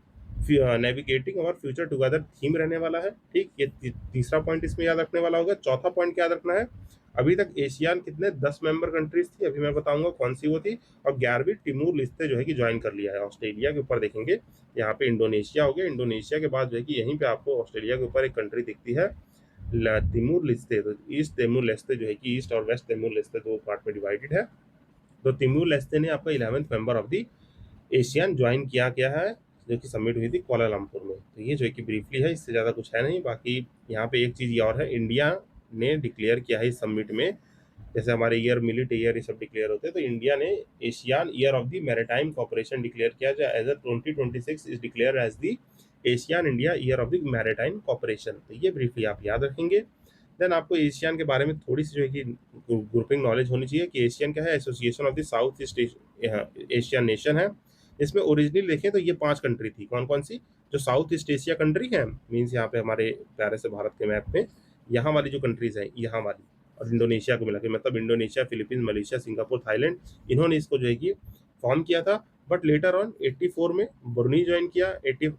नेविगेटिंग और फ्यूचर टुगेदर थीम रहने वाला है। ठीक, ये तीसरा पॉइंट इसमें याद रखने वाला होगा। चौथा पॉइंट क्या याद रखना है, अभी तक एशियान कितने 10 मेंबर कंट्रीज थी, अभी मैं बताऊंगा कौन सी वो थी। और 11वीं तिमूर लिस्ते जो है कि ज्वाइन कर लिया है। ऑस्ट्रेलिया के ऊपर देखेंगे, यहाँ पे इंडोनेशिया हो गया। इंडोनेशिया के बाद जो है कि यहीं पे आपको ऑस्ट्रेलिया के ऊपर एक कंट्री दिखती है, तिमूर लिस्ते। तो ईस्ट तिमूर लेस्ते जो है कि ईस्ट और वेस्ट तिमूर लेस्ते दो पार्ट में डिवाइडेड है। तो तिमूर लेस्ते ने आपका 11th member of the Asian join किया गया है, जो कि सबमिट हुई थी कुआलालंपुर में। तो ये जो है कि ब्रीफली है, इससे ज़्यादा कुछ है नहीं। बाकी यहाँ पे एक चीज़ ये और है, इंडिया ने डिक्लेयर किया है इस समिट में, जैसे हमारे ईयर मिलिट ईयर ये सब डिक्लेयर होते हैं, तो इंडिया ने ASEAN year of the maritime cooperation declare किया, जो as a 2026 is declare as the ASEAN India year of the maritime cooperation. तो ये ब्रीफली आप याद रखेंगे। देन आपको एशियन के बारे में थोड़ी सी जो है कि ग्रुपिंग नॉलेज होनी चाहिए कि एशियन क्या है, association of the south east Asian nation है। इसमें ओरिजिनली देखें तो ये 5 कंट्री थी, कौन कौन सी, जो साउथ ईस्ट एशिया कंट्री है, मीन्स यहाँ पे हमारे प्यारे से भारत के मैप में यहाँ वाली जो कंट्रीज हैं, यहाँ वाली, और इंडोनेशिया को मिला के, मतलब Indonesia, Philippines, Malaysia, Singapore, Thailand, इन्होंने इसको जो है कि फॉर्म किया था। बट लेटर ऑन 84 में ब्रुनेई ज्वाइन किया,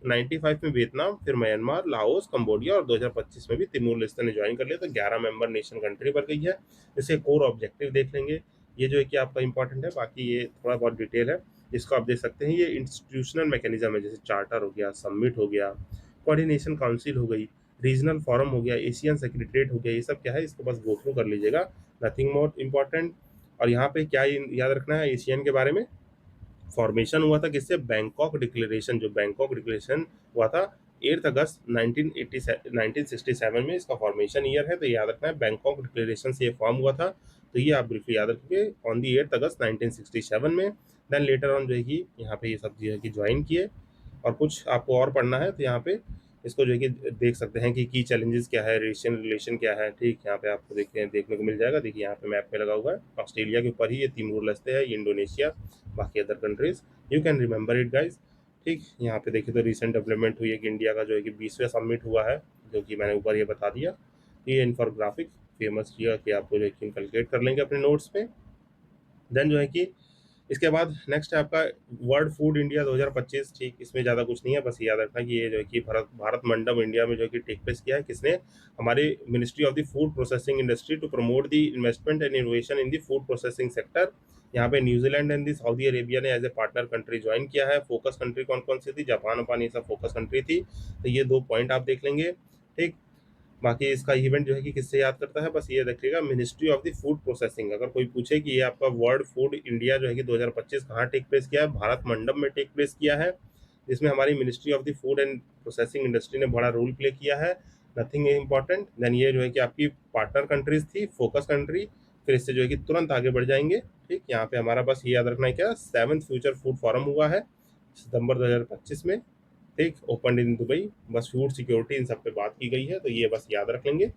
95 में वियतनाम, फिर म्यांमार, लाओस, कंबोडिया, और 2025 में भी तिमूर लेस्ते ने ज्वाइन कर लिया। तो 11 मेंबर नेशन कंट्री बन गई है। इसके कोर ऑब्जेक्टिव देख लेंगे, ये जो है कि आपका इंपॉर्टेंट है। बाकी ये थोड़ा बहुत डिटेल है, इसको आप देख सकते हैं। ये इंस्टीट्यूशनल मैकेनिज्म है, जैसे चार्टर हो गया, समिट हो गया, कोऑर्डिनेशन काउंसिल हो गई, रीजनल फोरम हो गया, एशियन सेक्रेटरीट हो गया, ये सब क्या है, इसको बस गो थ्रू कर लीजिएगा, नथिंग मोर इम्पॉर्टेंट। और यहाँ पे क्या याद रखना है एशियन के बारे में, फॉर्मेशन हुआ था किससे, बैंकॉक डिक्लेरेशन, जो बैंकॉक डिक्लेरेशन हुआ था 8 अगस्त 1967 में इसका फॉर्मेशन ईयर है, तो याद रखना है। बैंकॉक डिक्लेरेशन से ये फॉर्म हुआ था, तो ये आप बिल्कुल याद रखिए ऑन दी 8 अगस्त 1967 में। देन लेटर ऑन जो है कि यहाँ पे ये सब जो है कि ज्वाइन किए। और कुछ आपको और पढ़ना है तो यहाँ पे इसको जो है कि देख सकते हैं कि की चैलेंजेस क्या है, रेशियन रिलेशन क्या है। ठीक, यहाँ पे आपको देखने को मिल जाएगा। देखिए यहाँ पे मैप में लगा हुआ है, ऑस्ट्रेलिया के ऊपर ही ये तिमोर लेस्टे है, ये इंडोनेशिया, बाकी other countries. You can remember it guys. ठीक, यहाँ पे देखिए तो रिसेंट डेवलपमेंट हुई है कि इंडिया का जो है कि 20वें समिट हुआ है, जो कि मैंने ऊपर ये बता दिया। ये इन्फोग्राफिक फेमस किया कि आपको जो है कि कैलकुलेट कर लेंगे अपने नोट्स पे। देन जो है कि इसके बाद नेक्स्ट है आपका वर्ल्ड फूड इंडिया 2025। ठीक, इसमें ज़्यादा कुछ नहीं है, बस याद रखना कि ये जो है कि भारत मंडप इंडिया में जो है कि टेक प्लेस किया है किसने, हमारे ministry of the food processing industry to promote the investment and innovation in the food processing sector. यहाँ पे New Zealand and the Saudi Arabia ने as a partner country join किया है। फोकस कंट्री कौन कौन सी थी, जापान वपान ये सब फोकस कंट्री थी। तो ये 2 पॉइंट आप देख लेंगे। ठीक, बाकी इसका इवेंट जो है कि किससे याद करता है, बस ये देखिएगा ministry of the food processing. अगर कोई पूछे कि ये आपका वर्ल्ड फूड इंडिया जो है कि 2025 कहाँ टेक प्लेस किया है, भारत मंडप में टेक प्लेस किया है, जिसमें हमारी ministry of the food and processing industry ने बड़ा रोल प्ले किया है। Nothing important. देन ये जो है कि आपकी पार्टनर कंट्रीज थी, फोकस कंट्री। फिर इससे जो है कि तुरंत आगे बढ़ जाएंगे। ठीक, यहाँ पे हमारा बस ये याद रखना है क्या, 7th फ्यूचर फूड फोरम हुआ है सितंबर 2025 में। ठीक, ओपन इन दुबई। बस फूड सिक्योरिटी इन सब पे बात की गई है, तो ये बस याद रख लेंगे।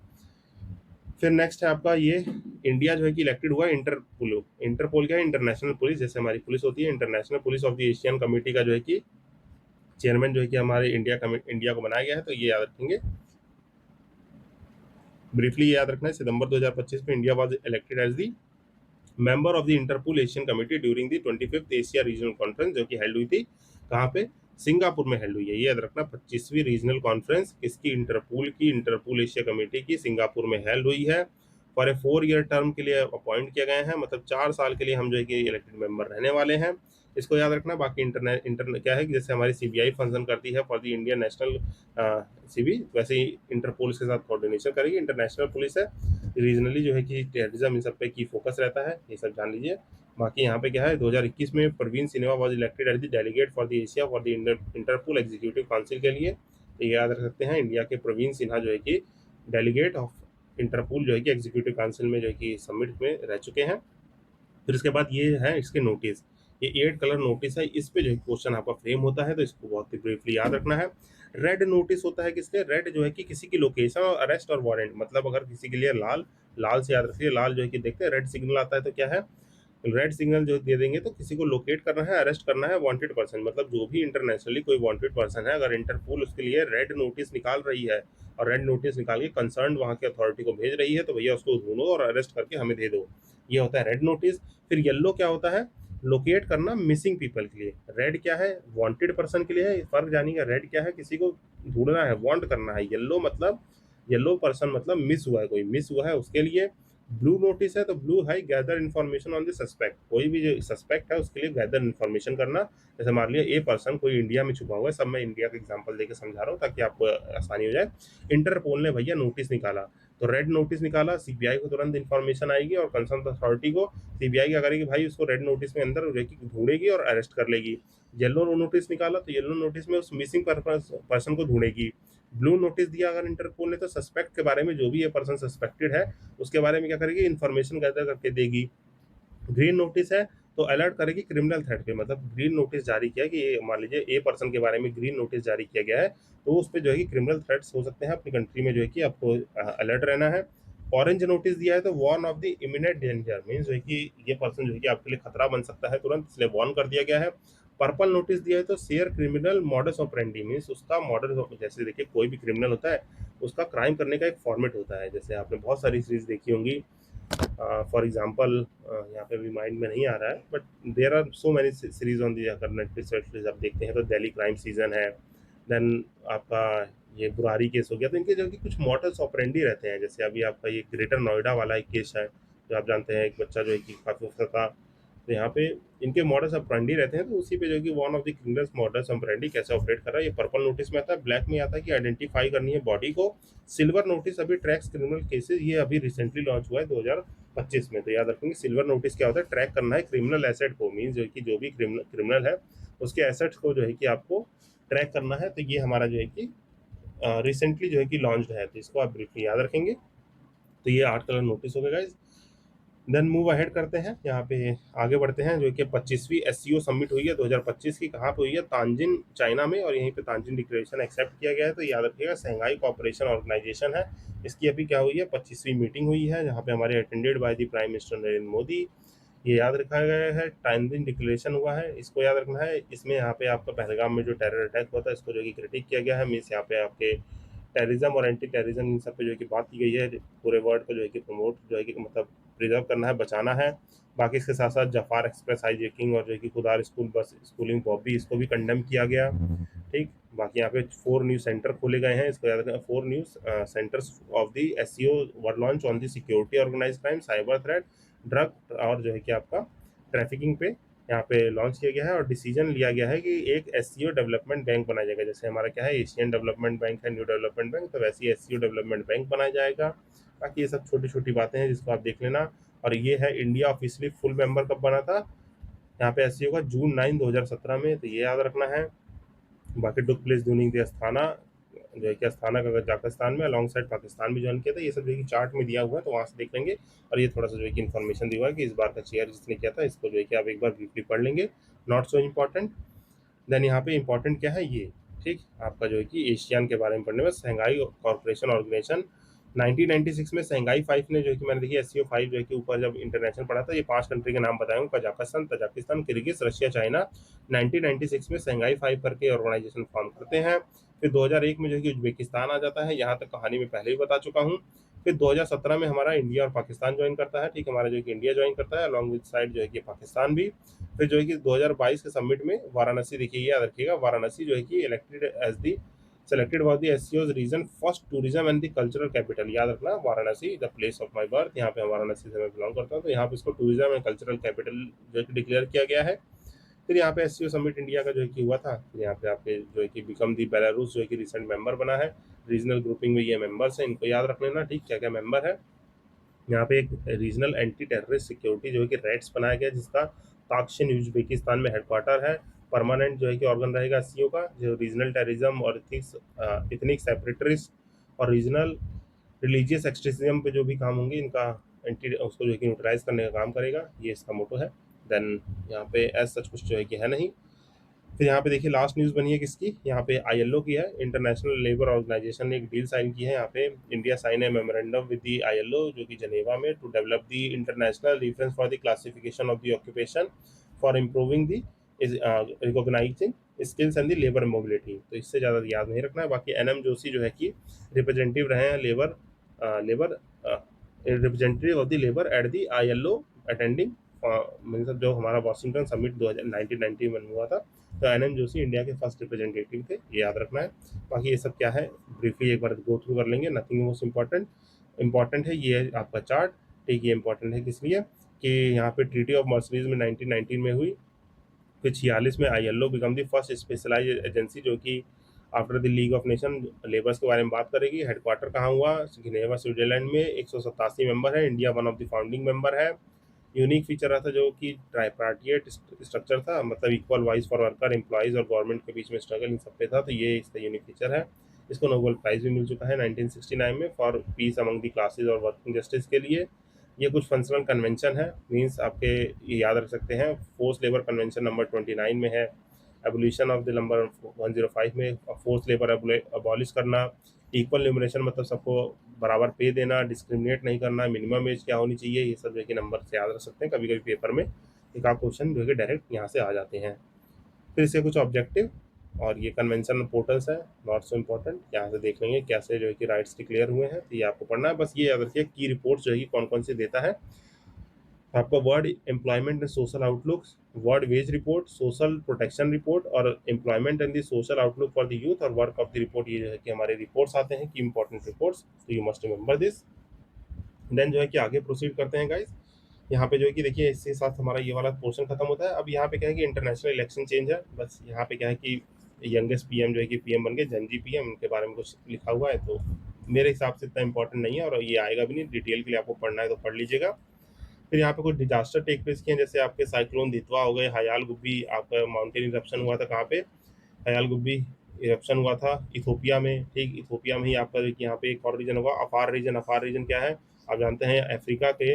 फिर नेक्स्ट है आपका ये इंडिया जो है कि इलेक्टेड हुआ है इंटरपोल। इंटरपोल क्या है, इंटरनेशनल पुलिस, जैसे हमारी पुलिस होती है, international police of the Asian committee का जो है कि चेयरमैन जो है कि हमारे इंडिया को बनाया गया है, तो ये याद रखेंगे। ब्रीफली ये याद रखना है, सितंबर 2025 में India was elected as the member of the Interpol Asian committee during the 25th Asia regional conference, जो कि हेल्ड हुई थी कहाँ पे, सिंगापुर में हेल्ड हुई है। ये याद रखना, 25वीं रीजनल कॉन्फ्रेंस किसकी, इंटरपोल की, इंटरपोल एशिया कमेटी की, सिंगापुर में हेल्ड हुई है। फॉर ए 4 ईयर टर्म के लिए अपॉइंट किए गए हैं, मतलब 4 साल के लिए हम जो है कि इलेक्टेड मेंबर रहने वाले हैं। इसको याद रखना। बाकी इंटरनेट क्या है कि जैसे हमारी सीबीआई फंक्शन करती है for the Indian national CB, वैसे ही इंटरपोल के साथ कोऑर्डिनेशन करेगी। इंटरनेशनल पुलिस है, रीजनली जो है कि टेररिज्म इन सब पे की फोकस रहता है, ये सब जान लीजिए। बाकी यहाँ पे क्या है, 2021 में Praveen Sinha was elected as the delegate for the Asia for the Interpol executive council के लिए। तो ये याद रख सकते हैं, इंडिया के प्रवीण सिन्हा जो है कि डेलीगेट ऑफ इंटरपोल जो है कि एग्जीक्यूटिव काउंसिल में जो है कि समिट में रह चुके हैं। फिर इसके बाद ये है इसके नोटिस, ये 8 कलर नोटिस है, इस पे जो है क्वेश्चन आपका फ्रेम होता है, तो इसको बहुत ही ब्रीफली याद रखना है। रेड नोटिस होता है किसके, रेड जो है कि किसी की लोकेशन और अरेस्ट और वारंट, मतलब अगर किसी के लिए लाल, लाल से याद रखिए, लाल जो है कि देखते हैं रेड सिग्नल आता है तो क्या है, रेड सिग्नल जो दे देंगे तो किसी को लोकेट करना है, अरेस्ट करना है, वांटेड पर्सन, मतलब जो भी इंटरनेशनली कोई वांटेड पर्सन है, अगर इंटरपोल उसके लिए रेड नोटिस निकाल रही है और रेड नोटिस निकाल के कंसर्न वहाँ के अथॉरिटी को भेज रही है, तो भैया उसको ढूंढो और अरेस्ट करके हमें दे दो। ये होता है रेड नोटिस। फिर येलो क्या होता है, लोकेट करना मिसिंग पीपल के लिए। रेड क्या है, वांटेड पर्सन के लिए है, फर्क जानिएगा। रेड क्या है, किसी को ढूंढना है, वांट करना है। येलो मतलब, येलो पर्सन मतलब मिस हुआ है, कोई मिस हुआ है उसके लिए। ब्लू नोटिस है तो ब्लू है gather information on the suspect, कोई भी जो सस्पेक्ट है उसके लिए गैदर इन्फॉर्मेशन करना। जैसे मान लिया ए पर्सन कोई इंडिया में छुपा हुआ है, सब मैं इंडिया का एग्जांपल देके समझा रहा हूँ ताकि आपको आसानी हो जाए। इंटरपोल ने भैया नोटिस निकाला, तो रेड नोटिस निकाला, सीबीआई को तुरंत इन्फॉर्मेशन आएगी और कंसर्न अथॉरिटी को सीबीआई क्या करेगी भाई, उसको रेड नोटिस में अंदर ढूंढेगी और अरेस्ट कर लेगी। येलो नोटिस निकाला तो येलो नोटिस में उस मिसिंग पर्सन को ढूंढेगी। ब्लू नोटिस दिया अगर इंटरपोल ने, तो सस्पेक्ट के बारे में, जो भी ये पर्सन सस्पेक्टेड है उसके बारे में क्या करेगी, इन्फॉर्मेशन गैदर करके देगी। ग्रीन नोटिस है तो अलर्ट करेगी क्रिमिनल थ्रेट पे, मतलब ग्रीन नोटिस जारी किया कि ये मान लीजिए ए पर्सन के बारे में ग्रीन नोटिस जारी किया गया है, तो उस पर जो है कि क्रिमिनल थ्रेट्स हो सकते हैं अपनी कंट्री में, जो है कि आपको अलर्ट रहना है। ऑरेंज नोटिस दिया है तो warn of the imminent danger, means जो है कि ये पर्सन जो है कि आपके लिए खतरा बन सकता है तुरंत, इसलिए वार्न कर दिया गया है। पर्पल नोटिस दिया है तो share criminal modus operandi, means उसका मॉडल, जैसे देखिए कोई भी क्रिमिनल होता है उसका क्राइम करने का एक फॉर्मेट होता है। जैसे आपने बहुत सारी सीरीज देखी होंगी, फॉर एग्जाम्पल यहाँ पे भी माइंड में नहीं आ रहा है, but there are so many series on the, अगर नेटफ्लिक्स वेटफ्लिक्स आप देखते हैं तो दिल्ली क्राइम सीजन है। देन आपका ये बुरारी केस हो गया, तो इनके जो कि कुछ मॉडल्स ऑपरेंडी रहते हैं। जैसे अभी आपका ये ग्रेटर नोएडा वाला एक केस है, जो आप जानते हैं, एक बच्चा जो है कि काफ़ी उसका था, तो यहाँ पे इनके मॉडल्स ऑपरेंडी रहते हैं, तो उसी पे जो कि one of the criminals models operandi कैसे ऑपरेट कर रहा है, ये पर्पल नोटिस में आता है। ब्लैक में आता है कि आइडेंटिफाई करनी है बॉडी को। सिल्वर नोटिस अभी ट्रैक्स क्रिमिनल केसेस, ये अभी रिसेंटली लॉन्च हुआ है 2025 में, तो याद रखेंगे सिल्वर नोटिस क्या होता है, ट्रैक करना है क्रिमिनल एसेट को, मीन्स जो कि जो भी क्रिमिनल है उसके एसेट्स को जो है कि आपको ट्रैक करना है, तो ये हमारा जो है कि रिसेंटली जो है कि लॉन्च्ड है, तो इसको आप ब्रीफली याद रखेंगे। तो ये 8 कलर नोटिस हो गए गाइस। देन मूव अहेड करते हैं, यहाँ पे आगे बढ़ते हैं। जो कि 25वीं एससीओ समिट हुई है 2025 की, कहाँ पे हुई है? तांजिन, चाइना में, और यहीं पे तांजिन डिक्लेरेशन एक्सेप्ट किया गया है। तो याद रखिएगा, शंघाई कोऑपरेशन ऑर्गेनाइजेशन है, इसकी अभी क्या हुई है? 25वीं मीटिंग हुई है, जहाँ पे हमारे attended by the prime minister Narendra Modi. ये याद रखा गया है। तांजिन डिक्लेरेशन हुआ है, इसको याद रखना है। इसमें यहाँ पे आपका पहलगाम में जो टेरर अटैक हुआ था, इसको जो कि क्रिटिक किया गया है। मीन्स यहाँ पे आपके टेररिज्म और एंटी टेररिज्म इन सब पे जो है कि बात की गई है। पूरे वर्ल्ड को जो है कि प्रमोट जो है कि मतलब प्रिजर्व करना है, बचाना है। बाकी इसके साथ साथ जफार एक्सप्रेस हाईजैकिंग और जो है कि खुदार स्कूल बस स्कूलिंग बॉबी, इसको भी कंडेम किया गया। ठीक। बाकी यहाँ पे 4 न्यू सेंटर खोले गए हैं, इसको याद रखना। 4 new centres of the SCO were launch on the security, organise crime, cyber threat, drug और जो है कि आपका ट्रैफिकिंग पे यहाँ पे लॉन्च किया गया है। और डिसीजन लिया गया है कि एक एससीओ डेवलपमेंट बैंक बनाया जाएगा। जैसे हमारा क्या है, एशियन डेवलपमेंट बैंक है, न्यू डेवलपमेंट बैंक, तो वैसे ही एससीओ डेवलपमेंट बैंक बनाया जाएगा। बाकी ये सब छोटी छोटी बातें हैं जिसको आप देख लेना। और ये है इंडिया ऑफिशियली फुल मेंबर कब बना था यहाँ पे एससीओ का? जून 9 2017 में, तो ये याद रखना है। बाकी took place during the Asthana, जो है कि अस्थाना का कजाकिस्तान में, अलॉन्ग साइड पाकिस्तान भी ज्वाइन किया था। ये सब जो है कि चार्ट में दिया हुआ है, तो वहाँ से देख लेंगे। और ये थोड़ा सा जो है कि इन्फॉर्मेशन दिया हुआ है कि इस बार का चेयर जिसने किया था, इसको जो है कि आप एक बार ब्रीफली पढ़ लेंगे। Not so important. देन यहाँ पे इंपॉर्टेंट क्या है ये, ठीक, आपका जो है कि एशियान के बारे में पढ़ने में, शंघाई कॉर्पोरेशन ऑर्गेनाइजेशन 1996 में शंघाई 5 ने जो है कि मैंने देखिए एससीओ 5 जो है कि ऊपर जब इंटरनेशनल पढ़ा था, ये 5 कंट्री के नाम बताए हूँ, Kazakhstan, Tajikistan, Kyrgyz, Russia, China. 1996 में शंघाई 5 करके ऑर्गेनाइजेशन फॉर्म करते हैं। फिर 2001 में जो है कि उज्बेकिस्तान आ जाता है, यहाँ तक कहानी में पहले ही बता चुका हूँ। फिर 2017 में हमारा इंडिया और पाकिस्तान ज्वाइन करता है, ठीक, हमारा जो है कि इंडिया ज्वाइन करता है अलॉन्ग विद साइड जो है कि पाकिस्तान भी। फिर जो है कि 2022 के समिट में वाराणसी, देखिए याद रखिएगा, वाराणसी जो है कि elected as the selected for the एससीओज region first tourism and the cultural capital. याद रखना, Varanasi the place of my birth, यहाँ पे वाराणसी से मैं बिलोंग करता हूँ, तो यहाँ पे इसको टूरिज्म एंड कल्चरल कैपिटल जो है कि डिक्लेयर किया गया है। फिर यहाँ पे एससीओ समिट इंडिया का जो है कि हुआ था। फिर यहाँ पे आपके जो है कि बिकम दी बेलारूस जो है कि रिसेंट मेंबर बना है। रीजनल ग्रुपिंग में ये मेंबर्स हैं, इनको याद रख लेना, ठीक, क्या क्या मेंबर है। यहाँ पे एक रीजनल एंटी टेररिस्ट सिक्योरिटी जो है कि रेड्स बनाया गया, जिसका ताक्शिन उज्बेकिस्तान में हेडक्वार्टर है। परमानेंट जो है कि ऑर्गन रहेगा सीओ का, जो रीजनल टेररिज्म और इथनिक सेपरेटरिस्ट और रीजनल रिलीजियस एक्सट्रीमिज्म पे जो भी काम होंगे, इनका एंटी उसको जो है कि न्यूट्रलाइज करने का काम करेगा, ये इसका मोटो है। देन यहाँ पे एज सच कुछ जो है कि है नहीं। फिर यहाँ पे देखिए लास्ट न्यूज़ बनी है किसकी, यहाँ पे आईएलओ की है। इंटरनेशनल लेबर ऑर्गेनाइजेशन ने एक डील साइन की है। यहाँ पे इंडिया साइन है मेमोरेंडम विद द आईएलओ जो कि जनेवा में, to develop the international reference for the classification of the occupation for improving the recognising skills and the labour mobility. तो इससे ज़्यादा याद नहीं रखना है। बाकी एनएम जोशी जो है कि रिप्रेजेंटेटिव रहे हैं labour representative of the labour at the ILO attending, मतलब जो हमारा वाशिंगटन समिट 1990 में हुआ था। तो एनएम जोशी इंडिया के फर्स्ट रिप्रेजेंटेटिव थे, ये याद रखना है। बाकी ये सब क्या है ब्रीफली एक बार गो थ्रू कर लेंगे, नथिंग मोस्ट इम्पॉर्टेंट। इंपॉर्टेंट है ये आपका चार्ट, ठीक, ये इंपॉर्टेंट है किस लिए कि यहाँ पे ट्रीटी ऑफ मर्सरीज में 1919 में हुई। फिर 46 में ILO become the first specialise agency जो कि after the league of nation labours के बारे में बात करेगी। हेडक्वार्टर कहाँ हुआ? जिनेवा स्विट्जरलैंड में। 187 मेंबर है, India one of the founding member है। यूनिक फीचर रहा था जो कि ट्राइपार्टिएट स्ट्रक्चर था, मतलब equal wise for worker, employees और गवर्नमेंट के बीच में स्ट्रगल इन सब पे था, तो ये इसका यूनिक फीचर है। इसको नोबेल प्राइज भी मिल चुका है 1969 में for piece among the classes और वर्किंग जस्टिस के लिए। ये कुछ फंक्शनल कन्वेंशन है, मीन्स आपके ये याद रख सकते हैं। फोर्स लेबर कन्वेंशन नंबर 29 में है। एबोल्यूशन ऑफ द नंबर 105 में फोर्स लेबर अबॉलिश करना। इक्वल न्यूमरेशन मतलब सबको बराबर पे देना, डिस्क्रिमिनेट नहीं करना, मिनिमम एज क्या होनी चाहिए, ये सब जो है कि नंबर से याद रख सकते हैं। कभी कभी पेपर में एक आध क्वेश्चन जो है कि डायरेक्ट यहाँ से आ जाते हैं। फिर इसके कुछ ऑब्जेक्टिव और ये कन्वेंशन पोर्टल्स है, नॉट सो इम्पोर्टेंट, यहाँ से देख लेंगे कैसे जो है कि राइट्स डिक्लेयर हुए हैं, तो ये आपको पढ़ना है। बस ये याद रखिए की रिपोर्ट जो है कि कौन कौन से देता है आपका। World employment and social outlook, world wage report, social protection report और employment and the social outlook for the youth और वर्क ऑफ द रिपोर्ट, ये जो है कि हमारे रिपोर्ट्स आते हैं कि इंपॉर्टेंट रिपोर्ट्स, तो you must remember this. Then जो है कि आगे प्रोसीड करते हैं गाइस। यहाँ पे जो है कि देखिए इसके साथ हमारा ये वाला पोर्शन खत्म होता है। अब यहाँ पे क्या है कि इंटरनेशनल इलेक्शन चेंज है, बस यहाँ पे क्या है कि यंगेस्ट पीएम जो है कि पीएम बन गए, जनजी पीएम, उनके बारे में कुछ लिखा हुआ है, तो मेरे हिसाब से इतना इंपॉर्टेंट नहीं है और ये आएगा भी नहीं। डिटेल के लिए आपको पढ़ना है तो पढ़ लीजिएगा। फिर यहाँ पे कुछ डिजास्टर टेक प्लेस किए हैं, जैसे आपके साइक्लोन दितवा हो गए, हयाल गुब्बी, आपका माउंटेन इरप्शन हुआ था कहाँ पे? हयाल गुब्बी इरप्शन हुआ था इथोपिया में, ठीक, इथोपिया में ही आपका देखिए यहाँ पे एक और रीजन होगा अफार रीजन। अफार रीजन क्या है, आप जानते हैं अफ्रीका के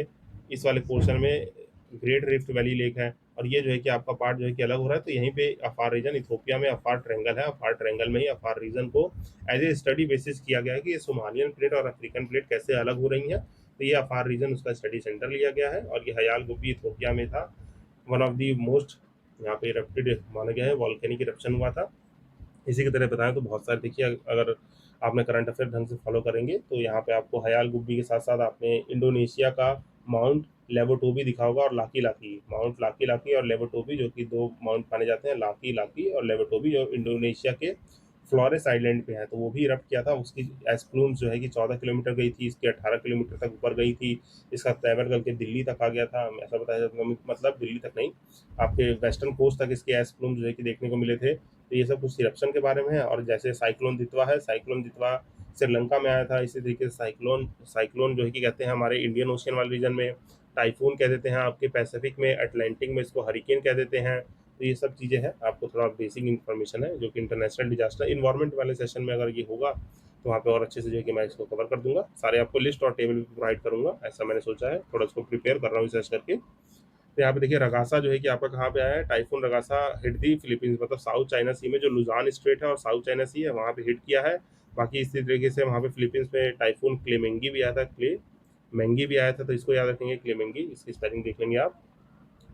इस वाले पोर्शन में ग्रेट रिफ्ट वैली लेक है, और ये जो है कि आपका पार्ट जो है कि अलग हो रहा है, तो यहीं पे अफार रीजन इथोपिया में अफार ट्रायंगल है, अफार ट्रायंगल में ही अफार रीजन को एज ए स्टडी बेसिस किया गया है कि ये सोमालियन प्लेट और अफ्रीकन प्लेट कैसे अलग हो रही हैं। तो ये अफार रीजन उसका स्टडी सेंटर लिया गया है, और ये हयाल गुब्बी इथोपिया में था। वन ऑफ दी मोस्ट यहाँ पे इरप्टेड माना गया है, वॉल्केनिक इरप्शन हुआ था। इसी की तरह बताएं तो बहुत सारे देखिए, अगर आपने करंट अफेयर ढंग से फॉलो करेंगे तो यहाँ पे आपको हयाल गुब्बी के साथ साथ आपने इंडोनेशिया का माउंट लेबोटोबी दिखा होगा, और Laki Laki, Mount Laki Laki और लेबोटोबी, जो कि दो माउंट माने जाते हैं, लाकी लाकी और लेबोटोबी, जो इंडोनेशिया के फ्लोरेस आइलैंड पे है। तो वो भी इरप्ट किया था, उसकी एस्प्लूम्स जो है कि 14 किलोमीटर गई थी, इसकी 18 किलोमीटर तक ऊपर गई थी, इसका तैवर करके दिल्ली तक आ गया था, ऐसा बताया जाता है, मतलब दिल्ली तक नहीं, आपके वेस्टर्न कोस्ट तक इसके एस्प्लूम्स जो है कि देखने को मिले थे। तो ये सब कुछ इरप्शन के बारे में है। और जैसे साइक्लोन दितवा है, साइक्लोन दितवा श्रीलंका में आया था, इसी तरीके से साइक्लोन साइक्लोन जो है कि कहते हैं हमारे इंडियन ओशियन वाले रीजन में, टाइफून कह देते हैं, आपके पैसिफिक में अटलांटिक में इसको हरिकेन कह देते हैं। तो ये सब चीज़ें हैं, आपको थोड़ा बेसिक इन्फॉर्मेशन है जो कि इंटरनेशनल डिजास्टर इन्वायरमेंट वाले सेशन में अगर ये होगा तो वहाँ पे और अच्छे से जो है कि मैं इसको कवर कर दूंगा, सारे आपको लिस्ट और टेबल भी प्रोवाइड करूंगा, ऐसा मैंने सोचा है, थोड़ा इसको प्रिपेयर कर रहा हूँ रिसर्च करके। तो यहाँ पे देखिए रगासा जो है कि आपका कहाँ पे आया है, टाइफून रगासा हिट दी फिलीपींस, मतलब साउथ चाइना सी में जो लुजान स्ट्रेट है और साउथ चाइना सी है वहाँ पे हिट किया है। बाकी इसी तरीके से वहाँ पे फिलीपींस में टाइफून क्लेमेंगी भी आया था, मैंगी भी आया था, तो इसको याद रखेंगे, क्लेमेंगी, इसकी स्पेलिंग देख लेंगे आप।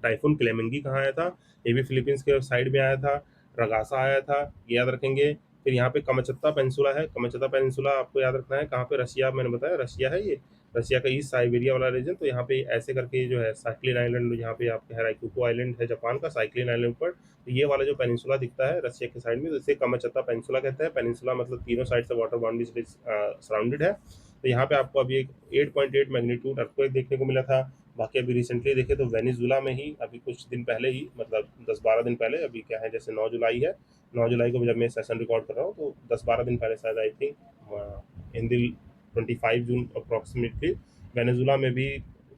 टाइफून क्लेमेंगी कहाँ आया था, ये भी फिलीपींस के साइड में आया था। रगासा आया था, ये याद रखेंगे। फिर यहाँ पे कमचत्ता पेनिनसुला है, कमचत्ता पेनिनसुला आपको याद रखना है कहाँ पे, रशिया, मैंने बताया रशिया है ये, रशिया का ईस्ट साइबेरिया वाला रीजन। तो यहाँ पे ऐसे करके जो है साइक्लिन आइलैंड, यहाँ पे आपके है राइकुको आइलैंड है जापान का, साइक्लिन आइलैंड पर, तो ये वाला जो पेनिनसुला दिखता है रशिया के साइड में, तो इसे कमचत्ता पेनिनसुला कहते हैं। पेनिनसुला मतलब तीनों साइड से वाटर बाउंड्री से सराउंडेड है। तो यहाँ पे आपको अभी एक 8.8 मैग्नीट्यूड अर्थक्वेक देखने को मिला था। बाकी अभी रिसेंटली देखे तो वेनेजुला में ही अभी कुछ दिन पहले ही, मतलब 10-12 दिन पहले, अभी क्या है जैसे 9 जुलाई है, 9 जुलाई को जब मैं सेशन रिकॉर्ड कर रहा हूँ तो 10-12 दिन पहले शायद, I think in the 25 June approximately, Venezuela में भी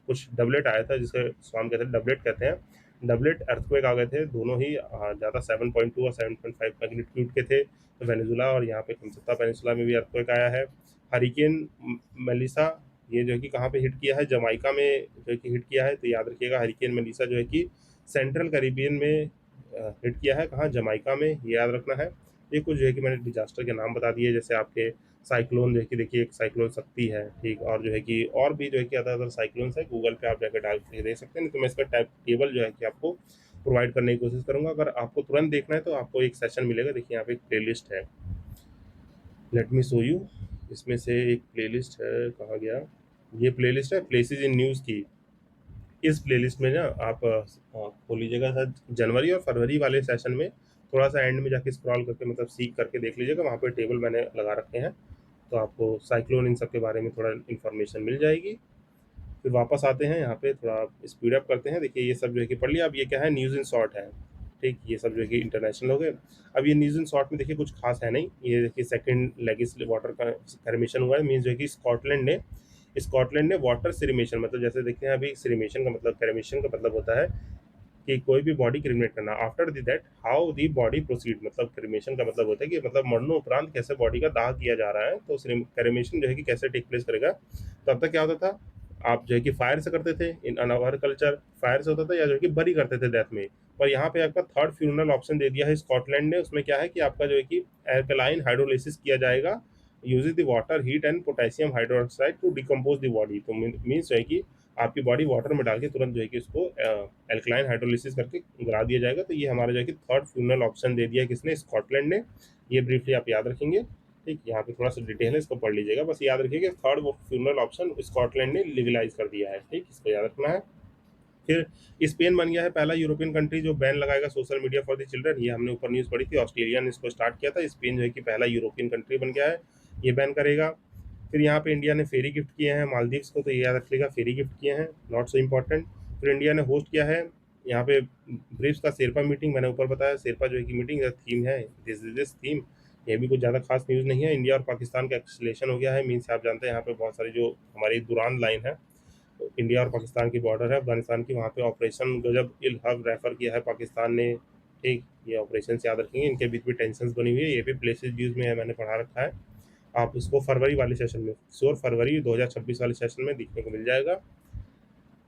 कुछ डबलेट आया था, जिसे स्वाम कहते हैं, डबलेट कहते हैं, डबलेट अर्थक्वेक आ गए थे, दोनों ही ज़्यादा 7.2 और 7.5 मैग्नीट्यूड के थे। तो वेनेजुला और यहाँ पे कमसत्ता पेनिनसुला में भी अर्थक्वेक आया है। हरिकेन मेलिसा, ये जो है कि कहाँ पे हिट किया है, जमाइका में जो है कि हिट किया है। तो याद रखिएगा हरिकेन मेलिसा जो है कि सेंट्रल कैरिबियन में हिट किया है, कहाँ, जमाइका में, ये याद रखना है। ये कुछ जो है कि मैंने डिजास्टर के नाम बता दिए, जैसे आपके साइक्लोन जो है कि देखिए एक साइक्लोन शक्ति है, ठीक, और जो है कि और भी जो है कि अदर अदर साइक्लोन्स है, गूगल पे आप जाकर डाल के देख सकते हैं, नहीं तो मैं इसका टाइप टेबल जो है कि आपको प्रोवाइड करने की कोशिश करूंगा। अगर आपको तुरंत देखना है तो आपको एक सेशन मिलेगा, देखिए यहाँ पे एक प्लेलिस्ट है, लेट मी शो यू। इसमें से एक प्लेलिस्ट है, कहाँ गया, ये प्लेलिस्ट है प्लेसेस इन न्यूज़ की। इस प्लेलिस्ट में ना आप खोल लीजिएगा, शायद जनवरी और फरवरी वाले सेशन में थोड़ा सा एंड में जाके स्क्रॉल करके, मतलब सीख करके देख लीजिएगा, वहाँ पे टेबल मैंने लगा रखे हैं, तो आपको साइक्लोन इन सब के बारे में थोड़ा इन्फॉर्मेशन मिल जाएगी। फिर वापस आते हैं यहाँ पे, थोड़ा स्पीड अप करते हैं। देखिए ये सब जो है कि पढ़ लिया, अब ये क्या है, न्यूज़ इन शॉर्ट है, ठीक, ये सब जो है कि इंटरनेशनल हो गए। अब ये न्यूज़ इन शॉर्ट में देखिए कुछ खास है नहीं, ये देखिए सेकंड लेगिस वाटर का कमीशन हुआ है, मीन्स जो है कि स्कॉटलैंड ने वाटर सिरिमेशन, मतलब जैसे देखते हैं अभी सिरिमेशन का मतलब, क्रेमेशन का मतलब होता है कि कोई भी बॉडी क्रिमेट करना, after the that how the body proceed, मतलब क्रिमेशन का मतलब होता है कि मतलब मरने उपरांत कैसे बॉडी का दाह किया जा रहा है, तो क्रिमेशन जो है कि कैसे टेक प्लेस करेगा। तो अब तक क्या होता था, आप जो है कि फायर से करते थे, इन अवर कल्चर फायर से होता था, या जो है कि बरी करते थे डेथ में। पर यहाँ पे आपका थर्ड फ्यूनरल ऑप्शन दे दिया है स्कॉटलैंड ने, उसमें क्या है कि आपका जो है कि एल्कलाइन हाइड्रोलिसिस किया जाएगा, using the water heat and potassium hydroxide to decompose the body. तो मीन्स जो है कि आपकी बॉडी वाटर में डाल के तुरंत जो है कि उसको एल्कलाइन हाइड्रोलिसिस करके गिरा दिया जाएगा। तो ये हमारा जो है कि थर्ड फ्यूनरल ऑप्शन दे दिया है किसने, स्कॉटलैंड ने। ये ब्रीफली आप याद रखेंगे, ठीक, यहाँ पे थोड़ा सा डिटेल है, इसको पढ़ लीजिएगा, बस याद रखिएगा थर्ड फ्यूनरल ऑप्शन स्कॉटलैंड ने लीगलाइज कर दिया है, ठीक, इसको याद रखना है। फिर स्पेन बन गया है पहला यूरोपियन कंट्री जो बैन लगाएगा social media for the children, ये हमने ऊपर न्यूज़ पढ़ी थी, ऑस्ट्रेलिया ने इसको स्टार्ट किया था, स्पेन जो है कि पहला यूरोपियन कंट्री बन गया है, ये बैन करेगा। फिर यहाँ पे इंडिया ने फेरी गिफ्ट किए हैं मालदीव्स को, तो ये याद रखिएगा फेरी गिफ्ट किए हैं, नॉट सो इम्पॉर्टेंट। फिर इंडिया ने होस्ट किया है यहाँ पे ब्रिक्स का शेरपा मीटिंग, मैंने ऊपर बताया शेरपा जो है कि मीटिंग थीम है, दिस थीम, ये भी कुछ ज़्यादा खास न्यूज़ नहीं है। इंडिया और पाकिस्तान का एक्सलेशन हो गया है, मीन्स आप जानते हैं यहाँ पे बहुत सारी जो हमारी दुरान लाइन है, तो इंडिया और पाकिस्तान की बॉर्डर है अफगानिस्तान की, वहाँ पे ऑपरेशन गजब इल हक रेफर किया है पाकिस्तान ने, ठीक, ये ऑपरेशंस याद रखेंगे, इनके बीच में टेंशन्स बनी हुई है, ये भी प्लेसेस यूज में है, मैंने पढ़ा रखा है। आप उसको फरवरी वाले सेशन में, श्योर फरवरी 2026 वाले सेशन में दिखने को मिल जाएगा।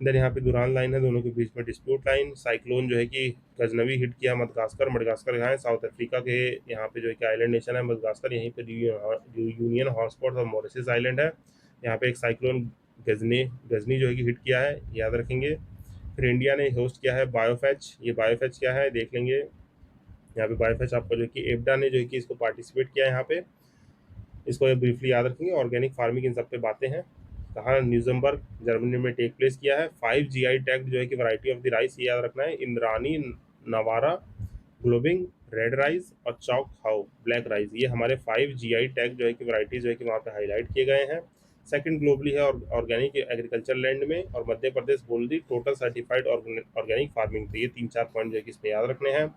देन यहाँ पे दुरान लाइन है, दोनों के बीच में डिस्प्यूट लाइन। साइक्लोन जो है कि गजनवी हिट किया मडगास्कर, मडगास्कर यहाँ है साउथ अफ्रीका के, यहाँ पे जो है कि आइलैंड नेशन है मडगास्कर, यहीं पे यूनियन हॉटस्पॉट और मॉरिशस आइलैंड है। यहाँ पे एक साइक्लोन गजनी गजनी जो है कि हिट किया है, याद रखेंगे। फिर इंडिया ने होस्ट किया है बायोफेच, ये बायोफेच क्या है देख लेंगे। यहाँ पे बायोफेच आपका जो है कि एबडा ने जो है कि इसको पार्टिसिपेट किया है यहाँ पे, इसको ब्रीफली याद रखेंगे। ऑर्गेनिक फार्मिंग इन सब पे बातें हैं। कहाँ न्यूजमबर्ग जर्मनी में टेक प्लेस किया है। 5 जीआई टैग जो है कि वैरायटी ऑफ द राइस, ये याद रखना है। इंद्रानी, नवारा, ग्लोबिंग, रेड राइस और चौक हाउ ब्लैक राइस, ये हमारे 5 जीआई टैग जो है कि वैरायटीज जो है कि वहाँ पे हाईलाइट किए गए हैं। सेकंड ग्लोबली है और ऑर्गेनिक एग्रीकल्चर लैंड में, और मध्य प्रदेश बोल दी टोटल सर्टिफाइड ऑर्गेनिक फार्मिंग, तो ये 3-4 पॉइंट जो है कि इसमें याद रखने हैं।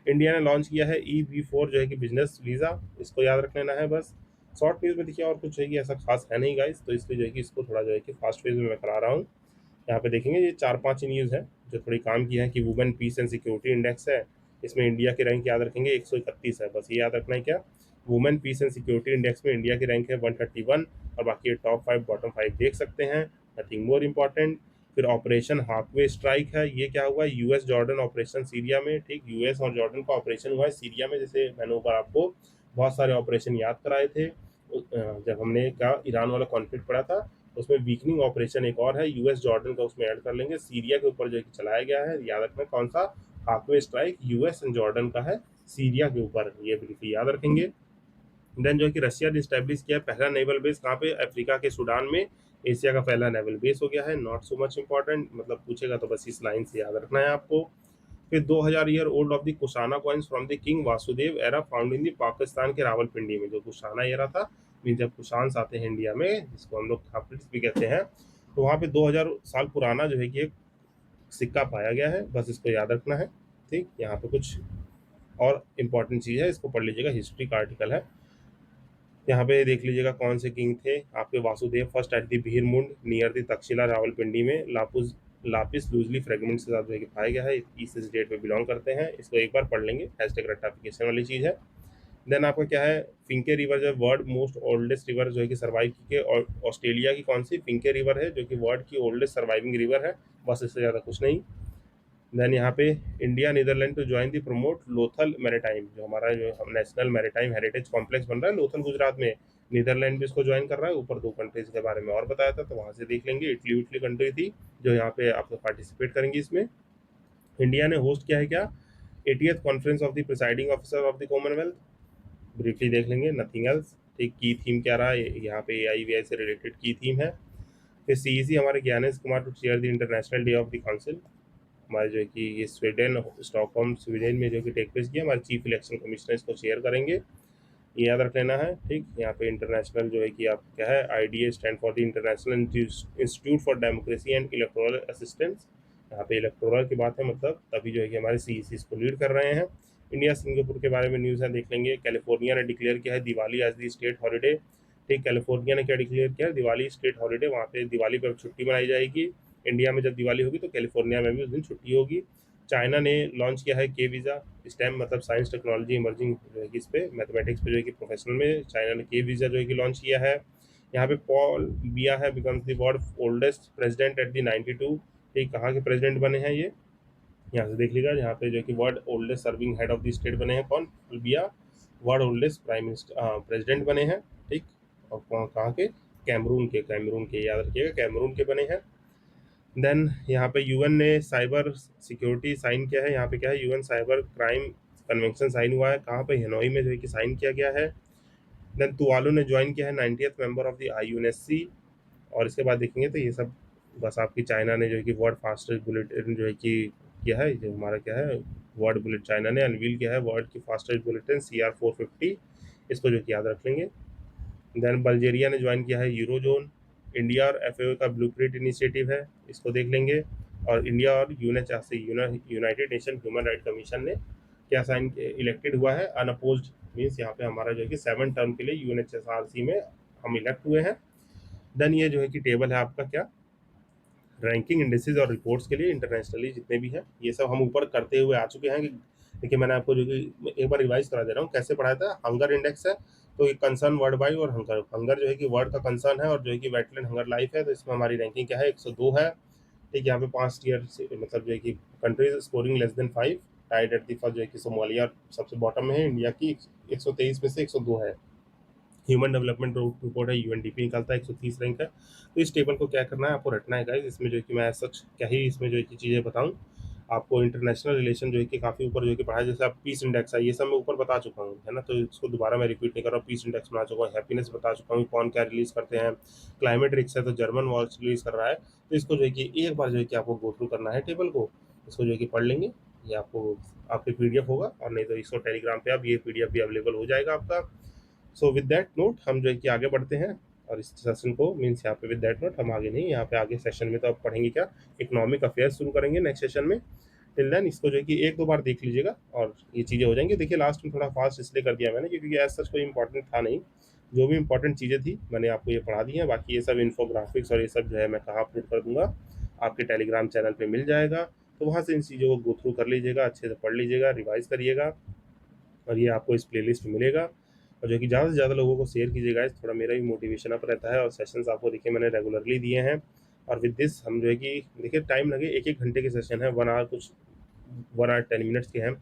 इंडिया ने लॉन्च किया है EB4 जो है कि बिजनेस वीज़ा, इसको याद रख लेना है बस। शॉर्ट न्यूज़ में देखिए और कुछ है कि ऐसा खास है नहीं गाइस, तो इसलिए जो है कि इसको थोड़ा जो है कि फास्ट फेज में मैं करा रहा हूँ। यहाँ पे देखेंगे ये 4-5 न्यूज़ है जो थोड़ी काम की है कि women peace and security index है, इसमें इंडिया की रैंक याद रखेंगे 131 है, बस ये याद रखना है क्या। Women peace and security index में इंडिया की रैंक है 131, और बाकी टॉप 5 बॉटम 5 देख सकते हैं, नथिंग मोर इम्पॉर्टेंट। फिर ऑपरेशन हाकवे स्ट्राइक है, ये क्या हुआ, यूएस जॉर्डन ऑपरेशन सीरिया में, ठीक, यूएस और जॉर्डन का ऑपरेशन हुआ है सीरिया में, जैसे मैंने ऊपर आपको बहुत सारे ऑपरेशन याद कराए थे जब हमने का ईरान वाला कॉन्फ्लिक्ट पड़ा था। उसमें वीकनिंग ऑपरेशन एक और है यूएस जॉर्डन का, उसमें ऐड कर लेंगे। सीरिया के ऊपर जो है कि चलाया गया है, याद रखना कौन सा, हाकवे स्ट्राइक यूएस एंड जॉर्डन का है सीरिया के ऊपर, ये बिल्कुल याद रखेंगे। देन जो है कि रशिया ने स्टैब्लिश किया पहला नेवल बेस कहाँ पे, अफ्रीका के सूडान में, एशिया का पहला नेवल बेस हो गया है। नॉट सो मच इंपॉर्टेंट, मतलब पूछेगा तो बस इस लाइन से याद रखना है आपको। फिर 2000 year old of the Kushana coins from the king Vasudev era found in the Pakistan के रावलपिंडी में, जो कुशाना एरा था, मीन जब कुशान्स आते हैं इंडिया में, जिसको हम लोग थापलिस भी कहते हैं, तो वहाँ पे 2000 साल पुराना जो है कि एक सिक्का पाया गया है, बस इसको याद रखना है। ठीक, यहाँ पे कुछ और इम्पोर्टेंट चीज़ है, इसको पढ़ लीजिएगा, हिस्ट्री का आर्टिकल है। यहाँ पे देख लीजिएगा कौन से किंग थे आपके, वासुदेव फर्स्ट एट दी भीर मुंड नियर दी तक्षशिला रावलपिंडी में, लापिस लूजली फ्रेगमेंट्स के साथ जो है कि पाया गया है, इस डेट पे बिलोंग करते हैं, इसको एक बार पढ़ लेंगे, हैशटैग रट्टाफिकेशन वाली चीज़ है। देन आपका क्या है, फिंके रिवर जो वर्ल्ड मोस्ट ओल्डेस्ट रिवर जो है कि सर्वाइव की के, और ऑस्ट्रेलिया की कौन सी फिंके रिवर है जो कि वर्ल्ड की ओल्डेस्ट सर्वाइविंग रिवर है, बस इससे ज़्यादा कुछ नहीं। देन यहाँ पे India Netherland to join the promote Lothal maritime, जो हमारा जो नेशनल मैरीटाइम हेरिटेज कॉम्प्लेक्स बन रहा है लोथल गुजरात में, नीदरलैंड भी इसको ज्वाइन कर रहा है। ऊपर 2 कंट्रीज के बारे में और बताया था, तो वहाँ से देख लेंगे। इटली इटली कंट्री थी जो यहाँ पे आपको पार्टिसिपेट करेंगी इसमें। इंडिया ने होस्ट किया है क्या, 80th conference of the presiding officer of the Commonwealth, briefly देख लेंगे, नथिंग एल्स। ठीक, की थीम क्या रहा है यहाँ पे, AIVI से रिलेटेड की थीम है। फिर CEC हमारे Gyanesh Kumar to chair the international day of the council, हमारे जो है कि ये स्वीडन स्टॉकहोम स्वीडन में जो कि टेक प्लेस किया, हमारे चीफ इलेक्शन कमिश्नर इसको शेयर करेंगे, ये याद रख लेना है। ठीक, यहाँ पे इंटरनेशनल जो है कि आप क्या है, IDA stand for the international institute for democracy and electoral assistance, यहाँ पे इलेक्टोरल की बात है, मतलब तभी जो है कि हमारे CEC इसको लीड कर रहे हैं। इंडिया सिंगापुर के बारे में न्यूज़ है, देख लेंगे। कैलिफोर्निया ने डिक्लेयर किया है Diwali as the state holiday. ठीक, कैलिफोर्निया ने क्या डिक्लेयर किया है, दिवाली स्टेट हॉलीडे, वहाँ पे दिवाली पर छुट्टी मनाई जाएगी। इंडिया में जब दिवाली होगी तो कैलिफोर्निया में भी उस दिन छुट्टी होगी। चाइना ने लॉन्च किया है के वीज़ा, स्टेम मतलब साइंस टेक्नोलॉजी इमर्जिंग जो है कि इस पे मैथमेटिक्स पे जो है कि प्रोफेशनल में चाइना ने के वीज़ा जो है कि लॉन्च किया है। यहाँ पे पॉल बिया है becomes the world oldest president at the 92। ठीक, कहाँ के प्रेसिडेंट बने हैं ये, यहाँ से देख लीजिएगा। यहाँ पे जो कि world oldest serving head of the state बने हैं कौन, बिया। World oldest prime minister president बने हैं। ठीक, और कहाँ के, कैमरून के याद रखिएगा, कैमरून के बने हैं। देन यहाँ पे UN ने साइबर सिक्योरिटी साइन किया है, यहाँ पे क्या है, UN cyber crime convention sign हुआ है, कहाँ पे, हनोई में जो है कि साइन किया गया है। देन तुवालू ने ज्वाइन किया है 90th member of the IUNSC। और इसके बाद देखेंगे तो ये सब बस आपकी, चाइना ने जो है कि वर्ल्ड फास्टेस्ट बुलेट जो है कि किया है, जो हमारा क्या है, वर्ल्ड बुलेट चाइना ने अनवील किया है वर्ल्ड की फास्टेस्ट बुलेटिन CR450, इसको जो कि याद रख लेंगे। देन बल्गेरिया ने ज्वाइन किया है यूरोजोन। इंडिया और FAO का ब्लूप्रिंट इनिशिएटिव है, इसको देख लेंगे। और इंडिया और UNHRC United nation human right commission ने क्या साइन इलेक्टेड हुआ है, अनअपोज्ड, मीन्स यहाँ पे हमारा जो है कि 7 टर्म के लिए UNHRC में हम इलेक्ट हुए हैं। देन ये जो है कि टेबल है आपका क्या, रैंकिंग इंडेक्सेस और रिपोर्ट्स के लिए इंटरनेशनली जितने भी हैं, ये सब हम ऊपर करते हुए आ चुके हैं कि देखिए मैंने आपको जो कि एक बार रिवाइज करा दे रहा हूँ कैसे पढ़ाया था। हंगर इंडेक्स है तो ये कंसर्न वर्ड बाई और हंगर, हंगर जो है कि वर्ड का कंसर्न है और जो है कि वेटलैंड हंगर लाइफ है, तो इसमें हमारी रैंकिंग क्या है 102 है। ठीक है, यहाँ पे 5 टीयर मतलब जो है कि countries scoring less than 5, tied at the first जो है कि सोमालिया सबसे बॉटम में है, इंडिया की 123 में से 102 है। ह्यूमन डेवलपमेंट रिपोर्ट है, यूएनडीपी निकालता है 130 रैंक है। तो इस टेबल को क्या करना है आपको रटना है गाइस, इसमें जो है कि मैं सच क्या ही इसमें जो है कि चीज़ें बताऊं आपको। इंटरनेशनल रिलेशन जो है कि काफ़ी ऊपर जो है कि पढ़ा है, जैसे आप पीस इंडेक्स है ये सब मैं ऊपर बता चुका हूँ है ना, तो इसको दोबारा मैं रिपीट नहीं कर रहा हूँ। पीस इंडेक्स बना चुका हूँ, हैप्पीनेस बता चुका हूँ कौन क्या रिलीज करते हैं। क्लाइमेट रिक्स है तो जर्मन वॉच रिलीज कर रहा है, तो इसको जो है कि एक बार जो है कि आपको गो थ्रू करना है टेबल को, इसको जो है कि पढ़ लेंगे। ये आपको आपके पीडीएफ होगा, और नहीं तो इसको टेलीग्राम पे आप ये पीडीएफ भी अवेलेबल हो जाएगा आपका। सो विद दैट नोट हम जो है कि आगे बढ़ते हैं, और इस सेशन को मीन्स यहाँ पे विद दैट नोट हम आगे नहीं, यहाँ पे आगे सेशन में तो आप पढ़ेंगे क्या, इकोनॉमिक अफेयर्स शुरू करेंगे नेक्स्ट सेशन में। टिल देन इसको जो है कि एक दो बार देख लीजिएगा और ये चीज़ें हो जाएंगी। देखिए लास्ट में थोड़ा फास्ट इसलिए कर दिया मैंने क्योंकि एज सच कोई इंपॉर्टेंट था नहीं, जो भी इंपॉर्टेंट चीज़ें थी मैंने आपको ये पढ़ा दी हैं। बाकी ये सब इन्फोग्राफिक्स और ये सब जो है मैं कहाँ अपलोड कर दूंगा, आपके टेलीग्राम चैनल पे मिल जाएगा, तो वहाँ से इन चीज़ों को गो थ्रू कर लीजिएगा, अच्छे से पढ़ लीजिएगा, रिवाइज करिएगा, और ये आपको इस प्लेलिस्ट में मिलेगा। और जो कि ज़्यादा से ज़्यादा लोगों को शेयर कीजिएगा, इस थोड़ा मेरा भी मोटिवेशन अप रहता है। और सेशंस आपको देखिए मैंने रेगुलरली दिए हैं, और विद दिस हम जो है कि देखिए टाइम लगे, एक एक घंटे के सेशन है, 1 आवर कुछ 1 आवर 10 मिनट्स के हैं,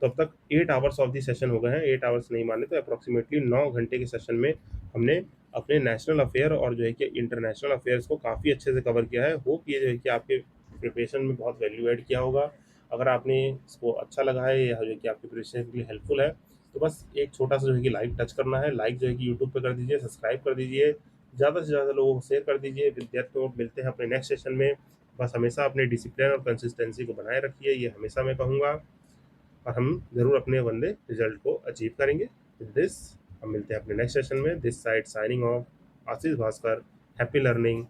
तो अब तक 8 आवर्स ऑफ दी सेशन हो गए हैं। 8 आवर्स नहीं माने तो अप्रॉक्सीमेटली 9 घंटे के सेशन में हमने अपने नेशनल अफेयर और जो है कि इंटरनेशनल अफेयर्स को काफ़ी अच्छे से कवर किया है। होप ये जो है कि आपके प्रिपरेशन में बहुत वैल्यू ऐड किया होगा। अगर आपने इसको अच्छा लगा है या जो है कि आपके प्रिपरेशन के लिए हेल्पफुल है, तो बस एक छोटा सा जो है कि लाइक टच करना है, लाइक जो है कि यूट्यूब पे कर दीजिए, सब्सक्राइब कर दीजिए, ज़्यादा से ज़्यादा लोगों को शेयर कर दीजिए। विद्यार्थियों को मिलते हैं अपने नेक्स्ट सेशन में। बस हमेशा अपने डिसिप्लिन और कंसिस्टेंसी को बनाए रखिए, ये हमेशा मैं कहूँगा, और हम ज़रूर अपने वनडे रिजल्ट को अचीव करेंगे। विद दिस हम मिलते हैं अपने नेक्स्ट सेशन में। This side signing off, Ashish Bhaskar. Happy learning.